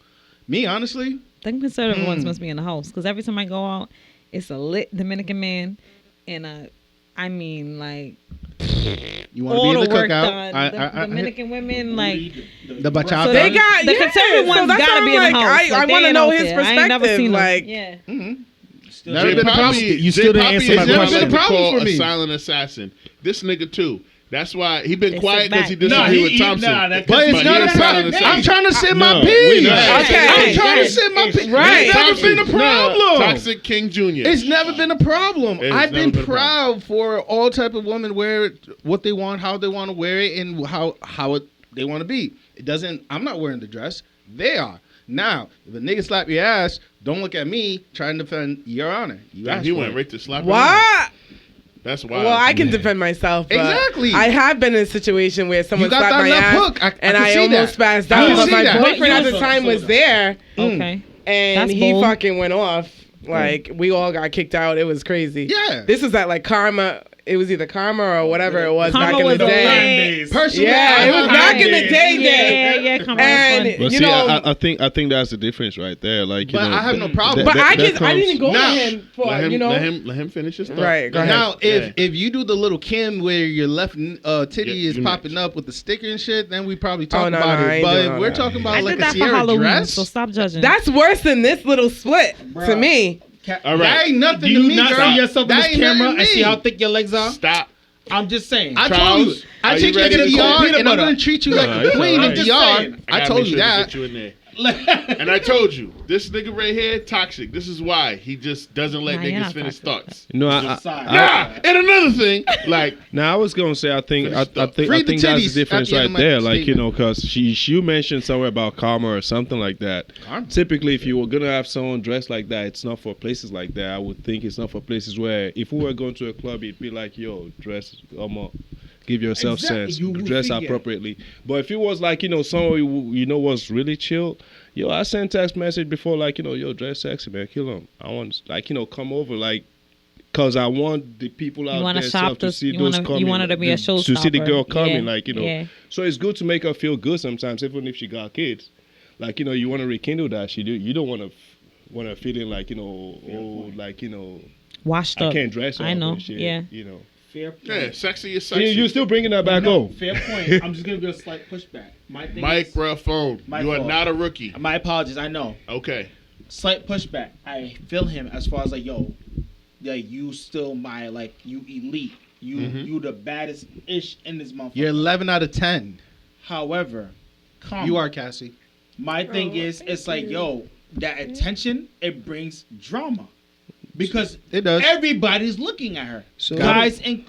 me, honestly, The conservative ones must be in the house because every time I go out, it's a lit Dominican man and I mean, like you want to all be in the the work cookout. done. The Dominican women, like The bachata. They got The conservative ones that's gotta why be in I'm the like, house. I Like, they want to ain't know out his there. I ain't never perspective. seen them. Like, yeah. Never J been a Poppy- problem. You J still didn't Poppy answer is my never question. been a problem Problem for for me. a silent assassin. This nigga too. That's why he been They quiet sit because he back. disagreed with Thompson. But it's he not a a silent problem. assassin. I'm trying to sit No, my we piece. know. Okay. I'm trying to Yes. sit my piece. Right. It's never been a problem. Toxic King Jr. It's never been a problem. It's I've never been been a proud for all type of women wear it, what they want, how they want to wear it, and how they want to be. It doesn't. I'm not wearing the dress. They are. Now, if a nigga slap your ass, don't look at me trying to defend your honor. You Damn, asked he for went it. right to slap her. what? That's wild. Well, I can defend myself. But Exactly. I have been in a situation where someone You got slapped that my left ass, hook. I and can I see almost that. spazzed I out. can But see my that. boyfriend at the But- time was there, Okay. and That's he bold. fucking went off. Like, we all got kicked out. It was crazy. Yeah. This was at like Karma. It was either Karma or whatever it was Karma back in was the the day. lit. Personally, Yeah, it was back in the day. Yeah, come on. And that's fun. But you see, know, I think that's the difference right there. Like, But I have no problem. but I that didn't go Now, to him for let him, you know. let him finish his thought. Right, go ahead. Now, Yeah. if you do the little Kim where your left titty Yeah, is you popping next. up with the sticker and shit, then we probably talk no, about no, I it. ain't But doing if all we're that. talking about I like did a that for Sierra Halloween, dress, so stop judging. That's worse than this little split to Bruh. me. All that right. ain't nothing Do to you me, not girl. see yourself in That this ain't nothing camera to and see me. how thick your legs are? Stop. I'm just saying. I told you, Charles, I are take you you ready to to DR, go peanut and I'm butter? gonna treat you like No, a it's queen all in right. Just DR. saying. I gotta told make you sure to that. get you in there. And I told you, this nigga right here, toxic. This is why he just doesn't let Nah, you're niggas not finish toxic. thoughts. No, And another thing, like, Now I was gonna say I think Free the that's the titties difference at the end right of my there. Like statement. because you mentioned somewhere about karma or something like that. Karma. Typically, if you were gonna have someone dressed like that, it's not for places like that. I would think it's not for places where if we were going to a club, it'd be like, yo, dress, give yourself Exactly. sense, You would dress figure. appropriately. But if it was like somewhere was really chill. Yo, I sent text message before like yo, dress sexy, man, kill him. I want like come over like. Cause I want the people out wanna there shop stuff to this- see you those wanna- coming. you want her to be a to see the showstopper. girl coming, Yeah, yeah. So it's good to make her feel good sometimes, even if she got kids. Like you want to rekindle that. You don't want to feel in like Washed I up. can't dress. I up know. and shit, Yeah. Fair point. yeah, sexy is sexy. You're still bringing that back home. Fair point. I'm just gonna give a slight pushback. My thing is- Microphone. My You are fault. not a rookie. My apologies. I know. Okay. Slight pushback. I feel him as far as like, yo, yeah, you still my like you elite. You the baddest ish in this motherfucker. You're 11 out of 10. However, You are, Cassie. My thing is, it's like, yo, that attention, it brings drama. Because It does. everybody's looking at her. So- Guys and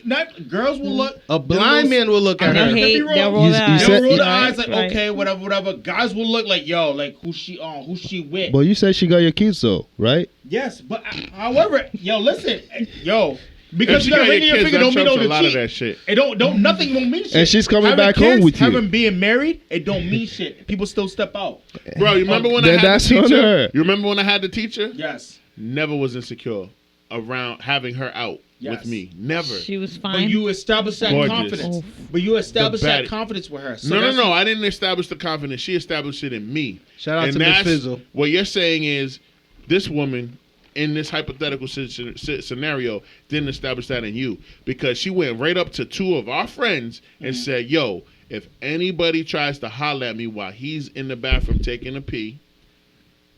not girls will look. A blind man will look at They'll her. hate. They'll roll You their eyes. said- They'll roll the Right, eyes like, right. okay, whatever. Guys will look like, yo, like who's she on? Who's she with? But you said she got your kids though, right? Yes, but however, yo, listen, yo, Because If you she got a got ring in your your kids, finger that don't mean trumps no a lot to of cheat. that shit. It don't nothing don't mean shit. And she's coming Having back home kids, with you. Having being married, it don't mean shit. People still step out. Bro, you remember when I Then had that's the on teacher? her. You remember when I had the teacher? Yes. Never was insecure around having her out Yes. with me. Never. She was But fine. you established that Gorgeous. confidence. Oof. But you established that baddie. confidence with her. So No. that's- I didn't establish the confidence. She established it in me. Shout out And to Miss that's Fizzle. what you're saying is this woman in this hypothetical scenario didn't establish that in you because she went right up to two of our friends and said, yo, if anybody tries to holler at me while he's in the bathroom taking a pee,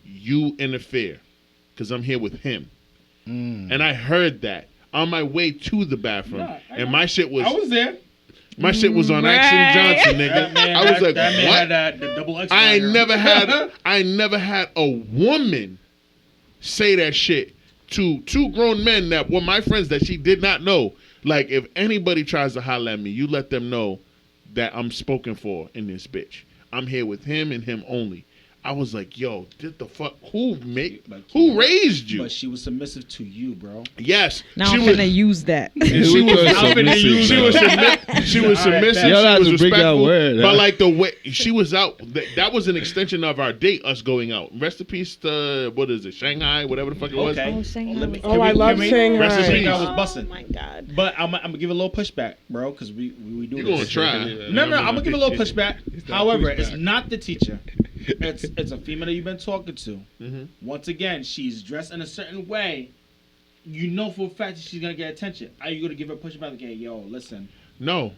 you interfere because I'm here with him. And I heard that on my way to the bathroom. Yeah, and my shit was I was there. my shit was on Action Johnson, nigga. I was like, that man what? had that the double X. I liner. never had a woman say that shit to two grown men that were my friends that she did not know. Like, if anybody tries to holler at me, you let them know that I'm spoken for in this bitch. I'm here with him and him only. I was like, yo, did the fuck? Who raised you? But she was submissive to you, bro. Yes. now she I'm was, gonna use that. and she was submissive. Y'all have She was to bring that respectful. word, But huh? like the way she was out, that was an extension of our date, us going out. Rest in peace to, what is it, Shanghai, whatever the fuck it was. Okay. Oh, Shanghai was- Oh, I love Shanghai. Rest in peace. I was Oh busting. my god. But I'm gonna give a little pushback, bro, because we do You this. gonna try? No, I'm gonna give a little pushback. However, it's not the teacher. It's a female that you've been talking to. Mhm. Once again, she's dressed in a certain way. You know for a fact that she's gonna get attention. Are you gonna give her pushback? Okay, yo, listen. No.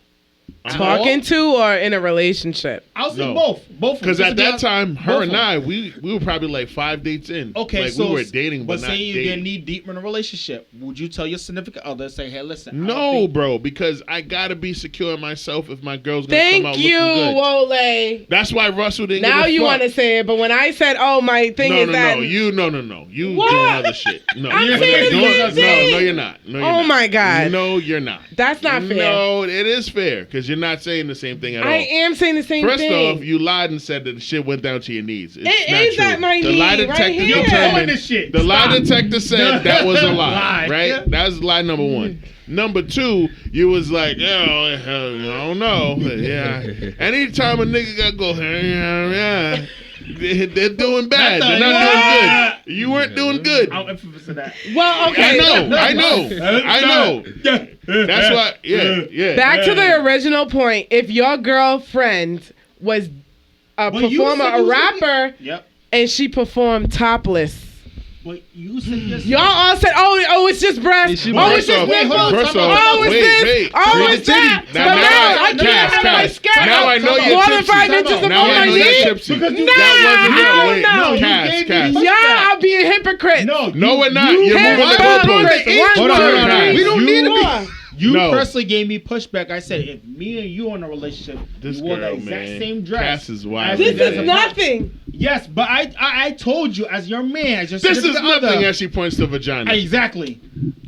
Talking to or in a relationship? I'll say No. both. Both. Because at that time, her both and of them. I, we were probably like 5 dates in. Okay, like so we were dating, but not say you're dating. getting knee deep in a relationship. Would you tell your significant other, say, hey, listen? I don't No, think- bro, because I gotta be secure in myself if my girl's gonna come out Thank you, looking good. Wole. That's why Russell didn't. Now give a you fuck. want to say it, but when I said, "Oh, my thing is that," No. You doing What? other shit. No, I'm you're saying the doing- same thing. No, you're not. No, you're Oh not. my God. No, you're not. That's not fair. No, it is fair because you're not saying the same thing at all. I am saying the same First thing. off, you lied and said that the shit went down to your knees. It's It not is true. at my the knee, lie right detector here. determined. You're this shit. The lie Stop. detector said that was a lie, Lie. right? That's lie number one. Number two, you was like, I don't know. Yeah. Anytime a nigga got go, yeah. They're doing bad. They're not doing good. You weren't doing good. I'll emphasize that. Well, okay. I know. That's why, yeah. Back to the original point. If your girlfriend was a Well, you performer, said a you said- rapper, Yep. and she performed topless, But you said yes. y'all all said, "Oh, it's just breasts. she- Oh, it's just Wait, nipples. hold on, First time off, out. Oh, it's wait, this. wait. Oh, Read it's the that." titty. But now I can't have my skirt. Now I know you're More than tipsy. 5 inches above Now my I know knee. you're tipsy. Because you- Nah, That wasn't hell no. you Cass. gave me- Y'all are being hypocrites. No, we're not. You You're moving the hypocrites. goalposts. One, Hold on, two, hold on. three. We don't need to be. Four. You No. personally gave me pushback. I said, if me and you are in a relationship, This you wore the girl, exact man. same dress. Cass is wild. as This it does is a- nothing. Yes, but I told you as your man, as your This is significant nothing other- as she points to vagina. Exactly.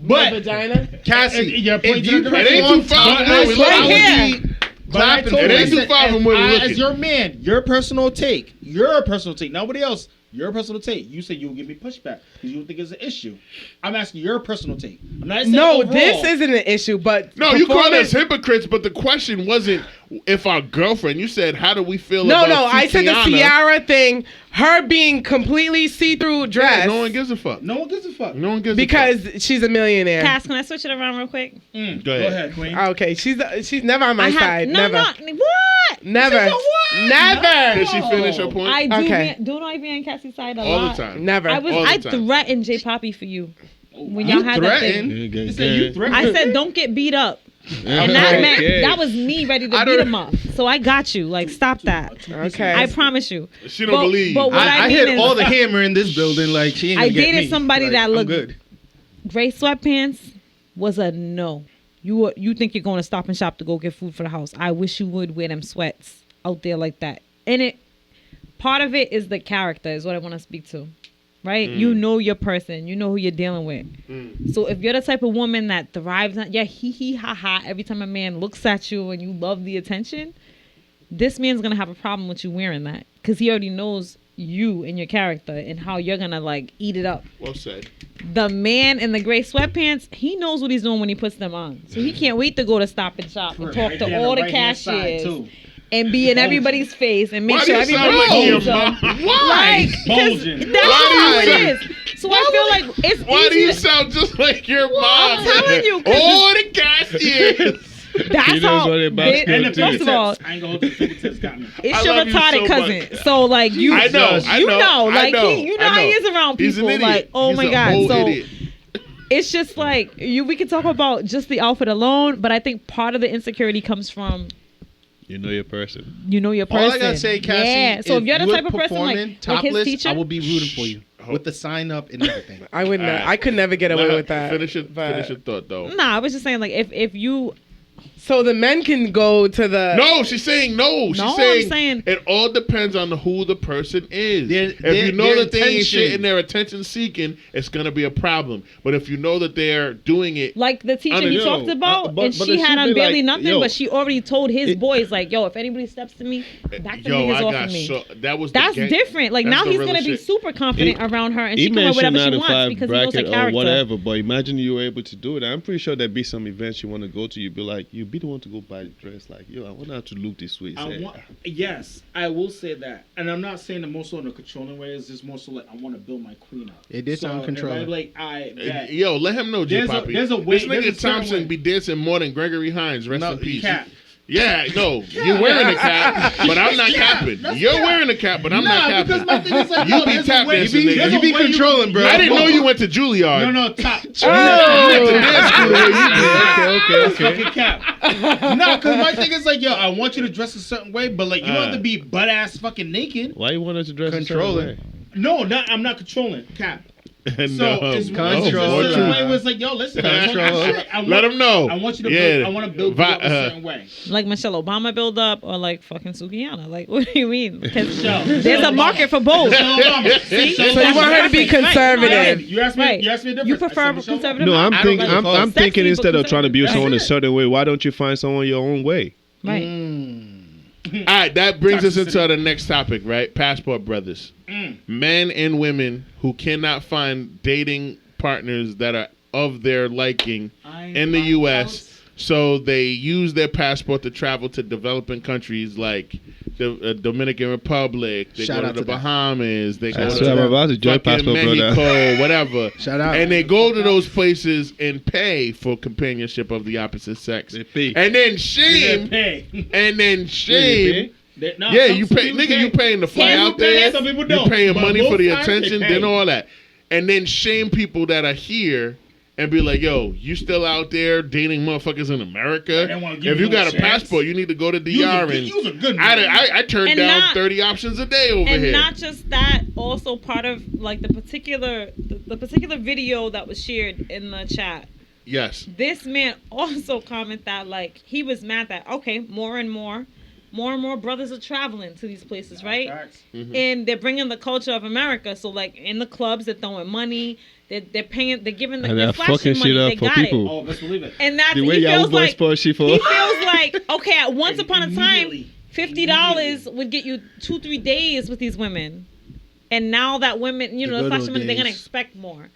My But vagina. Cassie, you're pointing to the It ain't too far from where we Right looking. here. But I told It you, ain't I too said, far from where we as looking. your man, your personal take, nobody else, your personal take. You said you will give me pushback because you think it's an issue. I'm asking your personal take. I'm not saying No, overall. this isn't an issue, but No, you called performance- us hypocrites, but the question wasn't if our girlfriend. You said, how do we feel No, about no, I said the Tiana? Ciara thing, her being completely see-through dress, Yeah, no one gives a fuck. No one gives a fuck. No one gives a because she's a millionaire. Cass, can I switch it around real quick? Go ahead. Queen. Okay, she's never on my side. No, never, what? never, What? never, Did she finish her point? I do. Okay. Do not be on Cassie's side a all lot. the time. never. I All the I time. threatened J Poppy for you when y'all had that thing. You said you threatened. I said don't get beat up, and that meant that was me ready to beat him up. So I got you. Like stop that. Okay. I promise you. She don't believe. But what I I mean hit is, all the hammer in this building. Like she ain't I gonna get dated me. somebody Like, that I'm looked good. gray sweatpants was a no. You think you're going to Stop and Shop to go get food for the house? I wish you would wear them sweats out there like that. And part of it is the character is what I want to speak to, right? You know your person, you know who you're dealing with. So if you're the type of woman that thrives on hee ha ha every time a man looks at you and you love the attention, this man's gonna have a problem with you wearing that because he already knows you and your character and how you're gonna like eat it up. Well said. The man in the gray sweatpants, he knows what he's doing when he puts them on. So he can't wait to go to Stop and Shop and talk to all the cashiers and be in everybody's face and make sure everybody knows them. Why? Bulging. That's how it is. So I feel like it's Why do you easy. sound just like your mom? I'm telling you. All the cashiers. That's how. First of all, I ain't gonna hold the fingertips got me. it's I your love you retarded so cousin. much. So like you, I know, like you know how he is around He's an people. idiot. Like oh He's my a god. whole So idiot. it's just like we can talk about just the outfit alone, but I think part of the insecurity comes from You know your person. All I gotta say, Cassie, Yeah. So if you're the you type were of person like his topless, teacher, I will be rooting for you with the sign up and everything. I wouldn't. I could never get away with that. Finish your but- thought though. nah, I was just saying like if you So the men can go to the. No, she's saying no. She's No, I'm saying, saying- it all depends on who the person is. if their- you know their that they ain't shit intention. and they're attention seeking, it's gonna be a problem. But if you know that they're doing it, like the teacher he Yo, talked about, but and it she should had on be barely like, nothing, yo, but she already told his it- boys like, yo, if anybody steps to me, back the yo, niggas I off got of me. so that was That's the gang- different. Like that's now the he's real gonna be shit. super confident around her, and He she can wear mentioned whatever she 9 to wants 5 because he knows her bracket or character. whatever, but imagine you were able to do it. I'm pretty sure there'd be some events you want to go to. You'd be like, you'd be the one to go buy the dress. Like, yo, I want her to look this way. Yes, I will say that, and I'm not saying that more so in a controlling way. It's just more so like I want to build my queen up. It did sound controlling. Like Yo, let him know, J. Poppy. there's a way- This there's a nigga certain Thompson way. be dancing more than Gregory Hines. Rest in peace. Cap. Yeah, no, you're wearing a cap, but I'm not capping. You're wearing a cap, but I'm not capping. Because my thing is like, You yo, be there's tap a way- dancing, nigga. there's You a be way controlling, bro. I didn't know you went to Juilliard. No, top. Okay. Fucking cap. No, because my thing is like, yo, I want you to dress a certain way, but like you don't have to be butt ass fucking naked. Why you want her to dress Controlling. a certain way? No, I'm not controlling. Cap. So No, it's control. a certain way where it's like, yo, listen, Let him know. I want you to Yeah. build, I want to build you up a certain way. Like Michelle Obama build up, or like fucking Sukiyana. Like, what do you mean? Because Michelle there's a market for both. See? So you want her to be conservative. You asked me. Right. You asked me a difference. You I said prefer Michelle conservative? No, I'm I don't thinking. like I'm sexy, thinking but instead of trying to build conservative. someone a That's it. certain way, why don't you find someone your own way? Right. All right, that brings us into the next topic, right? Passport brothers. Men and women who cannot find dating partners that are of their liking in the U.S., so they use their passport to travel to developing countries like the Dominican Republic. They Shout go to out the to that. Bahamas. They go That's to what I'm about to join fucking passport, Mexico, brother. whatever. Shout out. And they go to those places and pay for companionship of the opposite sex. They pay. And then shame. Pay. And then shame. No, Yeah, some you pay, people nigga. You paying to fly Some out people pay, there. some people You don't. paying But money both for the sides, they attention, pay. then all that, and then shame people that are here and be like, "Yo, you still out there dating motherfuckers in America? They wanna give If you you no got a chance. passport, you need to go to DR You was and a good man. I turned And down not- 30 options a day over And here. not just that, also part of like the particular video that was shared in the chat. Yes. This man also commented that like he was mad that okay, more and more brothers are traveling to these places, right? Facts. And they're bringing the culture of America. So like in the clubs, they're throwing money, they're paying, they're giving, And they're they're flashing fucking money. shit up They for got people. it. Oh, best believe it. And that's The way he Yahoo feels Boy like sport shit for. he feels like okay, at once upon a time, Immediately. $50 would get you 2-3 days with these women. And now that women, you The know, the good flashing old money, they're gonna days. expect more.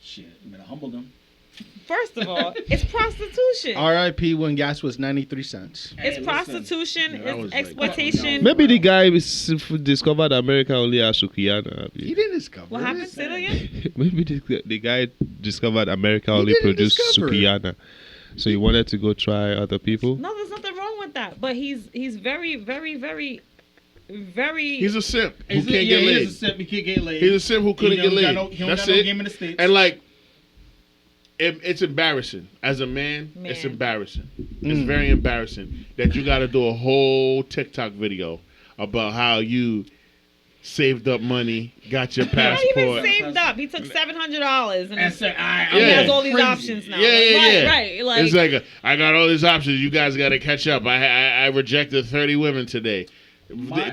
Shit, you better humble them. First of all, it's prostitution. R.I.P. when gas was 93 cents. It's Hey, prostitution. Yeah, that was It's like- exploitation. Maybe the guy discovered America only has Sukiyana. He didn't discover What it. happened? Say it again. Maybe the guy discovered America only didn't produced discover it. Sukiyana. So he wanted to go try other people. No, there's nothing wrong with that. But he's very, very, very, very. He's a simp who He's can't a, get yeah, laid. He is a simp. He can't get laid. He's a simp who couldn't He get don't laid. got no- he don't That's got no it. game in the States. And like, it's embarrassing. As a man, it's embarrassing. It's very embarrassing that you got to do a whole TikTok video about how you saved up money, got your He not even passport. saved up. He took $700 and said, Yeah. he has all these crazy. options now. Yeah. Right. Like, It's like I got all these options. You guys got to catch up. I rejected 30 women today.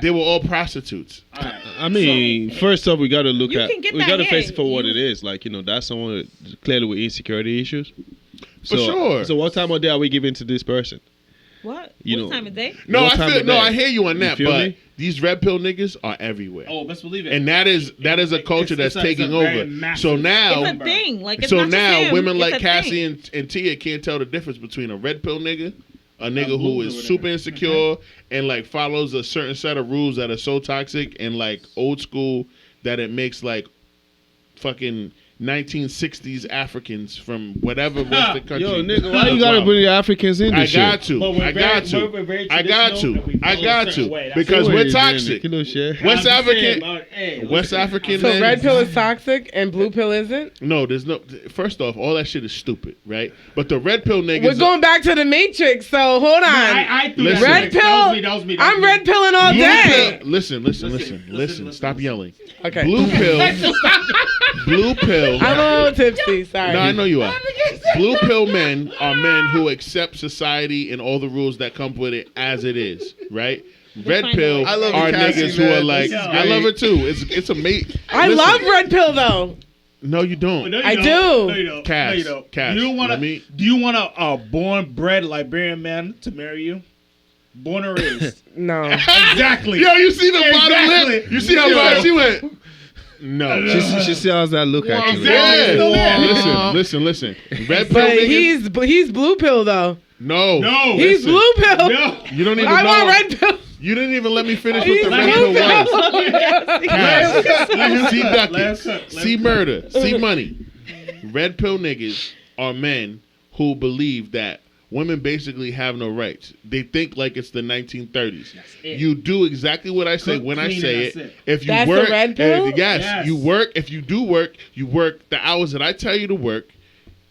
They were all prostitutes. I mean, first off, we got to look You at, can get we that got to here. face it for what it is. Like, you know, that's someone clearly with insecurity issues. For sure. So what time of day are we giving to this person? What? You What know, time of day? No, What time of day? I hear you on that, feel but me? these red pill niggas are everywhere. Oh, best believe it. And that is a culture that's taking over. So now, It's a thing. Like it's so not just now him. women It's like a Cassie thing. and Tia can't tell the difference between a red pill nigga, a nigga blue who pill is nigga. super insecure and like follows a certain set of rules that are so toxic and like old school that it makes like fucking 1960s Africans from whatever Western country. Yo, nigga, why you gotta bring the Africans in this I got shit? to. I got to. We're very I got traditional to. and we I feel a got certain to. way. That's Because it. we're toxic. You know, shit. West I'm just saying, African. hey, West listen, African So men. red pill is toxic and blue pill isn't? No, there's no. First off, all that shit is stupid, right? But the red pill niggas. We're going back to the Matrix, so hold on. I threw Listen. that. Red pill. That was me. I'm red pilling all Blue day. pill. Listen. Stop yelling. Okay. Blue pill. Blue pill. I'm a little tipsy. Sorry. No, I know you are. Blue pill men are men who accept society and all the rules that come with it as it is, right? Red find pill out. I love are you, Cassie, niggas who man. are like, This is I love great. it too. It's a mate. I Listen. love red pill though. No, you don't. No, you I don't. do. No, you don't. Cass, No, you don't. Cass, You don't want let me- to. Do you want a born bred Liberian man to marry you? Born or raised? No. Exactly. Yo, you see the bottom Exactly. lip? You see how Yo. far she went? No. She see how's that look actually. Exactly. Yeah. Listen. Red pill But niggas. he's blue pill though. No. No. He's Listen. blue pill. No. You don't even I know. want red pill. You didn't even let me finish He's what the blue red pill was. pill. Cass. See Last duckets. cut. See murder. See money. Red pill niggas are men who believe that women basically have no rights. They think like it's the 1930s. it. You do exactly what I say Cook, when I clean, say and it. that's it. If you That's the work, red pill? yes, you work. If you do work, you work the hours that I tell you to work.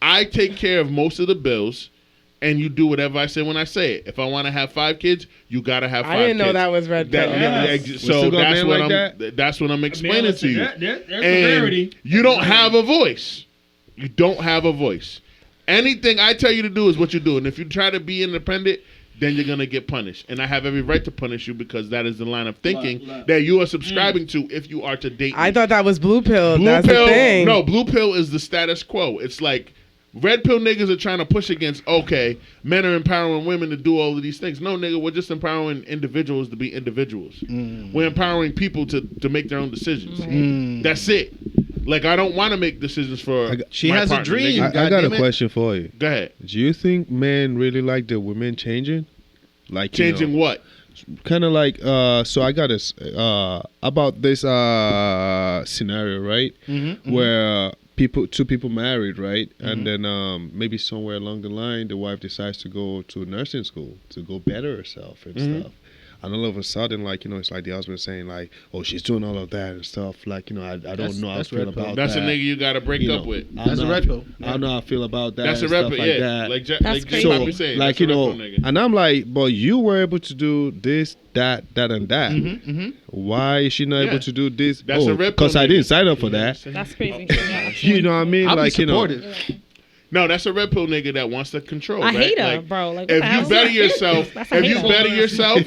I take care of most of the bills, and you do whatever I say when I say it. If I want to have 5 kids, you gotta have 5 I didn't know kids. that was red pill. Yes. So still got that's men what like I'm. That's what I'm explaining to you. There's a rarity. And you don't have a voice. You don't have a voice. Anything I tell you to do is what you do. And if you try to be independent, then you're going to get punished. And I have every right to punish you because that is the line of thinking Look. that you are subscribing to if you are to date me. I thought that was blue pill. Blue That's pill, the thing. no, blue pill is the status quo. It's like red pill niggas are trying to push against, okay, men are empowering women to do all of these things. No, nigga, we're just empowering individuals to be individuals. We're empowering people to make their own decisions. That's it. Like, I don't want to make decisions for She my has a partner, dream. nigga. I got a Goddammit. question for you. Go ahead. Do you think men really like the women changing? Like Changing what? Kind of like so I got this about this scenario, right? Where two people married, right? And then maybe somewhere along the line the wife decides to go to nursing school to go better herself and stuff. And all of a sudden, like, you know, it's like the husband saying, like, oh, she's doing all of that and stuff. Like, you know, I don't know how I that's feel red pill. about That's that. a nigga you got to break You up know, with. I That's don't a know red how- pill. I don't know how I feel about that. That's a and red stuff pill, like yeah. that. Like That's J crazy. Bobby saying, like, that's you a red know, pill nigga. and I'm like, but you were able to do this, that, and that. Why is she not Yeah. able to do this? That's a red pill because I nigga. didn't sign up for that. That's crazy. You know what I mean? I'll be Like, you know, supportive. No, that's a red pill nigga that wants to control. I right? hate her, Like, bro. Like, what if the you hell? better yourself, That's a if you hater. better yourself,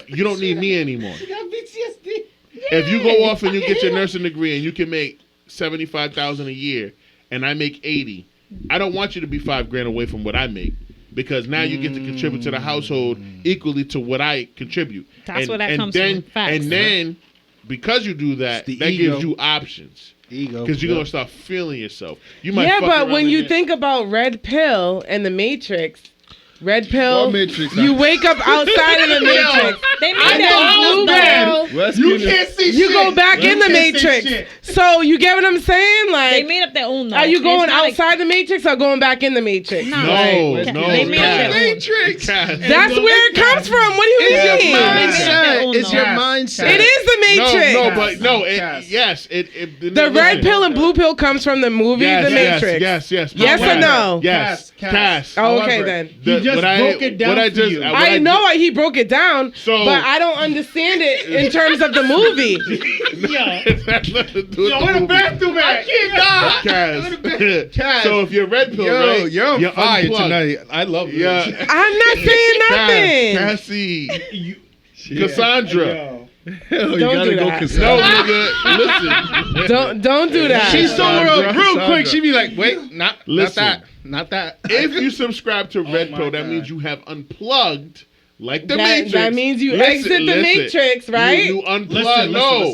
you don't need me anymore. If you go off and you get your nursing degree and you can make $75,000 a year, and I make 80, I don't want you to be $5,000 away from what I make. Because now you get to contribute to the household equally to what I contribute. That's where that comes from. Facts. And then, because you do that, It's the that ego. gives you options. Ego. Because you're going to start feeling yourself. You might Yeah, fuck but around when and you get- think about red pill and the Matrix, red pill, What Matrix? you wake up outside of the Matrix. They made I that know blue bad. pill. West You Indian- can't see You shit. go back in the can't see Matrix. shit. So you get what I'm saying? They Like, made up their own. Though. are you going It's not outside the Matrix or going back in the Matrix? No. No, Like, no. they made up their own. Matrix. That's where it comes from. What do you It's mean? your They made up their mindset. own, It's your though. mindset. It is the Matrix. No, but no. Cass. Yes, The red pill and blue pill comes from the movie Yes, The Matrix. Yes. Yes or no? Yes. Cass. Oh, okay However, then. He just broke it down for you. I know he broke it down, So- but I don't understand it in terms of the movie. It has nothing to do with Yo, the where the movie. bathroom at? I can't die. Cass. So if you're red pill, Yo, right? you're on fire unplugged. tonight. I love this. Yeah. I'm not saying nothing. Cassie. Cassandra. Yo. Hell, you Don't gotta do go that. Cassandra. No, nigga. Listen. Don't do that. She's somewhere Cassandra. real quick. Cassandra. She'd be like, wait, not Listen. that. Not that. If you subscribe to Red my Pill, that God. means you have unplugged, like the That- Matrix. that means you exit the Matrix, right? You unplug.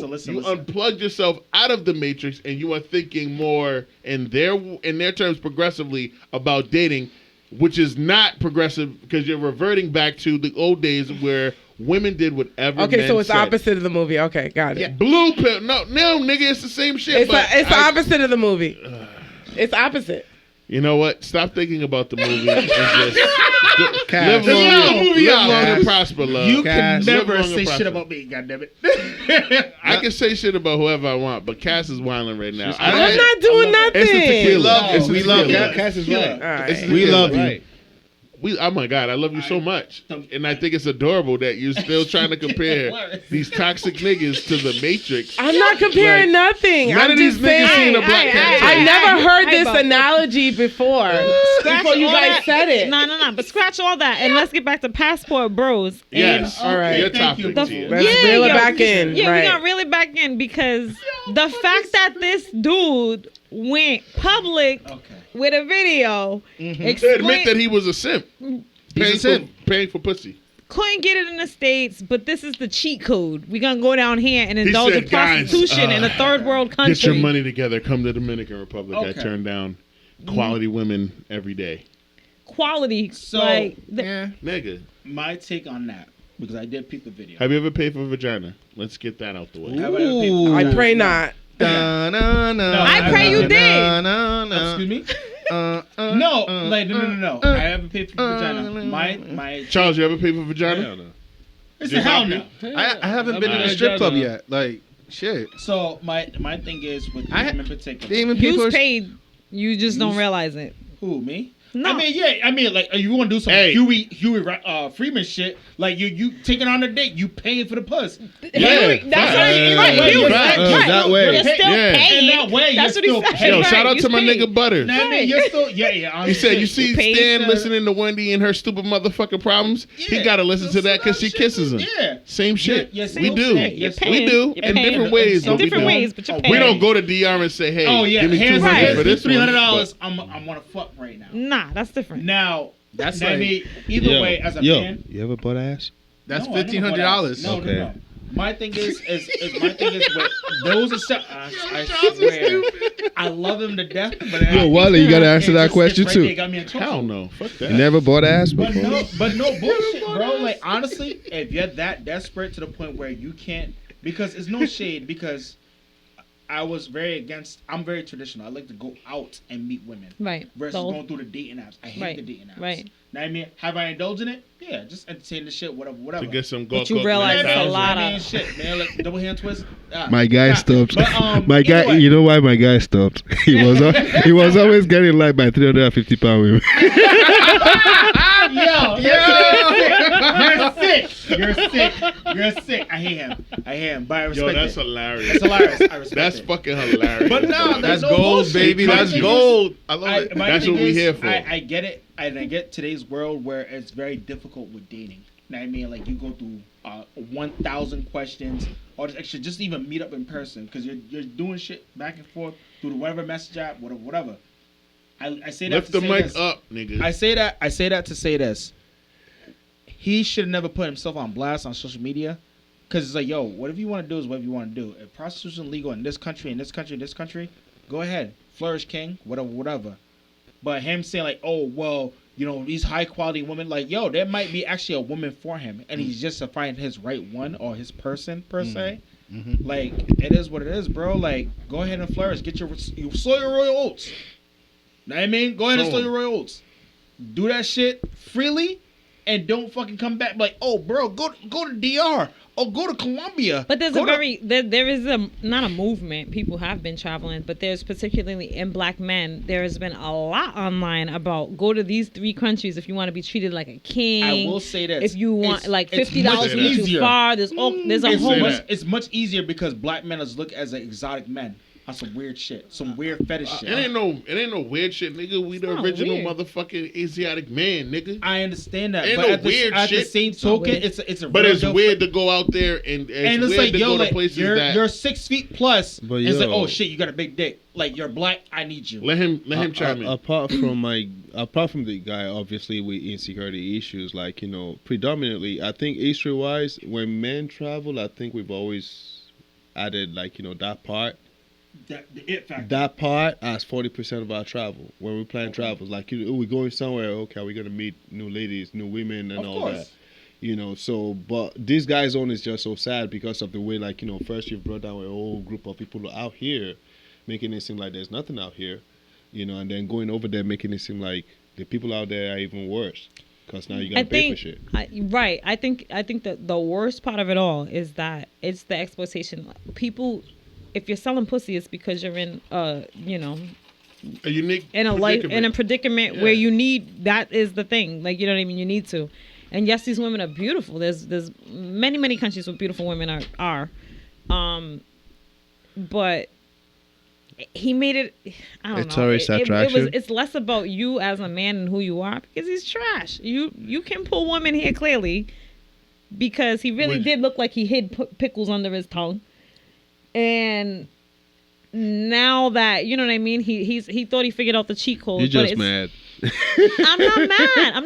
Listen, You listen. unplugged yourself out of the Matrix, and you are thinking more in their terms progressively about dating, which is not progressive because you're reverting back to the old days where women did whatever. Okay, men so it's said. opposite of the movie. Okay, got it. Yeah, blue pill. No, nigga, it's the same shit. It's the opposite of the movie. It's opposite. You know what? Stop thinking about the movie and just Cass. live long Cass. and prosper, love. You Cass. can never Live long say and shit prosper. about me, goddammit. I can say shit about whoever I want, but Cass is wilding right now. I'm not doing nothing. It's the tequila. It's the We love tequila. Cass is right. All right. It's the We tequila. love you. Right. Oh my God, I love you so much, and I think it's adorable that you're still trying to compare these toxic niggas to the Matrix. I'm not comparing Like, nothing. None I'm of these just niggas saying. seen a black cat. I never heard Hey, this Bob. analogy before. Before you all guys that. said it. No. But scratch all that and let's get back to Passport Bros. Yes, All right. Your Thank topic. you. Tia. Let's reel it back in. Yeah, right. we gonna reel it back in because the fact that this dude went public Okay. with a video To admit that he was a simp. Paying for pussy. couldn't get it in the States, but this is the cheat code. We're gonna go down here and He indulge in said, "Guys, prostitution in a third world country. Get your money together. Come to Dominican Republic. I Okay. turn down quality women every day. Quality. So- Nigga, My take on that, because I did peep the video. have you ever paid for vagina? Let's get that out the way. Have I ever paid for I that? pray not. I pray you did. Excuse me? No, no. I haven't paid for vagina. My Charles, you ever paid for vagina? Hell no. It's a hell no. I haven't been in a strip club yet. Like, shit. So my thing is with I- him in particular. They even pay You's for paid. You just don't realize it. Who, me? No. I mean, like, you want to do some Hey. Huey Freeman shit? Like, you taking on a date, you paying for the puss. That's what he, right. He was Facts. right. That way. You're still Yeah. paying. In that way, That's you're what he still said. paying. Yo, Right, shout out you to my paid. nigga Butters. I mean, you're still, yeah. He said, you see paid Stan for- listening to Wendy and her stupid motherfucking problems? He Yeah. got to listen to that because she kisses him. Yeah. Same shit. You're we still do. paying. You're We paying. We do. You're In paying. different ways. In but we different do. ways, but you're Oh, paying. We don't go to DR and say, hey, Oh, yeah. give me Here's $200 for here's this one. $300. I'm want to fuck right now. Nah, that's different. Now, That's I like- mean, either way, as a man. You ever bought ass? That's No, I never $1,500. bought ass. Okay. No. My thing is with those are stuff. I swear, I love him to death, but Yo, Wally, you gotta answer that Just question right too. there got me in trouble. Hell no. Fuck that. You never bought ass before? But no bullshit, bro. Like, honestly, if you're that desperate to the point where you can't, because it's no shade, because I'm very traditional. I like to go out and meet women. Right. Versus So- going through the dating apps. I hate Right. the dating apps. Right. Now, I mean, have I indulged in it? Yeah, just entertain the shit, whatever. To get some But you realize it's a lot of- shit, man. Like double hand twist. My guy stopped. But, My guy, either way. you know why my guy stopped? He was always getting lied by 350-pound women. You're sick. I hate him. But I respect Yo, that's it. hilarious. That's hilarious. I respect That's it. fucking hilarious. But no, That's no gold, bullshit. baby. My That's thing is- gold. I love it. my That's thing what we is, here for. I get it, and I get today's world where it's very difficult with dating. Know what I mean? Like, you go through 1,000 questions, all this extra, just even meet up in person, because you're doing shit back and forth through whatever message app, whatever. I say that Lift to the say mic this. up, nigga. I say that to say this. He should have never put himself on blast on social media, because it's like, yo, whatever you want to do is whatever you want to do. If prostitution is legal in this country, go ahead, flourish, king, whatever. But him saying like, oh, well, you know, these high quality women, like, yo, there might be actually a woman for him, and he's just to find his right one or his person per se. Like, it is what it is, bro. Like, go ahead and flourish. Get your sow your royal oats. Know what I mean? Go ahead and sow your royal oats. Do that shit freely, and don't fucking come back like, oh, bro, go to DR or go to Colombia. But there's Go to- there is not a movement. People have been traveling, but there's particularly in black men, there has been a lot online about go to these 3 countries if you want to be treated like a king. I will say this. If you want It's- like it's $50 much to get you easier. far, there's a whole bunch. It's much easier because black men is looked as exotic men. on some weird shit, some weird fetish shit. It ain't no weird shit, nigga. We the not original weird. motherfucking Asiatic man, nigga. I understand that, Ain't but no at the, weird at the shit. same token, it's a But real it's dope weird to go out there and and it's it's weird like, to yo, go to like, places you're that 6 feet plus. But and it's like, yo. oh shit, you got a big dick. Like, you're black, I need you. let him chime in. Apart from the guy, obviously with insecurity issues, like, you know, predominantly, I think history-wise, when men travel, I think we've always added, like, you know, that part The it factor. that part as 40% of our travel when we plan travels. Like, you know, we're going somewhere, okay, we're gonna meet new ladies, new women, and Of all course. that. You know, so but this guy's own is just so sad because of the way, like, you know, first you've brought down a whole group of people out here, making it seem like there's nothing out here, you know, and then going over there making it seem like the people out there are even worse because now you gotta pay for shit. Right. I think that the worst part of it all is that it's the exploitation. People, if you're selling pussy, it's because you're in you know, A unique in a predicament Yeah. where you need, that is the thing. Like, you know what I mean? You need to. And yes, these women are beautiful. There's many countries where beautiful women are. But he made it, I don't know. Tourist attraction. It's less about you as a man and who you are, because he's trash. You can pull women here clearly because he really did look like he hid pickles under his tongue. And now that, you know what I mean, he thought he figured out the cheat code. You're just mad. I'm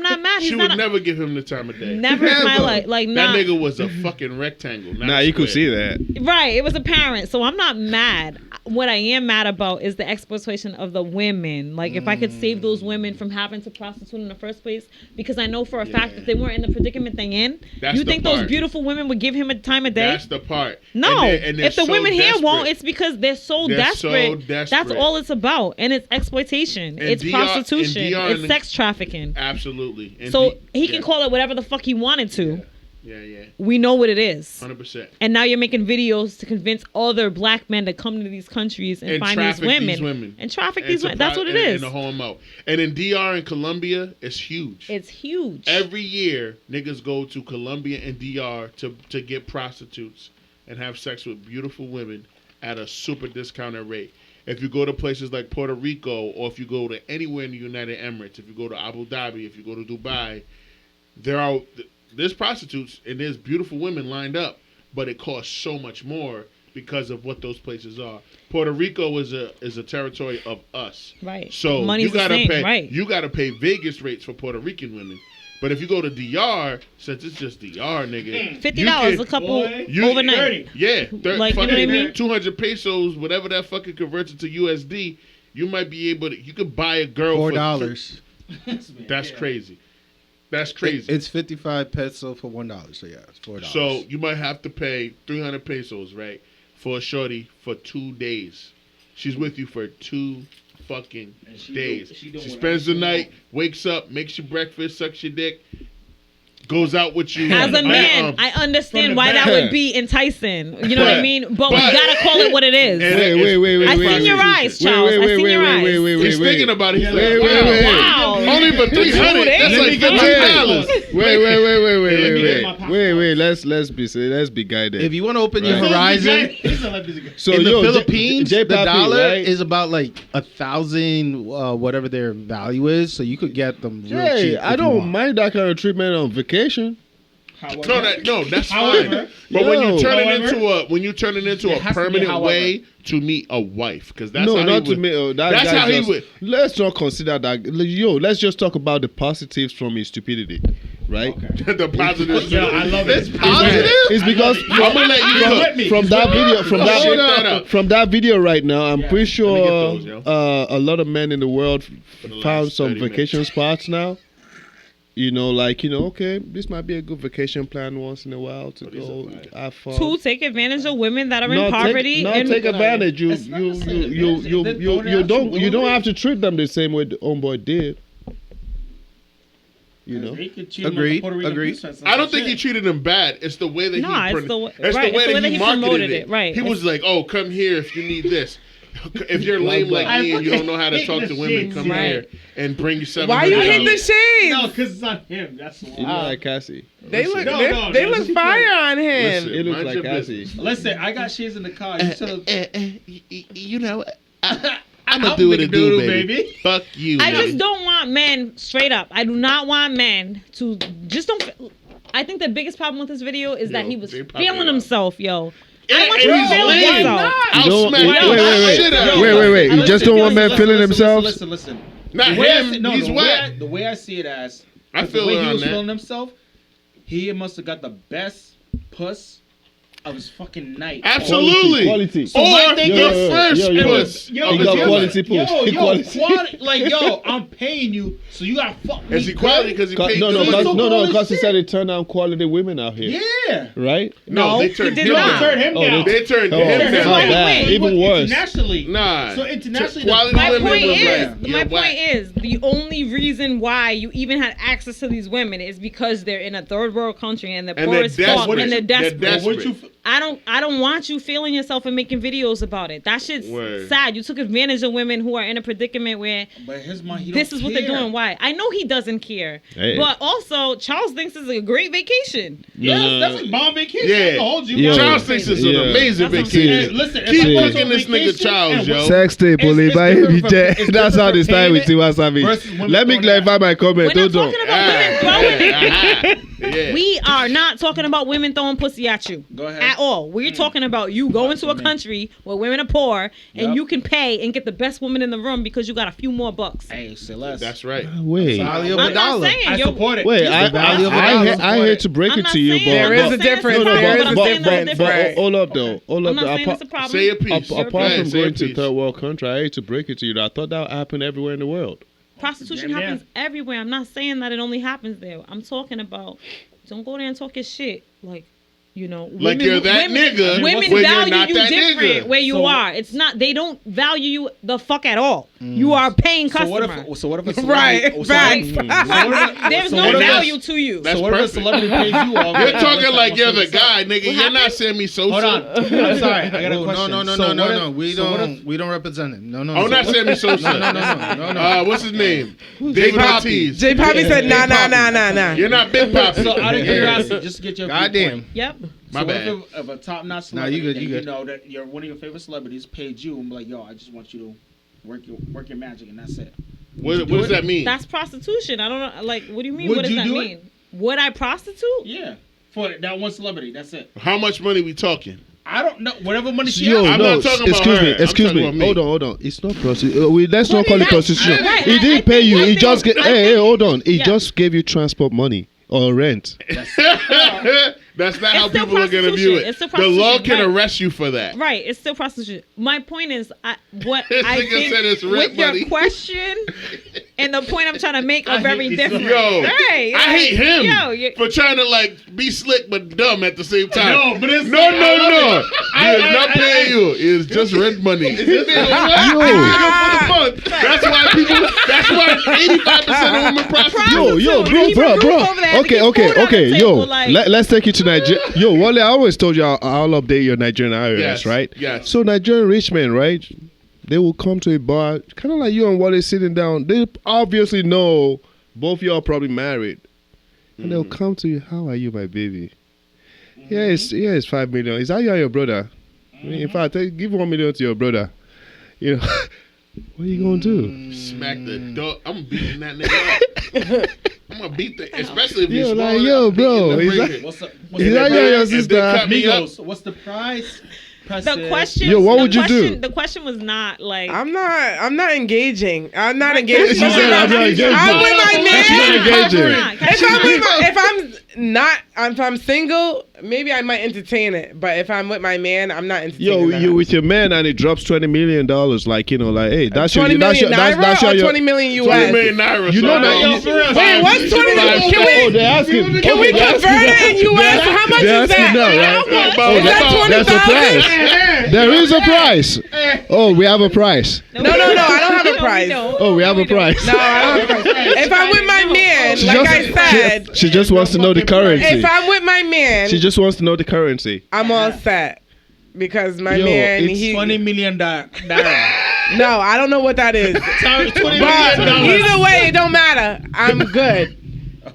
not mad. She would never give him the time of day. Never in my life. Like, That nah. nigga was a fucking rectangle. Nah, you could see that. Right, it was apparent. So I'm not mad. What I am mad about is the exploitation of the women. Like, if I could save those women from having to prostitute in the first place, because I know for a fact that they weren't in the predicament they're in. That's you the think part. those beautiful women would give him a time of day? That's the part. No, And they're if the so women here desperate. won't, it's because they're so desperate. That's all it's about, and it's exploitation. And It's DR prostitution. and It's sex trafficking. Absolutely. And So he can call it whatever the fuck he wanted to. Yeah. We know what it is. 100%. And now you're making videos to convince other black men to come to these countries and find traffic these women. And traffic these women. That's what it is. And to hoe them out. And in DR and Colombia, it's huge. It's huge. Every year, niggas go to Colombia and DR to get prostitutes and have sex with beautiful women at a super discounted rate. If you go to places like Puerto Rico, or if you go to anywhere in the United Emirates, if you go to Abu Dhabi, if you go to Dubai, there's prostitutes and there's beautiful women lined up, but it costs so much more because of what those places are. Puerto Rico is a territory of us, right? So money's you gotta the same, pay. right? You gotta pay Vegas rates for Puerto Rican women. But if you go to DR, since it's just DR, nigga, $50 a couple overnight. Yeah, Like, you know what I mean? 200 pesos, whatever that fucking converts it to USD, you might be able to. You could buy a girl $4. That's crazy. That's crazy. It's 55 pesos for $1. So yeah, it's $4. So you might have to pay 300 pesos, right, for a shorty for 2 days. She's with you for 2 fucking days. She spends the night, wakes up, makes you breakfast, sucks your dick, goes out with you. As a man, I understand why that would be enticing. You know what I mean? But we gotta call it what it is. Wait. I seen your eyes, Charles. I seen your eyes. He's thinking about it. He's like, Wow. only for 300. That's like $15. Wait. Let's be guided. If you want to open your horizon, so in the yo, Philippines, J- the Papi, dollar right? is about like 1,000, whatever their value is. So you could get them real Hey, cheap. I don't mind that kind of treatment on vacation. That's fine. But when you turn it into a permanent way to meet a wife, because that's how not he to would. me. That's how he would. Let's not consider that. Yo, let's just talk about the positives from his stupidity, right? The positives. Yeah, I love it. It's positive. It's because I'm gonna let you cook. from that video, Hold from that video right now, I'm pretty Let sure me get those, yo. a lot of men in the world the last found some 30 vacation spots now. Okay, this might be a good vacation plan once in a while to go have fun. To take advantage of women that are in poverty. Take advantage. You don't women. have to treat them the same way the homeboy did. You know. Agreed. I don't think he treated him bad. It's the way that Nah, he. it's the way that that he marketed promoted it. it, right. He was like, "Oh, come here if you need this." If you're lame like me and you don't know how to talk to women, come here and bring you $700. Why you hit the shades? No, because it's on him. That's why. You look like Cassie. They look No, they look fire on him. Listen, It looks mind like your Cassie. business. Listen, I got shades in the car. You tell them, You know, I'm gonna do what it do, baby. Fuck you. I man. just don't want men, straight up. I do not want men to just don't. I think the biggest problem with this video is that he was they probably feeling are. himself, yo. I And want you to he's feel lame. yourself. I'll You don't- smack wait, the wait, shit out of you. Wait. You just don't want men feeling themselves? Listen. Not The way I him. see- no, He's the whack. the way I see it as, I the feel way it he on was that. feeling himself, he must have got the best puss of his fucking night. Absolutely. Quality. So my thing the is- first Yo, puss. Yo, of He his got life. quality puss. quality, like yo, I'm paying you, so you gotta fuck me. Is he quality because he paid No, good? because he said he turned down quality women out here. Yeah. Right? No, they he turned did him not. down. Turned him Oh, down. They turned Oh, him it's down. not Wait, bad. wait. Even worse. Internationally. Nah. So internationally, Quality My women point was is, like, my you're point whack. is, the only reason why you even had access to these women is because they're in a third world country and they're And poor they're as fuck desperate. and they're They're desperate. desperate. I don't want you feeling yourself and making videos about it. That shit's Word. sad. You took advantage of women who are in a predicament where But his mind, he this don't is what they're care. doing. Why? I know he doesn't care. Hey. But also, Charles thinks it's a great vacation. Yes, that's a bomb vacation. Yeah. I can hold you. Yeah. Charles thinks it's an Yeah. amazing That's what I'm vacation. saying. Listen, Keep if I cooking go this on nigga vacation Charles, and yo. Sex tape, It's only by different him. from- it's That's how different they from start with paying Tiwa Savage. versus women Let me throwing it clarify my comment. We're not Don't. talking about women throwing it. Yeah. We are not talking about women throwing pussy at you. Go ahead. At all. We're talking about you going to a country where women are poor and Yup. you can pay and get the best woman in the room because you got a few more bucks. Hey, say less. That's right. Wait. Value of I'm a not dollar. saying I yo, support it. Wait, You I support it. hate to break I'm it not to you, saying but There I'm is not a saying difference. it's a problem, There is but a I'm saying there's difference. difference. hold up though. I'm not saying it's a problem. Say a piece. Apart Go ahead, from say a going to piece. third world country, I hate to break it to you. I thought that happened everywhere in the world. Prostitution Damn, happens everywhere. I'm not saying that it only happens there. I'm talking about don't go there and talk your shit. Like, you know, Like you're that nigga Women when you're value not you that different nigga. where you So- are. It's not. They don't value you the fuck at all. You are a paying So customer. what if a Right, celebrity- so facts. what if- There's so no what if- value to you. That's So what if a perfect. celebrity pays you off? You're talking like you're the guy, nigga. You're not happened? Sammy Sosa. Hold on. I'm sorry. I got a Oh, question. no. So what if- We so what don't. if- We don't represent him. No. Oh, not Sammy Sosa. No. What's his name? David Poppy. Ortiz. J Poppy said, nah. You're not Big Poppy. So out of curiosity, just to get your Goddamn. viewpoint. Yep. My So what bad. if a top-notch Nah, celebrity, you good, that you good. know that you're one of your favorite celebrities paid you and be like, yo, I just want you to work your magic and that's it. What does that mean? That's prostitution. I don't know. Like, what do you mean? Would What does you that do it? mean? Would I prostitute? Yeah, for that one celebrity, that's it. How much money we talking? I don't know. Whatever money she Yo, has. I'm no, not talking about excuse her. me, I'm excuse talking me. about me. Hold on. It's not prostitution. Let's not call it prostitution. Right, He I didn't pay think you. one He thing- just get. I Hey, think- hold on. He Yeah. just gave you transport money or rent. That's not how It's still people are going to view prostitution. it. It's still The law prostitution, can right. arrest you for that. Right, it's still prostitution. My point is, what This I nigga think said it's rent with money. your question and the point I'm trying to make I are hate very these different. Yo, Right, I like, hate him Yo, for trying to like be slick but dumb at the same time. No, but it's no. like, I love it. He is not paying you. It's just rent money. It's for the month. That's why 85% of women prostitute. Yo, He bro. moved over there to get food on the Okay. table, Yo, like- let's take you to Nigeria. Yo, Wole, I always told you I'll update your Nigerian IRS, Yes, right? yes. So Nigerian rich men, right? They will come to a bar, kind of like you and Wole sitting down. They obviously know both of y'all are probably married, and they'll come to you. How are you, my baby? Yeah, it's 5 million. Is that you and your brother? I mean, in fact, give 1 million to your brother. You know, what are you gonna do? Smack the dog. I'm beating that nigga up. I'm gonna beat the, especially if Yo, you're like, small. yo, I'm beating bro, the is brain. that- What's up? Is that you and your If they sister? cut me up, Amigos, what's the price? The question. Yo, what the would you do? question- The question was not like. I'm not engaging. I'm not engaging. She said, I'm not engaging. I'm with my man. She's not engaging. If I'm single, maybe I might entertain it. But if I'm with my man, I'm not entertaining. Yo, that. you with your man and it drops $20 million, like, you know, like, hey, that's 20 your, that's million your, naira that's or your, 20 million 20 US? million naira. You know son. that- Yo, Wait, for real. what's 20 million? Can we- Oh, they're asking. Can we Okay, they're convert asking. it in US? How much They're is that? asking now, right? Oh, Is that There's a 20,000? price. There is a price. Oh, we have a price. No, I don't have a price. Oh, we have a price. No, I don't have a price. If I'm with my man, She like just- I said, She just wants to know the currency. if I'm with my man, She just wants to know the currency. I'm all set. because my Yo, man, it's he $20 million. no, I don't know what that is. Sorry, $20 But million. either way, it don't matter. I'm good.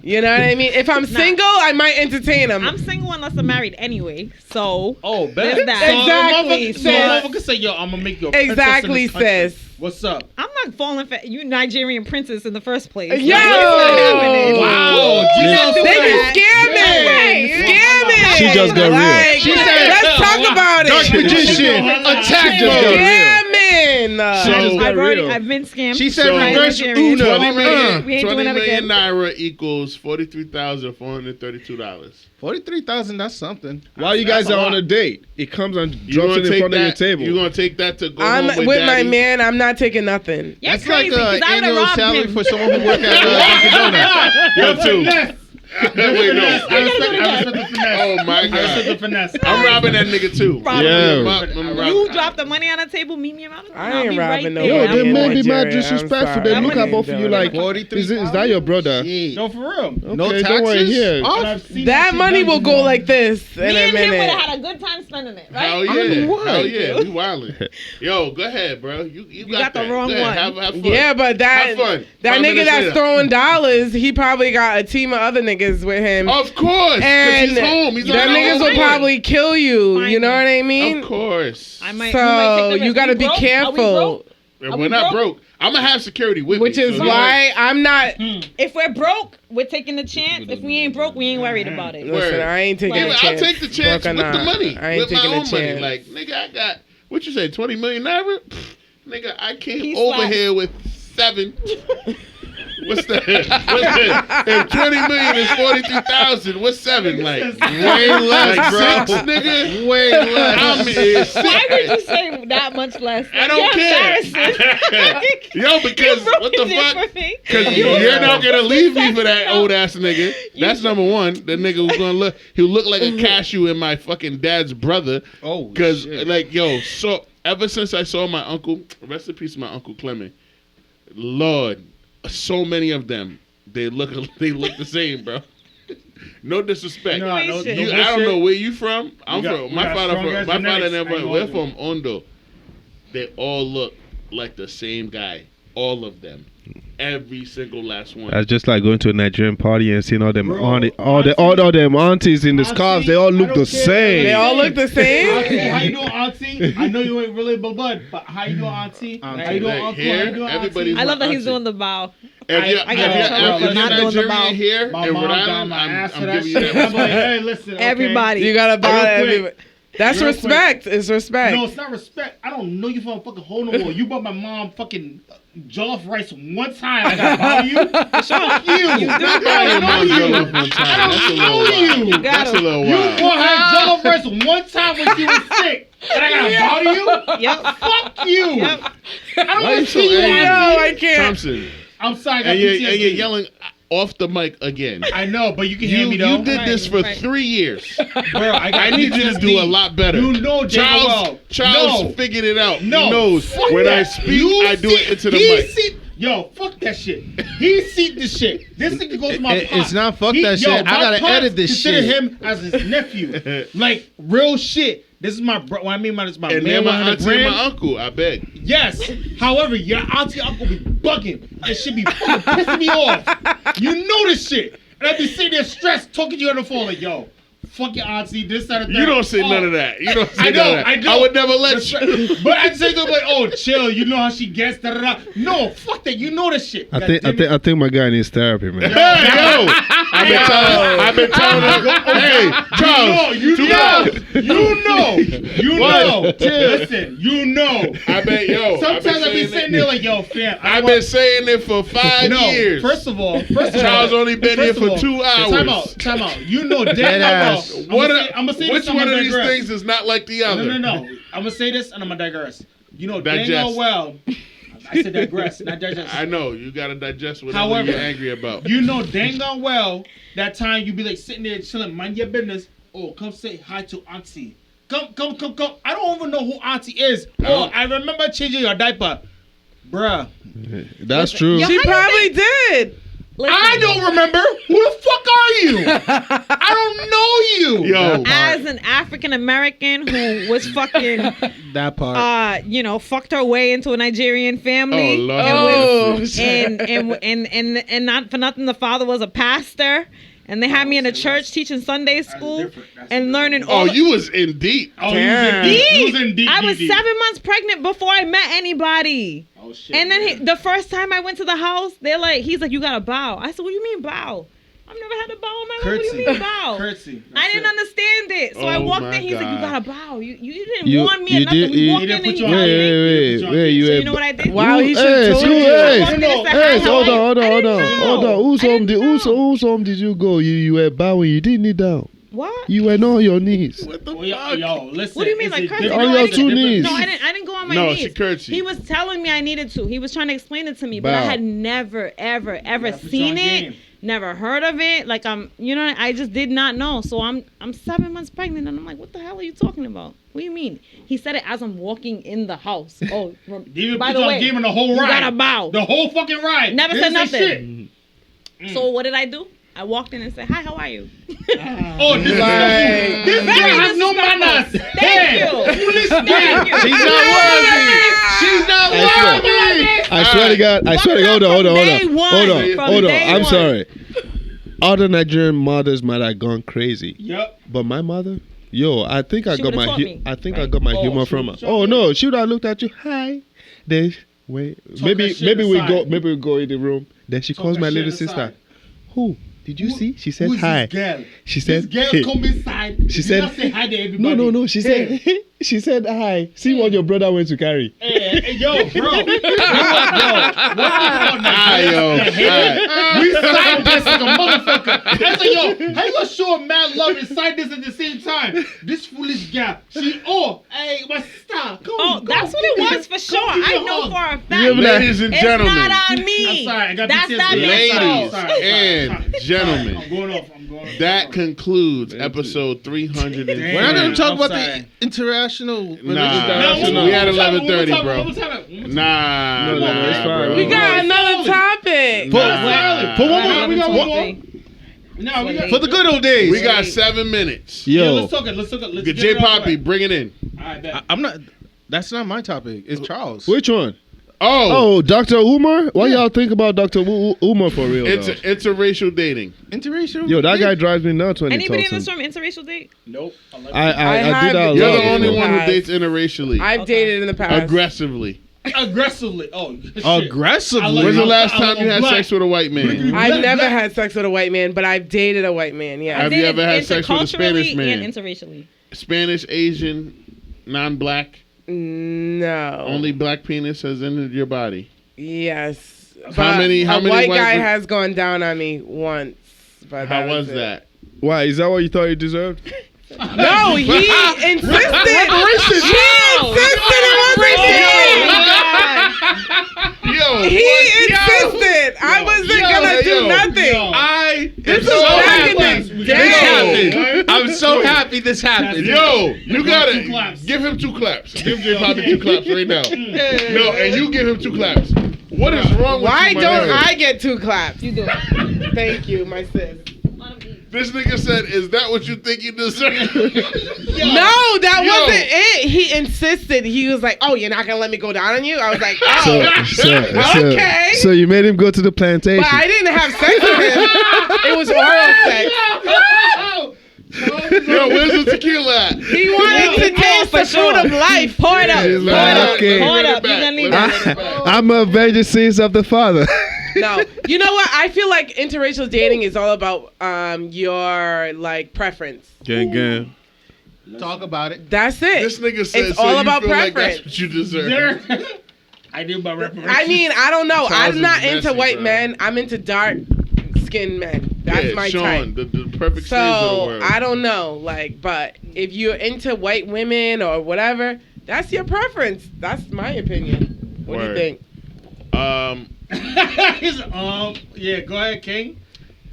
You know what I mean? If I'm single, I might entertain him. I'm single unless I'm married anyway. So Oh, there's bet. that. Exactly, So sis. motherfucker say, yo, I'm gonna make you a princess Exactly, in this country. sis. What's up? I'm not falling for you Nigerian princess in the first place. Yo! Like, what is happening? Wow. You Jesus can't do They that. be scamming. Scamming. She just got real. Like, She said, let's talk about Dark it. magician, attack just got mode. real. Scamming. So- I've been scammed. She said So- reverse Nigerian. Uno. 20 million, We ain't doing 20 that million again. naira equals $43,432. 43,000. That's something. While you guys are on a date, it comes and You drops gonna it in take front of your that? table. You gonna take that to go I'm home with my daddy? man. I'm not taking nothing. You're That's crazy, like 'cause I would've annual robbed salary him. for someone who works at Dunkin' Donuts. Yo, too. Wait, no. I respect the finesse. Oh my I respect the God. finesse. I'm robbing that nigga too. Rob Yeah. You drop the money on the table, meet me around. I ain't robbing no Yo, money they in may be mad Nigeria. disrespectful. I'm They sorry. look at both of you like, 43,000. is that your brother? Shit. No, for real. No Okay, taxes? don't worry here. Off? And I've seen That shit money done will go before. like this in Me a and him would minute. have had a good time spending it, right? Hell yeah. what? Hell yeah. We wildin'. Yo, go ahead, bro. You got the that. wrong Go ahead. one. Have fun. Yeah, but Have fun. that 5 nigga minutes that's later. throwing dollars, he probably got a team of other niggas with him. Of course. 'cause And he's home. He's that on niggas his will own. probably kill you. Fine. You know what I mean? Of course. I might. So take the you risk. got to We be broke? Are we careful. broke? We're we not broke? broke. I'm gonna have security with Which me. is so why I'm not. If we're broke, we're taking the chance. If we ain't broke, we ain't worried about it. Word. Listen, I ain't taking Yeah, a I'll chance. take the chance Broke or with the not. money. I ain't with my taking a own money. chance. Like, nigga, I got what you say, 20 million naira? Pfft, nigga, I came He over slapped. here with 7. What's that? If 20 million is 43,000, what's 7? Like Way less, like bro. 6, nigga. Way less. I'm here. Why would you say that much less? I don't care. Yo, because You what the ruined it fuck? for me. Because you're not gonna leave me for that old ass nigga. That's number one. The nigga who's gonna look, he'll look like a cashew in my fucking dad's brother. Oh, Because shit. like, yo, so ever since I saw my uncle, rest in peace, my uncle Clement. Lord, so many of them, they look the same, bro. No disrespect. No, no You, I don't know where you from. I'm got- from. we My got father strong ass from. My father genetics. never. I We're know from Ondo. They all look like the same guy. All of them. Every single last one. That's just like going to a Nigerian party and seeing all them Bro, all them aunties in the auntie, scarves. They all look I the don't care. same. They all look the Auntie, same. how you doing, auntie? I know you ain't really blood, but how you doing, auntie? How you doing, Like, uncle? here, How you doing, everybody's auntie? I love that he's auntie. doing the bow. If you're, I got in trouble for not doing the bow. Nigerian here My in mom Rhode got Island, my ass for I'm that giving you shit. that I'm like, respect. hey, listen, okay. Everybody. You gotta buy Real quick. everybody. That's Real quick. respect. It's respect. No, it's not respect. I don't know you from a fucking hole no more. You bought my mom fucking jollof rice one time. I gotta bother you. Fuck you. Not buying your mom jollof one time. That's a little know wild. you. That's a little You wild. bought her jollof rice one time when she was sick. And I gotta bother you? Yep. Fuck you. Yep. I don't Why want you to so see you, angry? No, auntie. I can't. Thompson. I'm sorry, I got And you're PTSD. yelling off the mic again. I know, but you can hear You, me though. you did this for Right. 3 years. Bro, I need you to do a lot better. You know Charles No. figured it out. No. He knows Fuck when I that. speak, You I do it see- into the he mic. see- Yo, fuck that shit. He see this shit. This nigga goes to my It- pops. it's not fuck that shit. I my gotta pops edit this consider shit. him as his nephew. Like, real shit. This is my bro. When I mean my, this is my And man, then my 100 auntie and grand. my uncle, I beg. Yes. However, your auntie and uncle be bugging. This shit be fucking pissing me off. You know this shit. And I be sitting there stressed, talking to you on the phone like, yo, fuck your auntie, this, that, and that. You don't say Oh. none of that. You don't say I none know, of that. I know. I would never let you. But I say something like, "Oh, chill. You know how she gets." Da, da, da. No, fuck that. You know this shit. I think my guy needs therapy, man. Hey, yo! I've been telling him. Hey, Charles. You know. Listen, you know. I bet, yo. Sometimes I be sitting there like, "Yo, fam." I've been saying it for 5 years. First of all, Charles only been here for 2 hours. Time out. You know damn Dead well. ass. I'm gonna say Which this. I'm one gonna of these digress. things is not like the other? No. I'm gonna say this and I'm gonna digress. You know Digest. damn well. I said digress, not digest. I know. You got to digest whatever However, you're angry about. You know dang on well that time you be like sitting there chilling, mind your business. Oh, come say hi to auntie. Come. I don't even know who auntie is. No. Oh, I remember changing your diaper. Bruh. That's true. Yeah. She How you probably did. I don't remember. Who the fuck are you? I don't know you. Yo, As an African American who was fucking, That part. fucked her way into a Nigerian family. Oh, Lord. Oh, And not for nothing, the father was a pastor. And they had me in a church teaching Sunday school and learning all. oh, you was in deep. Oh, you was in deep. I was deep. 7 months pregnant before I met anybody. Oh shit. And then the first time I went to the house, he's like, you gotta bow. I said, what do you mean bow? I've never had to bow in my life. What do you mean bow? Curtsy. I didn't understand it. So I Oh walked my in, he's like, you God. gotta bow. You didn't warn me or nothing. did- We walked he in didn't and put you you on. Wait, you So had- you know what I did? wow, he should Hey, have told excuse- you. hey. I walked in and said, Hey, hi, how hold are you? on. I didn't know. Whose home did you go? You were bowing. You didn't kneel down. What? You were not on your knees. Well, yo, listen. What do you mean, it's like a curtsy? different- On No, I your didn't- two knees. No, I didn't go on my No, knees. she curtsied. He was telling me I needed to. He was trying to explain it to me, but I Bow. had never, ever That's what seen y'all it. game. Never heard of it. Like I just did not know. So I'm 7 months pregnant, and I'm like, what the hell are you talking about? What do you mean? He said it as I'm walking in the house. Oh, Even by put the y'all way, game in the whole you ride. gotta bow. The whole fucking ride. Never Didn't said say nothing. shit. So what did I do? I walked in and said, hi, how are you? Oh, this Like- girl has no disrespectful. manners. Thank you. Foolish Thank girl. you. She's not worthy. She's not worthy. I swear to God. Hold on. I'm sorry. Other Nigerian mothers might have gone crazy, Yep. but my mother, I think I She got would've my taught me, I got my Oh, humor she from her. would've Oh taught no, she would have looked at you. Hi. Then wait, maybe that shit we aside. go in the room. Then she calls that my shit little aside. sister. Who? Did you see? She said Who's hi. this girl? She said This girl hey. come inside. She You said- not say hi to everybody. No. She said she said hi. See what your brother went to carry. Hey, yo, bro. What you call that? Hi, yo. We side this like a motherfucker. I said, yo, how you gonna show a man love and side this at the same time? This foolish guy. Hey, my sister. Come Oh, that's what it was for sure. give me I a know hug. for a fact. Ladies and It's gentlemen. not on me. I'm sorry, I got That's PTSD. not I'm your sorry, Ladies fault. sorry, and gentlemen. I'm going off. That concludes episode 300. Damn. We're not gonna talk I'm about sorry. the interrational. Nah, we had 11:30, bro. bro. Nah, No, nah, it's fine. bro. We got another topic. Nah. Put one more. We got one more. 11:23. No, we got. For the good old days. We got 7 minutes. Yeah, Yo, let's talk it. Let's get J it out of Poppy, the way. bring it in. All right, bet. I'm not. That's not my topic. It's Charles. which one? Oh, Oh, Dr. Umar? Why y'all think about Dr. Umar for real? it's though? interracial dating. Interracial. Yo, that guy drives me nuts when Anybody he in this talks. room interracial date? Nope. I I did that a have- You're lot. the only Yeah. one who Past. dates interracially. I've Okay. dated in the past. Aggressively. Aggressively. Oh, shit. Aggressively. I like- When's the I'm- last I'm time you had black. sex with a white man? I've never had sex with a white man, but I've dated a white man. Yeah. Have you ever had sex with a Spanish Interculturally man? and interracially. Spanish, Asian, non-black. No. Only black penis has entered your body. Yes. How many a white white guy pe- has gone down on me once. But How was it. that? Why? Is that what you thought you deserved? No, he insisted. He insisted it wasn't me. Yo, He insisted. I wasn't gonna do nothing. This is so back in happy. the day. happened. I'm so happy this happened. Yo, you gotta Two claps. give him 2 claps. Give J Poppy 2 claps right now. No, and you give him 2 claps. What is wrong with Why you, my don't nigga? I get 2 claps? You do. Thank you, my sis. This nigga said, "Is that what you think you deserve?" No, that wasn't it. He insisted. He was like, "Oh, you're not gonna let me go down on you?" I was like, "Oh, okay." So you made him go to the plantation. But I didn't have sex with him. It was oral sex. Yo, where's the tequila at? He wanted to taste for the fruit sure. of life. Pour it up. He's Pour it like, up. okay. Pour it Let up. it back. You're gonna need Let that. it back. I'm a avenging sins of the Father. No, you know what? I feel like interracial dating is all about your like preference. Gang, gang. Talk about it. That's it. This nigga said, It's "So all you about feel like preference. that's what you deserve." I do my reparations. I mean, I don't know. Charles I'm not is into messy, white bro. men. I'm into dark skinned men. That's Yeah, my Sean, type. the perfect shades of the So world. I don't know, like, but if you're into white women or whatever, that's your preference. That's my opinion. What Word. do you think? yeah, go ahead, King.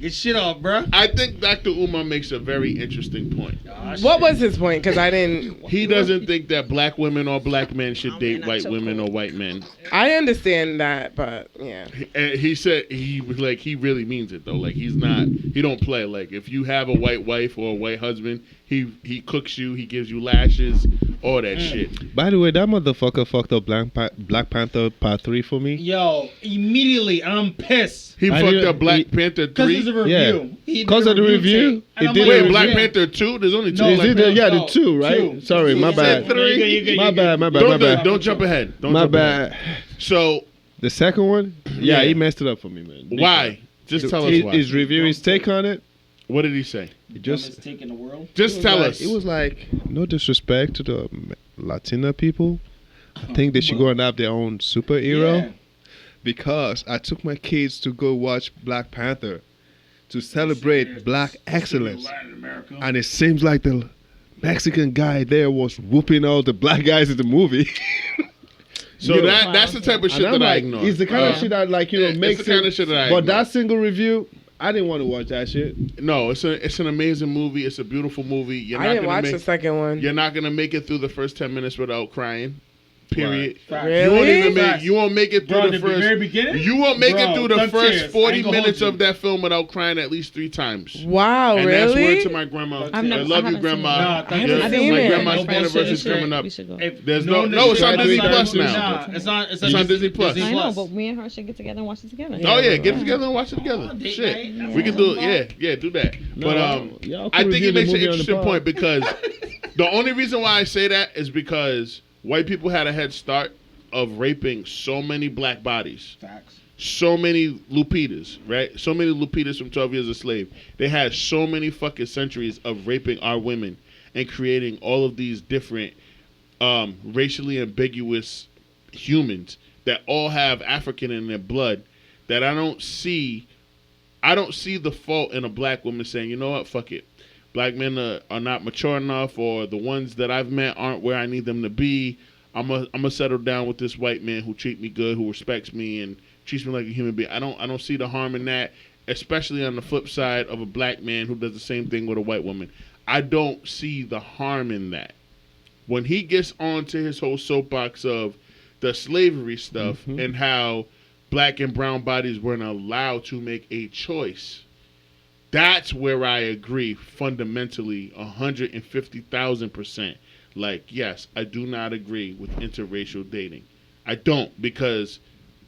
Get shit off, bro. I think Dr. Umar makes a very interesting point. What was his point? Because I didn't. He doesn't think that black women or black men should date white women or white men. I understand that, but yeah. And he said he really means it though. Like he don't play. Like if you have a white wife or a white husband, he cooks you, he gives you lashes, all that shit. By the way, that motherfucker fucked up Black Panther Part 3 for me. Yo, immediately I'm pissed. He fucked up Black Panther 3 because it's a review. Because of the review. Wait, Black Panther 2? There's only 2. No, Black Panther. yeah, the 2, right? Sorry, my bad. My bad. Don't jump ahead. My bad. So the second one, yeah, he messed it up for me, man. Why? Just tell us why. His review, his take on it. What did he say? Just taking the world. Just tell us. It was like no disrespect to the Latina people. I think they should go and have their own superhero. Because I took my kids to go watch Black Panther to celebrate black excellence, and it seems like the Mexican guy there was whooping all the black guys in the movie. So that's the type of shit that I ignore. It's the kind of shit that makes the kind of shit that I but ignore. that single review, I didn't want to watch that shit. No, it's an amazing movie. It's a beautiful movie. I didn't watch the second one. You're not gonna make it through the first 10 minutes without crying. Period. Right. Really? You won't make it through the first. Very beginning? You won't make it through the first tears. 40 minutes of that film without crying at least 3 times. Wow, and really? that's word to my grandma. I love you, grandma. I haven't seen it. My grandma's anniversary is coming up. There's no, it's on Disney Plus now. It's on Disney Plus. I know, but me and her should get together and watch it together. Oh yeah, get it together and watch it together. Shit, we can do it. Yeah, do that. But I think it makes an interesting point because the only reason why I say that is because white people had a head start of raping so many black bodies. Facts. So many Lupitas, right? So many Lupitas from 12 Years a Slave. They had so many fucking centuries of raping our women and creating all of these different racially ambiguous humans that all have African in their blood that I don't see the fault in a black woman saying, you know what, fuck it. Black men are not mature enough, or the ones that I've met aren't where I need them to be. I'm gonna settle down with this white man who treat me good, who respects me and treats me like a human being. I don't see the harm in that, especially on the flip side of a black man who does the same thing with a white woman. I don't see the harm in that. When he gets onto his whole soapbox of the slavery stuff and how black and brown bodies weren't allowed to make a choice, that's where I agree fundamentally 150,000%. Like, yes, I do not agree with interracial dating. I don't, because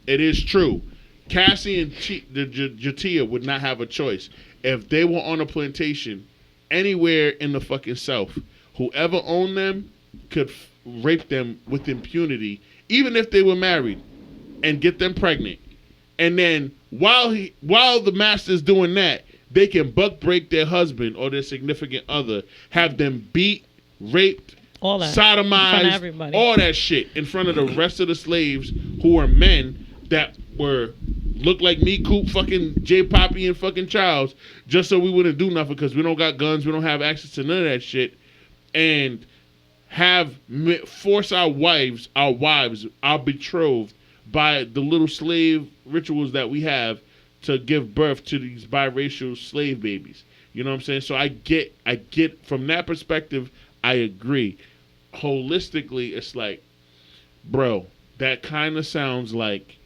it is true. Cassie and JaTia would not have a choice. If they were on a plantation anywhere in the fucking South, whoever owned them could rape them with impunity, even if they were married, and get them pregnant. And then while the master's doing that, they can buck break their husband or their significant other, have them beat, raped, all that, sodomized, all that shit in front of the rest of the slaves who were men that looked like me, Coop, fucking J. Poppy, and fucking Charles, just so we wouldn't do nothing because we don't got guns, we don't have access to none of that shit, and force our wives, our betrothed, by the little slave rituals that we have to give birth to these biracial slave babies. You know what I'm saying? So I get from that perspective, I agree. Holistically, it's like, bro, that kind of sounds like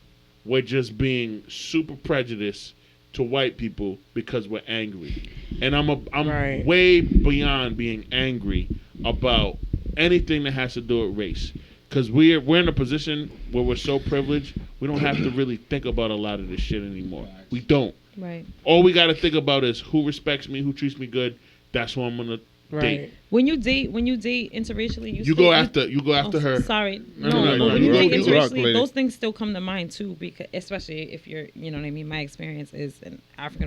we're just being super prejudiced to white people because we're angry. And I'm right. way beyond being angry about anything that has to do with race. Because we're in a position where we're so privileged, we don't have to really think about a lot of this shit anymore. We don't. Right. All we got to think about is who respects me, who treats me good. That's who I'm gonna date. When you date interracially, you go after her. Sorry, No, but when you date rock, interracially, those things still come to mind too, because especially if you're, you know what I mean. My experience is an African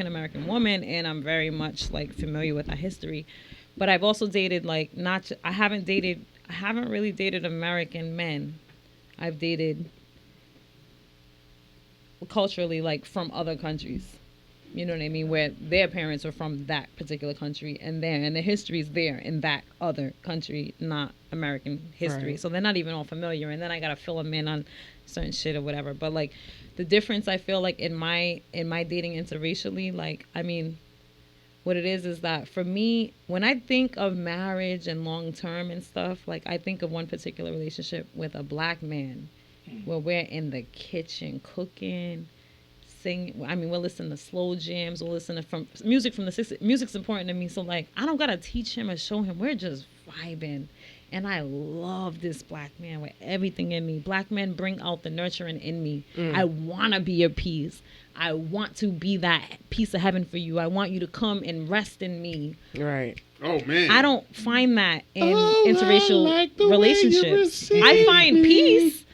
American woman, and I'm very much like familiar with our history. But I've also dated I haven't really dated American men. I've dated culturally from other countries. You know what I mean? Where their parents are from that particular country and the history is there in that other country, not American history. Right. So they're not even all familiar. And then I got to fill them in on certain shit or whatever. But like the difference I feel like in my dating interracially, like, I mean, what it is that for me, when I think of marriage and long term and stuff, like I think of one particular relationship with a black man where we're in the kitchen cooking, sing. I mean, we'll listen to slow jams. We'll listen to music from the 60s. Music's important to me. So like, I don't gotta teach him or show him. We're just vibing. And I love this black man with everything in me. Black men bring out the nurturing in me. I want to be your peace. I want to be that piece of heaven for you. I want you to come and rest in me. Right. Oh, man. I don't find that in interracial relationships. I find peace.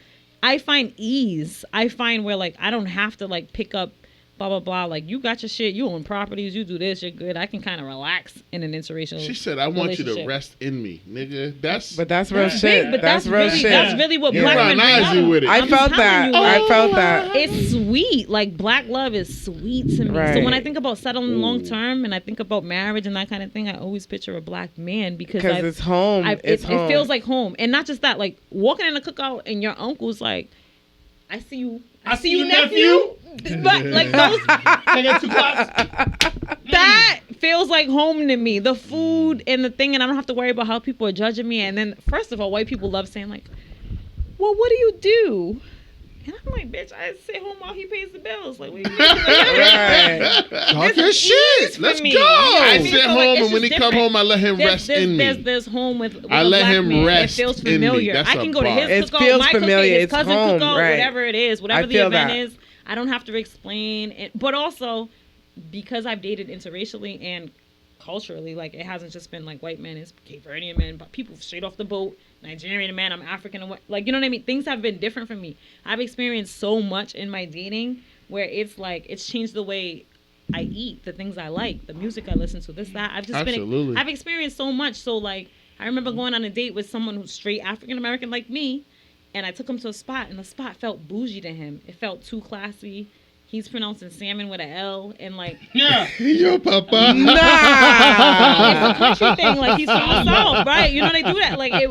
I find ease. I find where, like, I don't have to, like, pick up blah, blah, blah. Like, you got your shit. You own properties. You do this. You're good. I can kind of relax in an interracial She said, I want you to rest in me, nigga. But that's real shit. Big, but that's real really, shit. That's really what You black men bring Ron out. with it. I felt that. I felt that. It's sweet. Like, black love is sweet to me. Right. So when I think about settling long term and I think about marriage and that kind of thing, I always picture a black man because it's home. It feels like home. And not just that, like, walking in a cookout and your uncle's like, I see you. I see you, nephew. But, like, those... Can I get 2 claps? That feels like home to me. The food and the thing, and I don't have to worry about how people are judging me. And then, first of all, white people love saying, like, well, what do you do? And I'm like, bitch, I sit home while he pays the bills. Like, what do you mean? Talk your shit. Let's go. I sit home, and when he come home, I let him rest in me. There's home with I let a black him man. rest It feels in me. familiar. That's I can go to a his bar. cookout, It feels my familiar. cookout, his It's cousin home, cookout, right. whatever it is, whatever I the feel event that. is. I don't have to explain it. But also, because I've dated interracially and culturally, like, it hasn't just been like white men, it's Cape Verdean men, but people straight off the boat, Nigerian man, I'm African, and like, you know what I mean? Things have been different for me. I've experienced so much in my dating where it's like, it's changed the way I eat, the things I like, the music I listen to, this, that. I've experienced so much. So like, I remember going on a date with someone who's straight African American like me, and I took him to a spot, and the spot felt bougie to him. It felt too classy. He's pronouncing salmon with an L, and like, Yeah. Yo, papa. it's a country thing. Like, he's from the South, right? You know they do that. Like, I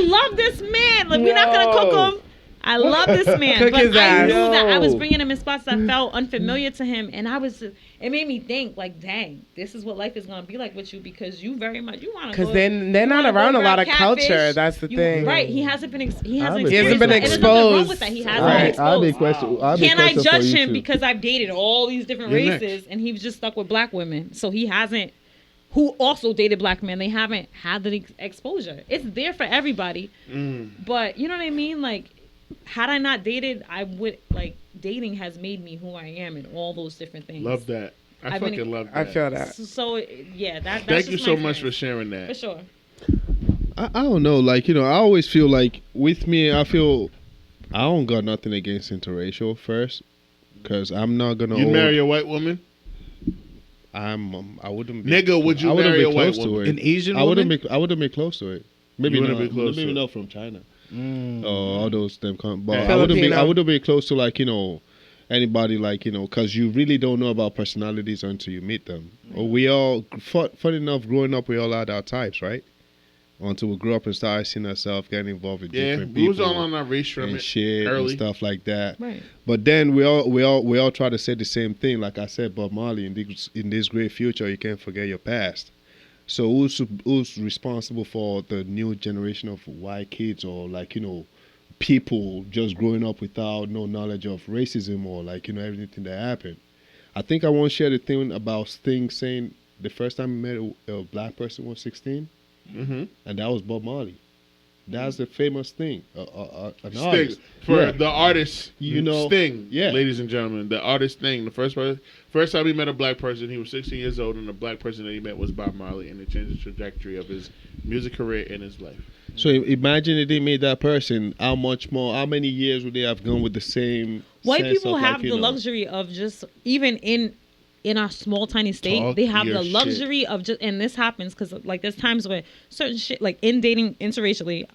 love this man. Like, we're not gonna cook him. I love this man, Cook but his I ass. knew that I was bringing him in spots that felt unfamiliar to him, and it made me think, like, dang, this is what life is gonna be like with you, because you very much you want to. Because they're not around a lot of culture. That's the thing. Right? He hasn't been. He hasn't been exposed. And there's nothing wrong with exposed. that. He hasn't been exposed. Can I judge him because I've dated all these different You're races and he was just stuck with black women? So he hasn't. Who also dated black men? They haven't had the exposure. It's there for everybody, but you know what I mean, like. Had I not dated, I would, like, dating has made me who I am in all those different things. Love that. I fucking love that. I feel that. So yeah, that's Thank you just so my much for experience. sharing that. For sure. I don't know, like, you know, I always feel like with me, I feel I don't got nothing against interracial first, because I'm not gonna. You marry a white woman? I wouldn't. Be, Nigga, would you I wouldn't marry be a white close to woman? it. An Asian I woman? wouldn't be close to it. Maybe You not. wouldn't be close Maybe to not from China. Mm. All those them. But Yeah. I wouldn't be close to, like, you know, anybody, like, you know, because you really don't know about personalities until you meet them. We all, funny enough, growing up, we all had our types, right? Until we grew up and started seeing ourselves getting involved with different we people. was all on our race and from shit early. and stuff like that. Right. But then we all try to say the same thing. Like I said, Bob Marley, in this great future, you can't forget your past. So who's responsible for the new generation of white kids, or, like, you know, people just growing up without no knowledge of racism, or, like, you know, everything that happened? I think I want to share the thing about Sting saying the first time he met a black person was 16, Mm-hmm. and that was Bob Marley. That's the famous thing. An Sting. artist. For Yeah. the artist, You know, Sting, yeah. ladies and gentlemen, the artist Sting. The first time he met a black person, he was 16 years old, and the black person that he met was Bob Marley, and it changed the trajectory of his music career and his life. So imagine if they made that person, how many years would they have gone with the same White sense people of, have like, you the know, luxury of just, even in our small tiny state, Talk they have your the luxury of just, and this happens because, like, there's times where certain shit, like in dating interracially,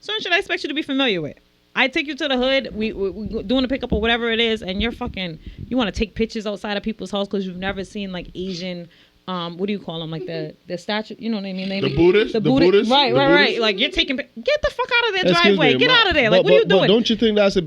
certain shit I expect you to be familiar with. I take you to the hood, we doing a pickup or whatever it is, and you want to take pictures outside of people's house because you've never seen like Asian, what do you call them? Like the statue, you know what I mean? The Buddhists? The Buddhists? Right. Like you're taking, get the fuck out of their driveway. Get out of there. Like, what are you doing? But don't you think that's a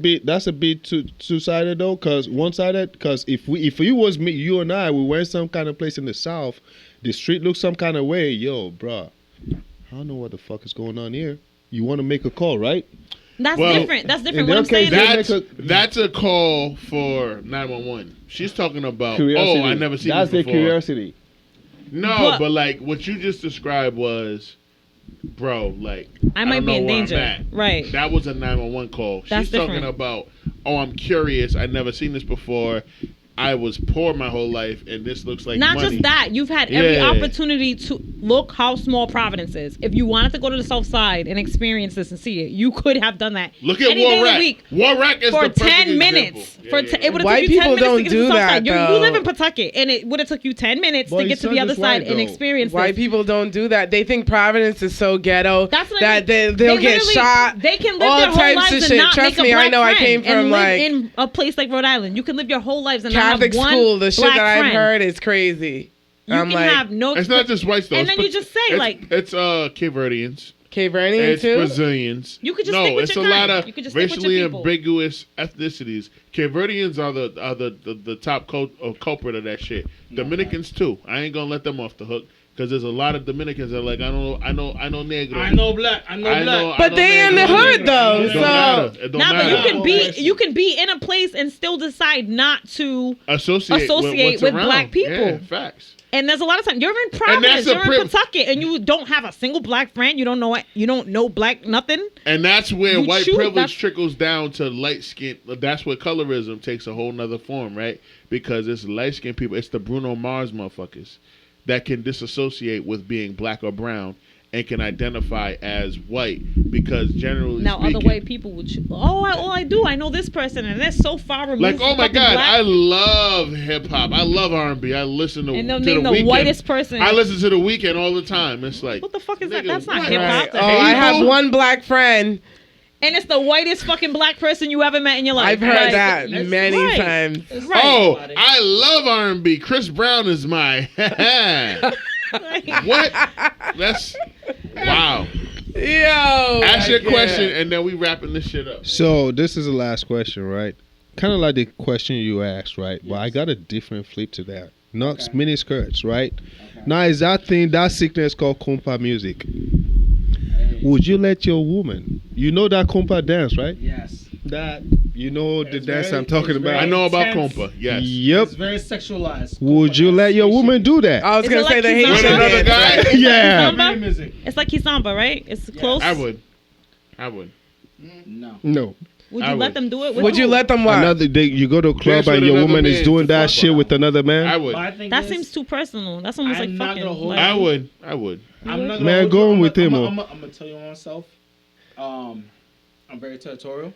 bit two-sided though? Because one-sided, because if it was me, you and I, we went some kind of place in the South, the street looks some kind of way, yo, bruh, I don't know what the fuck is going on here. You want to make a call, right? That's different. That's different. What I'm saying is that's a call for 911. She's talking about curiosity. I never seen that's this before. That's the curiosity. No, but like what you just described was, bro, like I might be in danger. Right. That was a 911 call. That's She's talking different. about, I'm curious. I've never seen this before. I was poor my whole life, and this looks like not money. just that. You've had every opportunity to look how small Providence is. If you wanted to go to the South Side and experience this and see it, you could have done that. Look at any day of the week Warrack is for the perfect 10 minutes. example. It would have White taken you 10 people minutes don't to get to do the South that, Side. You though. live in Pawtucket, and it would have took you 10 minutes to get to the other side and experience White this. people don't do that. They think Providence is so ghetto That's what that I mean. they'll get shot. They can live all their whole types lives of and shit. not Trust make a me, black I know. I friend came and from live like in a place like Rhode Island. You can live your whole lives and Catholic not have school. one The shit black that I've friend. heard is crazy. You I'm can like, have no. It's not just whites though. And then you just say it's Cape Verdeans. Cape Verdean It's too. Brazilians. You could just no, stick with it's your a lot kind. of You could just stick with your racially people. ambiguous ethnicities. Cape Verdeans are the top culprit of that shit. Dominicans too. I ain't gonna let them off the hook because there's a lot of Dominicans that are like I know negro. I know black. But they in the hood though, It don't so matter. It don't Nah, but matter. you can be in a place and still decide not to associate with what's around. black people. Yeah, facts. And there's a lot of times you're in Providence, that's you're in Pawtucket, and you don't have a single black friend. You don't know black nothing. And that's where You white choose- privilege that's- trickles down to light skin. That's where colorism takes a whole nother form, right? Because it's light skinned people. It's the Bruno Mars motherfuckers that can disassociate with being black or brown and can identify as white because generally Now speaking, other white people would I know this person, and they're so far removed. like, oh from my fucking God, black. I love hip hop. I love R&B. I listen to And they'll to name the Weeknd. whitest person. I listen to The Weeknd all the time. It's like, What the fuck is that? nigga, That's not what? hip hop. right. Oh, I have one black friend. And it's the whitest fucking black person you ever met in your life. I've heard Like, that it's many right. times. It's right. Oh, I love R&B. Chris Brown is my. What? That's wow. Yo. Ask your I can't. question, and then we wrapping this shit up. So this is the last question, right? Kind of like the question you asked, right? But I got a different flip to that. Not mini skirts, right? Now is that sickness called compa music? Would you let your woman? You know that compa dance, right? Yes. That the dance very- I'm talking it's about. very I know about intense. compa. Yes. Yep. It's very sexualized. Would you let your woman do that? I was Is gonna it say like the he's With Haitian another dance. guy? Yeah. Kisamba? Music. It's like Kisamba, right? It's close. I would. No. No. Would I you let would. them do it? With Would you who? let them what? Another day you go to a club Dance with and your another woman man is doing to that fuck shit with another man. I would. My thing That is, seems too personal. That's almost I'm like not fucking. gonna hold like- I would. I would. I'm not gonna Man, hold go you. on with him, I'm gonna tell you on myself. I'm very territorial.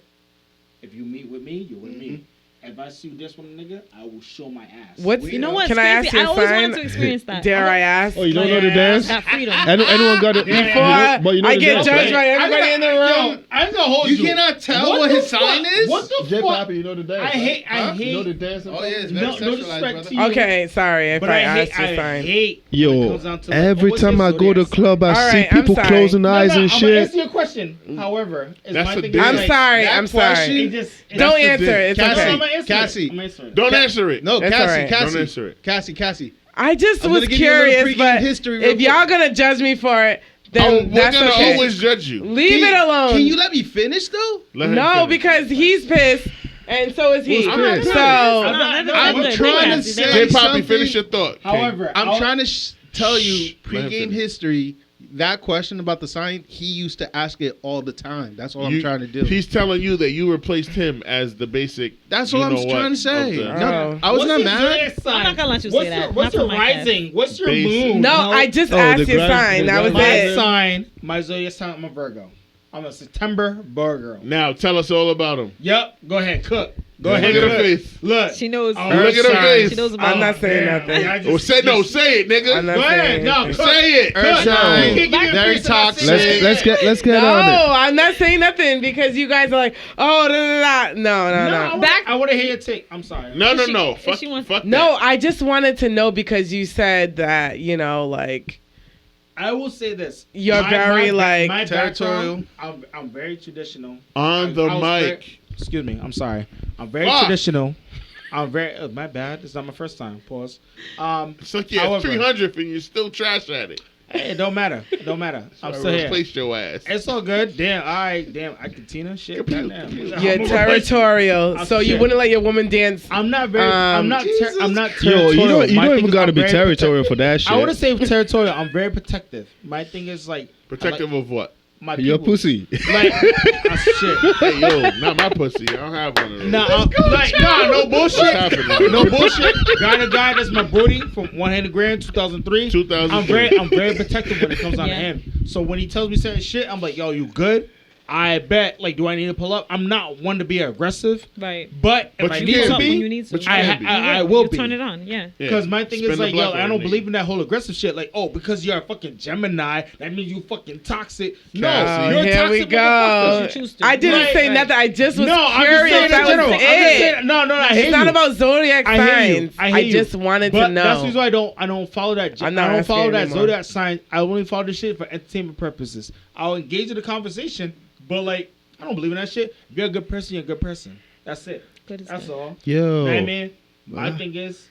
If you meet with me, you're with me. If I see you this one nigga, I will show my ass. What's You know what? Can I ask Stacey, your I always sign? wanted to experience that. Dare I ask? Oh, you don't know the dance? That freedom. Anyone got it? Before but you know I the get dance, judged right? by everybody in the room. I'm gonna hold you. You cannot tell what the his sign fuck? is? What the J fuck? Poppy, you know the dance. I hate. You know the dance? Oh, yeah, it's very No sexualized, disrespect brother. to you. Okay, sorry if But I I asked hate. your sign. when it Yo, comes down to, like, every what's time your I go to zodiac club, I All see right, I'm people sorry. closing eyes and I'm gonna answer shit. your question. However, it's That's my a thing. dick. I'm like, sorry. that I'm question- sorry. It just, it Don't just- answer it. It's Cassie, okay. I'm gonna answer Cassie. it. I'm gonna answer it. Don't answer it. No, That's Cassie, all right. Cassie, Don't answer it. Cassie. I just I'm was gonna give you a little curious, pregame but history real if y'all gonna judge me for it, then We're that's gonna okay. always judge you. Leave it alone. Can you let me finish though? Let him No, finish. because he's pissed, and so is he. Who's pissed? So I'm trying to say J. Poppy, something. finish your thought. King. However, I'm trying to tell you Shh, let him pregame finish. history. That question about the sign, he used to ask it all the time. That's all I'm You- trying to do. He's telling you that you replaced him as the basic. That's you what I'm know trying to of say. the- No, I was not mad. I'm not gonna let you what's say your, that. What's Not your for my rising? What's your Basic. moon? no, I just Oh, asked the your grand- sign. the That was grand- My it. sign, my zodiac sign, I'm a Virgo. I'm a September Virgo. Now tell us all about him. Yep, go ahead, cook. Go ahead. Look at her face. Look. She knows. Oh, Look at her face. She knows about. I'm not saying nothing. Well, say it, nigga. I'm not Go ahead. saying No, anything. Say it. Earthshine. Very toxic. Let's get No, on it. I'm not saying nothing because you guys are like, oh, da, da, da. No. I want to hear your take. I'm sorry. No. If Fuck, she wants- fuck No, that. I just wanted to know because you said that, like, I will say this. You're very, like, my territorial. background, I'm very traditional. On the I was mic. Excuse me. I'm sorry. I'm very Fuck. traditional. I'm very. My bad. It's not my first time. Pause. So yeah, However- 300 and you're still trash at it. Hey, it don't matter. It don't matter. I'm I still here. replaced your ass. It's all good. Damn. All right. Damn. I can Tina. Shit. Goddamn. you're territorial. So you shit. wouldn't let your woman dance. I'm not very. I'm not Yo, territorial. you don't My thing even is gotta I'm be very territorial for that shit. I wouldn't say territorial. I'm very protective. My thing is like Protective of what? my Your people. pussy. Like shit. Hey, yo, not my pussy. I don't have one of those. No bullshit. What's happening? No bullshit. Guy to guy, that's my booty from 100 grand, 2003. 2003. I'm very protective when it comes down to Yeah. him. So when he tells me certain shit, I'm like, yo, you good? I bet. Like, do I need to pull up? I'm not one to be aggressive, Right. but if But I you need can to When be. you need to. But you I, can be. I will You be. turn it on. Yeah. Yeah. Because my thing Spin is the like, block yo, I on don't a believe nigga. in that whole aggressive shit. Like, oh, because you're a fucking Gemini, that means you fucking toxic. No, Cassie. you're a Here toxic we go. motherfucker. You choose to. I didn't Right, say right. nothing. I just was No, I'm just curious. saying in That general. was I'm just it. saying, no, I hear It's not you. about zodiac I hear you. signs. I hear I you. just wanted But to know. that's the reason why I don't follow that. I'm not I don't follow asking that anymore. zodiac sign. I only follow this shit for entertainment purposes. I'll engage in the conversation, but like I don't believe in that shit. If you're a good person, you're a good person. That's it. Good as That's good. all. Yo. You know what I mean? My thing is,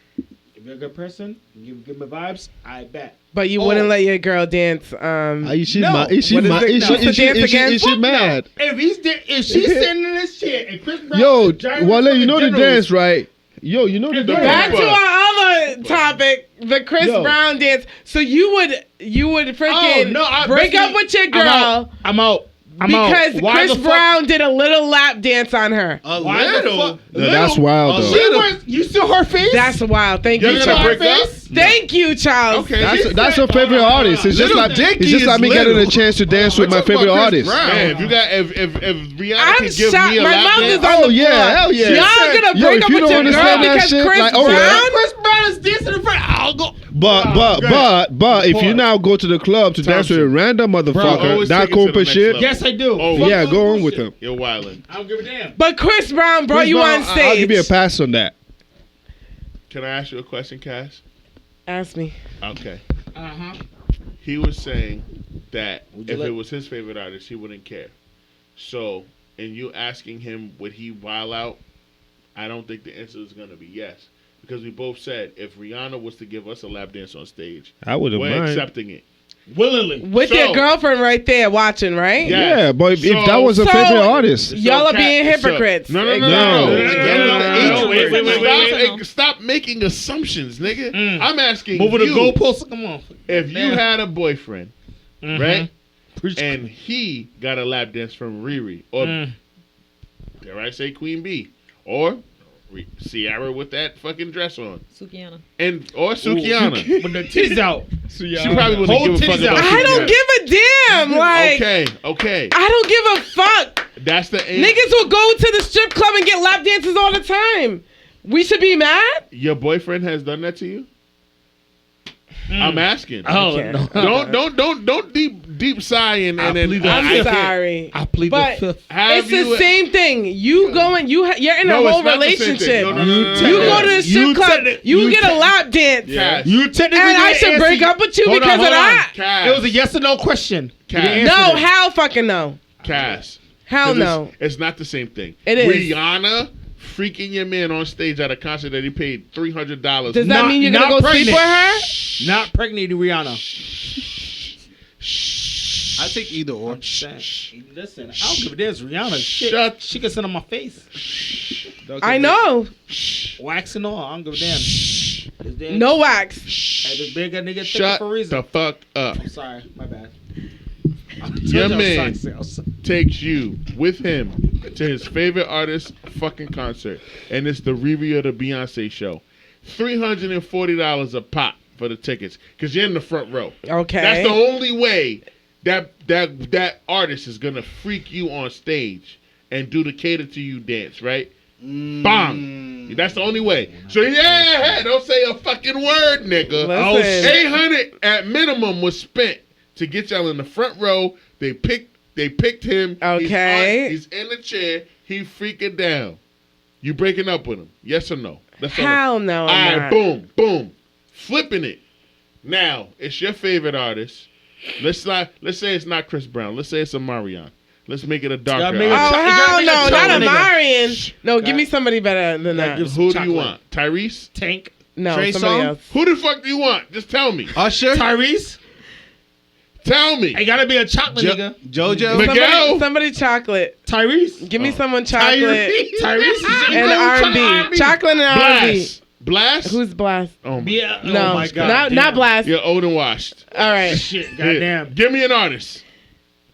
if you're a good person, you give me vibes. I bet. But you Oh. wouldn't let your girl dance. Is she No. mad? Is she What is mad? it? Is she- What's the is she- dance is she- again? is she Fuck mad? If she's sitting in this shit and Chris Brown, Yo, giant Wale, you know the fucking dance, right? Yo, you know the Back Back dance. to our other topic, the Chris Yo. Brown dance. So you would freaking Oh, no, break up with your girl I'm out. because Why Chris the fuck- Brown did a little lap dance on her. A Why the little. fuck? No, that's wild, A though. little. You saw her face? That's wild. Thank You're you, gonna Charles. break up? Thank you, Charles. Okay. That's her favorite artist. It's just Little like Dicky it's just is like me getting a little. chance to dance with my favorite artist. Man, if you got if Rihanna I'm can give shocked. me a My lap mouth is dance, on Oh the yeah, floor. hell yeah. Y'all gonna Yo, break if up you with don't your girl understand that because shit, Chris like, oh, yeah. Brown? Chris Brown is dancing in front. I'll go. But if you now go to the club to dance with a random motherfucker, always that take it to the compa next shit. level. Yes, I do. Oh, Fuck Yeah, all go on bullshit. with him. you're wildin'. I don't give a damn. But Chris Brown brought Chris you Brown, on stage. I'll give you a pass on that. Can I ask you a question, Cass? Ask me. Okay. Uh-huh. He was saying that Would you if let- it was his favorite artist, he wouldn't care. So, in you asking him would he wild out, I don't think the answer is going to be yes. Because we both said if Rihanna was to give us a lap dance on stage, I wouldn't we're mind. accepting it. Willingly. With So- your girlfriend right there watching, right? Yeah. Yeah, but if So- that was a So- favorite artist, Y'all are Cat- being hypocrites. No. Exactly. Wait. Stop making assumptions, nigga. I'm asking Moving the you, goalposts. Come on. if you had a boyfriend, Mhm. right, Preach. and he got a lap dance from Riri, or dare I say Queen Bee, or Ciara with that fucking dress on, Sukiana. or Sukiana. With the titties out. She probably wouldn't Whole give a fuck titties out. about I don't Sukiana. give a damn. Like, Okay. I don't give a fuck. That's the Niggas will go to the strip club and get lap dances all the time. We should be mad? Your boyfriend has done that to you? I'm asking. Oh, Okay. no. Don't deep sigh and then plead the I'm I can't- sorry. I plead But the fifth. have It's the same thing. You going, you're in No, a it's whole not the same thing. relationship. No. You go to the strip club, you get a lap dance. Cass. You technically And I didn't should answer break up with you Hold because on, of that. Cass. It was a yes or no question. You Cass. didn't No, answer that. hell fucking no. Cass. Hell 'Cause no. It's not the same thing. It is. Rihanna freaking your man on stage at a concert that he paid $300. Does that Not- mean you're going to not go sleep pregnant. with her? Not pregnant, Rihanna. I take either or. Listen, I don't give a damn. It's Rihanna. Shit. Shut- She can sit on my face. I know. Wax and all. I don't give a damn. This damn- No wax. Hey, this big nigga take it Shut for a reason. the fuck up. I'm sorry. My bad. Your man takes you with him to his favorite artist's fucking concert, and it's the Riri or the Beyonce show. $340 a pop for the tickets because you're in the front row. Okay. That's the only way that artist is gonna freak you on stage and do the cater to you dance, right? Bang. That's the only way. So yeah, don't say a fucking word, nigga. Listen. 800 at minimum was spent to get y'all in the front row. They picked him. Okay. He's in the chair. He freaking down. You breaking up with him? Yes or no? That's Hell no. All right, I'm not. boom, boom. Flipping it. Now, it's your favorite artist. Let's say it's not Chris Brown. Let's say it's a Marion. Let's make it a darker artist. Hell no, not a nigga. Marion. No, give me somebody better than that. Who do you want? Tyrese? Tank. No, Trey somebody Songz? else. Who the fuck do you want? Just tell me. Usher, Tyrese. Tell me. It gotta be a chocolate nigga. JoJo. Miguel. Somebody chocolate. Tyrese. Give me someone chocolate Tyrese is and R&B. Chocolate and R&B. Blast? Who's Blast? Oh my Yeah. No, Oh my god. not Blast. You're old and washed. All right. Shit. Here, Goddamn. give me an artist.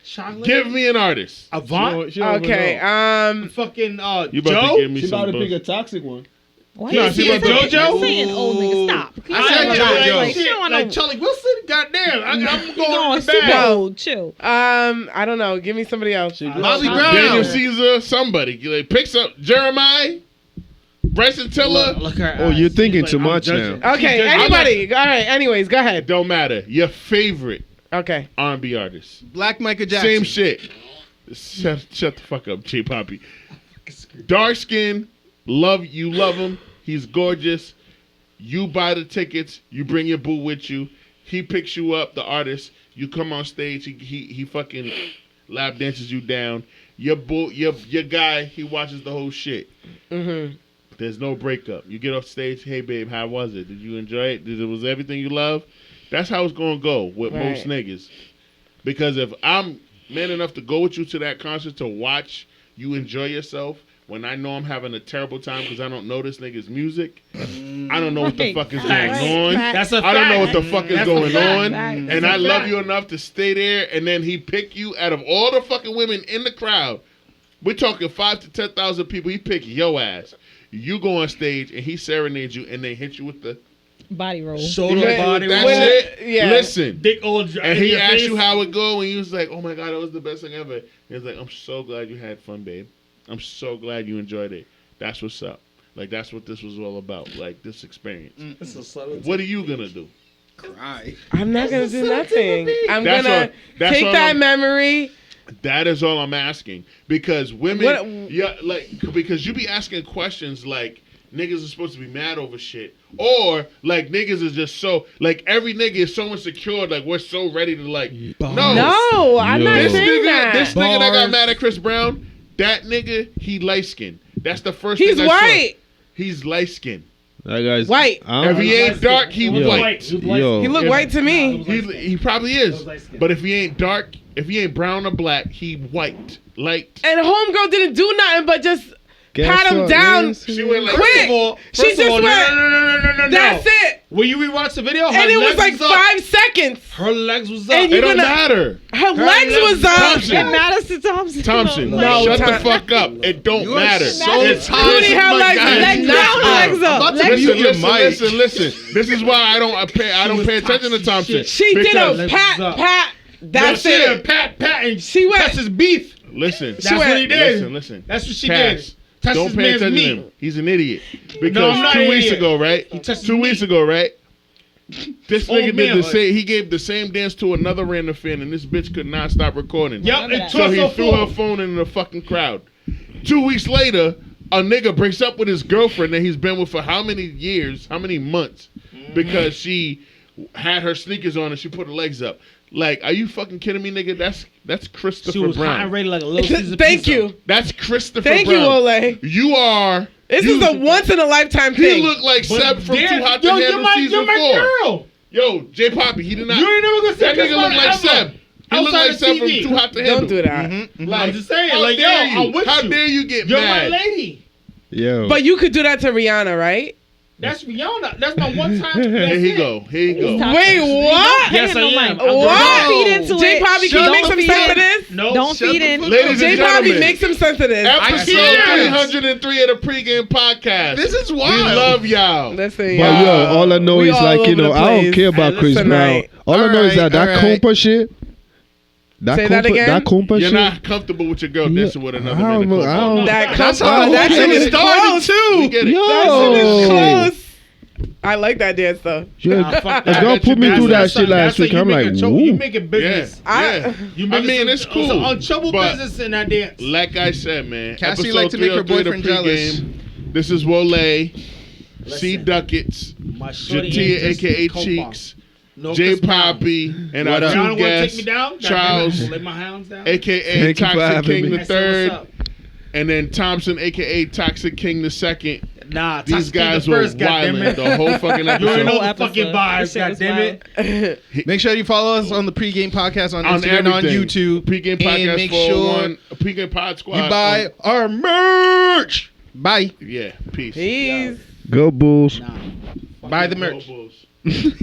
Chocolate. Give me an artist. Avant. Okay. Fucking You about Joe. to give me She about some to pick a bullshit. toxic one. Why Yeah, you she saying about to- JoJo? Saying old nigga, stop. I said JoJo. like, She don't want like no- Charlie Wilson. Goddamn. I'm You going going to the super bag. old. Chill. I don't know. Give me somebody else. Bobby Brown. Daniel Caesar, somebody. Like, picks up Jeremiah, Bryson Tiller. Look her Oh, eyes. you're She's thinking like, too I'm much judging. now. Okay. She's judging. Anybody. All right. Anyways, go ahead. Don't matter. Your favorite Okay. R&B artist. Black Michael Jackson. Same shit. Shut the fuck up, J Poppy. Dark skin, love him. He's gorgeous. You buy the tickets. You bring your boo with you. He picks you up, the artist. You come on stage. He fucking lap dances you down. Your guy. He watches the whole shit. Mhm. There's no breakup. You get off stage. Hey babe, how was it? Did you enjoy it? Was everything you love? That's how it's gonna go with most niggas. Because if I'm man enough to go with you to that concert to watch you enjoy yourself, when I know I'm having a terrible time because I don't know this nigga's music, I don't know what the fuck is going on. That's a fact. I don't know what the fuck is That's a going fact. on. Fact. And That's I a love fact. you enough to stay there, and then he pick you out of all the fucking women in the crowd. We're talking 5,000 to 10,000 people. He pick your ass. You go on stage and he serenades you, and they hit you with the Body roll. Shoulder Yeah, body that's roll. it. Yeah. Listen. Dick old. And he asked you how it go, and he was like, "Oh my god, that was the best thing ever." He was like, "I'm so glad you had fun, babe. I'm so glad you enjoyed it. That's what's up. Like that's what this was all about. Like this experience. It's a subtle. What are you gonna do?" Cry. I'm not gonna do nothing. I'm That's gonna that's take all that I'm- memory. That is all I'm asking, because women, What- yeah, like because you be asking questions like niggas are supposed to be mad over shit, or like niggas is just so like every nigga is so insecure, like we're so ready to like no, No, I'm not this saying nigga, that. this nigga that got mad at Chris Brown, that nigga he light skinned. That's the first. He's thing I saw. white. He's light skinned. That guy's White. If he ain't dark, he white. Yo. He looked white to me. He probably is, but if he ain't dark, if he ain't brown or black, he white, light. And homegirl didn't do nothing but just Guess pat him what, down. man? She went like, Quick. She First just of all, went. no. That's it. When you rewatch the video, her And it was legs like up. 5 seconds. Her legs was up. And it you don't gonna- matter. Her legs was up. Thompson. It matters to Thompson. Thompson, No, shut the Tom- fuck up. It don't You are matter. so It's Booty, her my legs, guy. legs down, legs up. Listen. This is why I don't pay attention to Thompson. She did Because- a pat. That's she did a it. pat, and She went. touched his beef. Listen. That's what he did. Listen. That's what she Cass, did. Touched don't his pay man's attention meat. to him. He's an idiot. Because No, I'm not 2 an weeks idiot. ago, right? He touched 2 weeks ago, right? This Old nigga did man, the like- same. He gave the same dance to another random fan, and this bitch could not stop recording. Yep, and So he torso threw her forward. phone in the fucking crowd. 2 weeks later, a nigga breaks up with his girlfriend that he's been with for how many years, how many months, because she had her sneakers on and she put her legs up. Like, are you fucking kidding me, nigga? That's Christopher She was hot Brown. and ready like a little Caesar Thank pizza. you. That's Christopher Thank you, Brown. Wole. You are. This you, is a once in a lifetime He thing. looked like But Seb from damn, Too Hot to yo, Handle season 4. girl. Yo, J Poppy, he did not. You ain't never gonna say That this nigga one looked like ever. Seb. He looked Outside like of Seb from TV. Too Hot to Handle. Don't do that. Like, I'm just saying, how like, yo, dare you? I'm with How you. dare you get You're mad? my lady. Yo. But you could do that to Rihanna, right? That's Rihanna. That's my one time. Here he go. Here he go. Wait, what? Yes, I am. What? Feed into J it. Poppy, can you make some Feed sense in. of this? No. Don't feed in. Ladies J and Poppy, gentlemen, make some sense of this. episode can't. 303 of the Pregame Podcast. This is We wild. love y'all. Listen, But y'all. yo, all I know We is all like, you over know, the I don't place care about Chris Brown. tonight. All I know is that Alright. compa shit, Say that again? That Kumpa You're shit. not comfortable with your girl dancing with another I man. don't know. I don't- That's how that shit is close. We get it. Yo. That shit is close. I like that dance though. Nah, fuck A that. girl put me through that shit last That's week. how I'm you like, make a woo. You making business. Yeah. You I making mean, some- it's cool. some untroubled but business in that dance. Like I said, man. Cassie episode like to make her 303 of the boyfriend jealous. Pregame. This is Wole, C Listen. Duckets, My shorty JaTia, ain't just aka compa. Cheeks, No J Chris Brown. Poppy, and What our up? Y'all two don't want to take guests, me down? Charles, Lay my hounds down. aka Thank you for Toxic having King me. the I said, Third, what's up? and then Thompson, aka Toxic King the Second. Nah, These Toxic King guys the were first, wilding goddammit. the whole fucking You already episode. know the Episode. fucking This vibes, shit was goddammit. Make sure you follow us on the Pregame Podcast on Instagram and on everything. YouTube. Pregame And Podcast make 401, Pregame Pod Squad. You buy our merch. Bye. Yeah, peace. Peace. Go Bulls. Nah. Buy the merch. Go Bulls.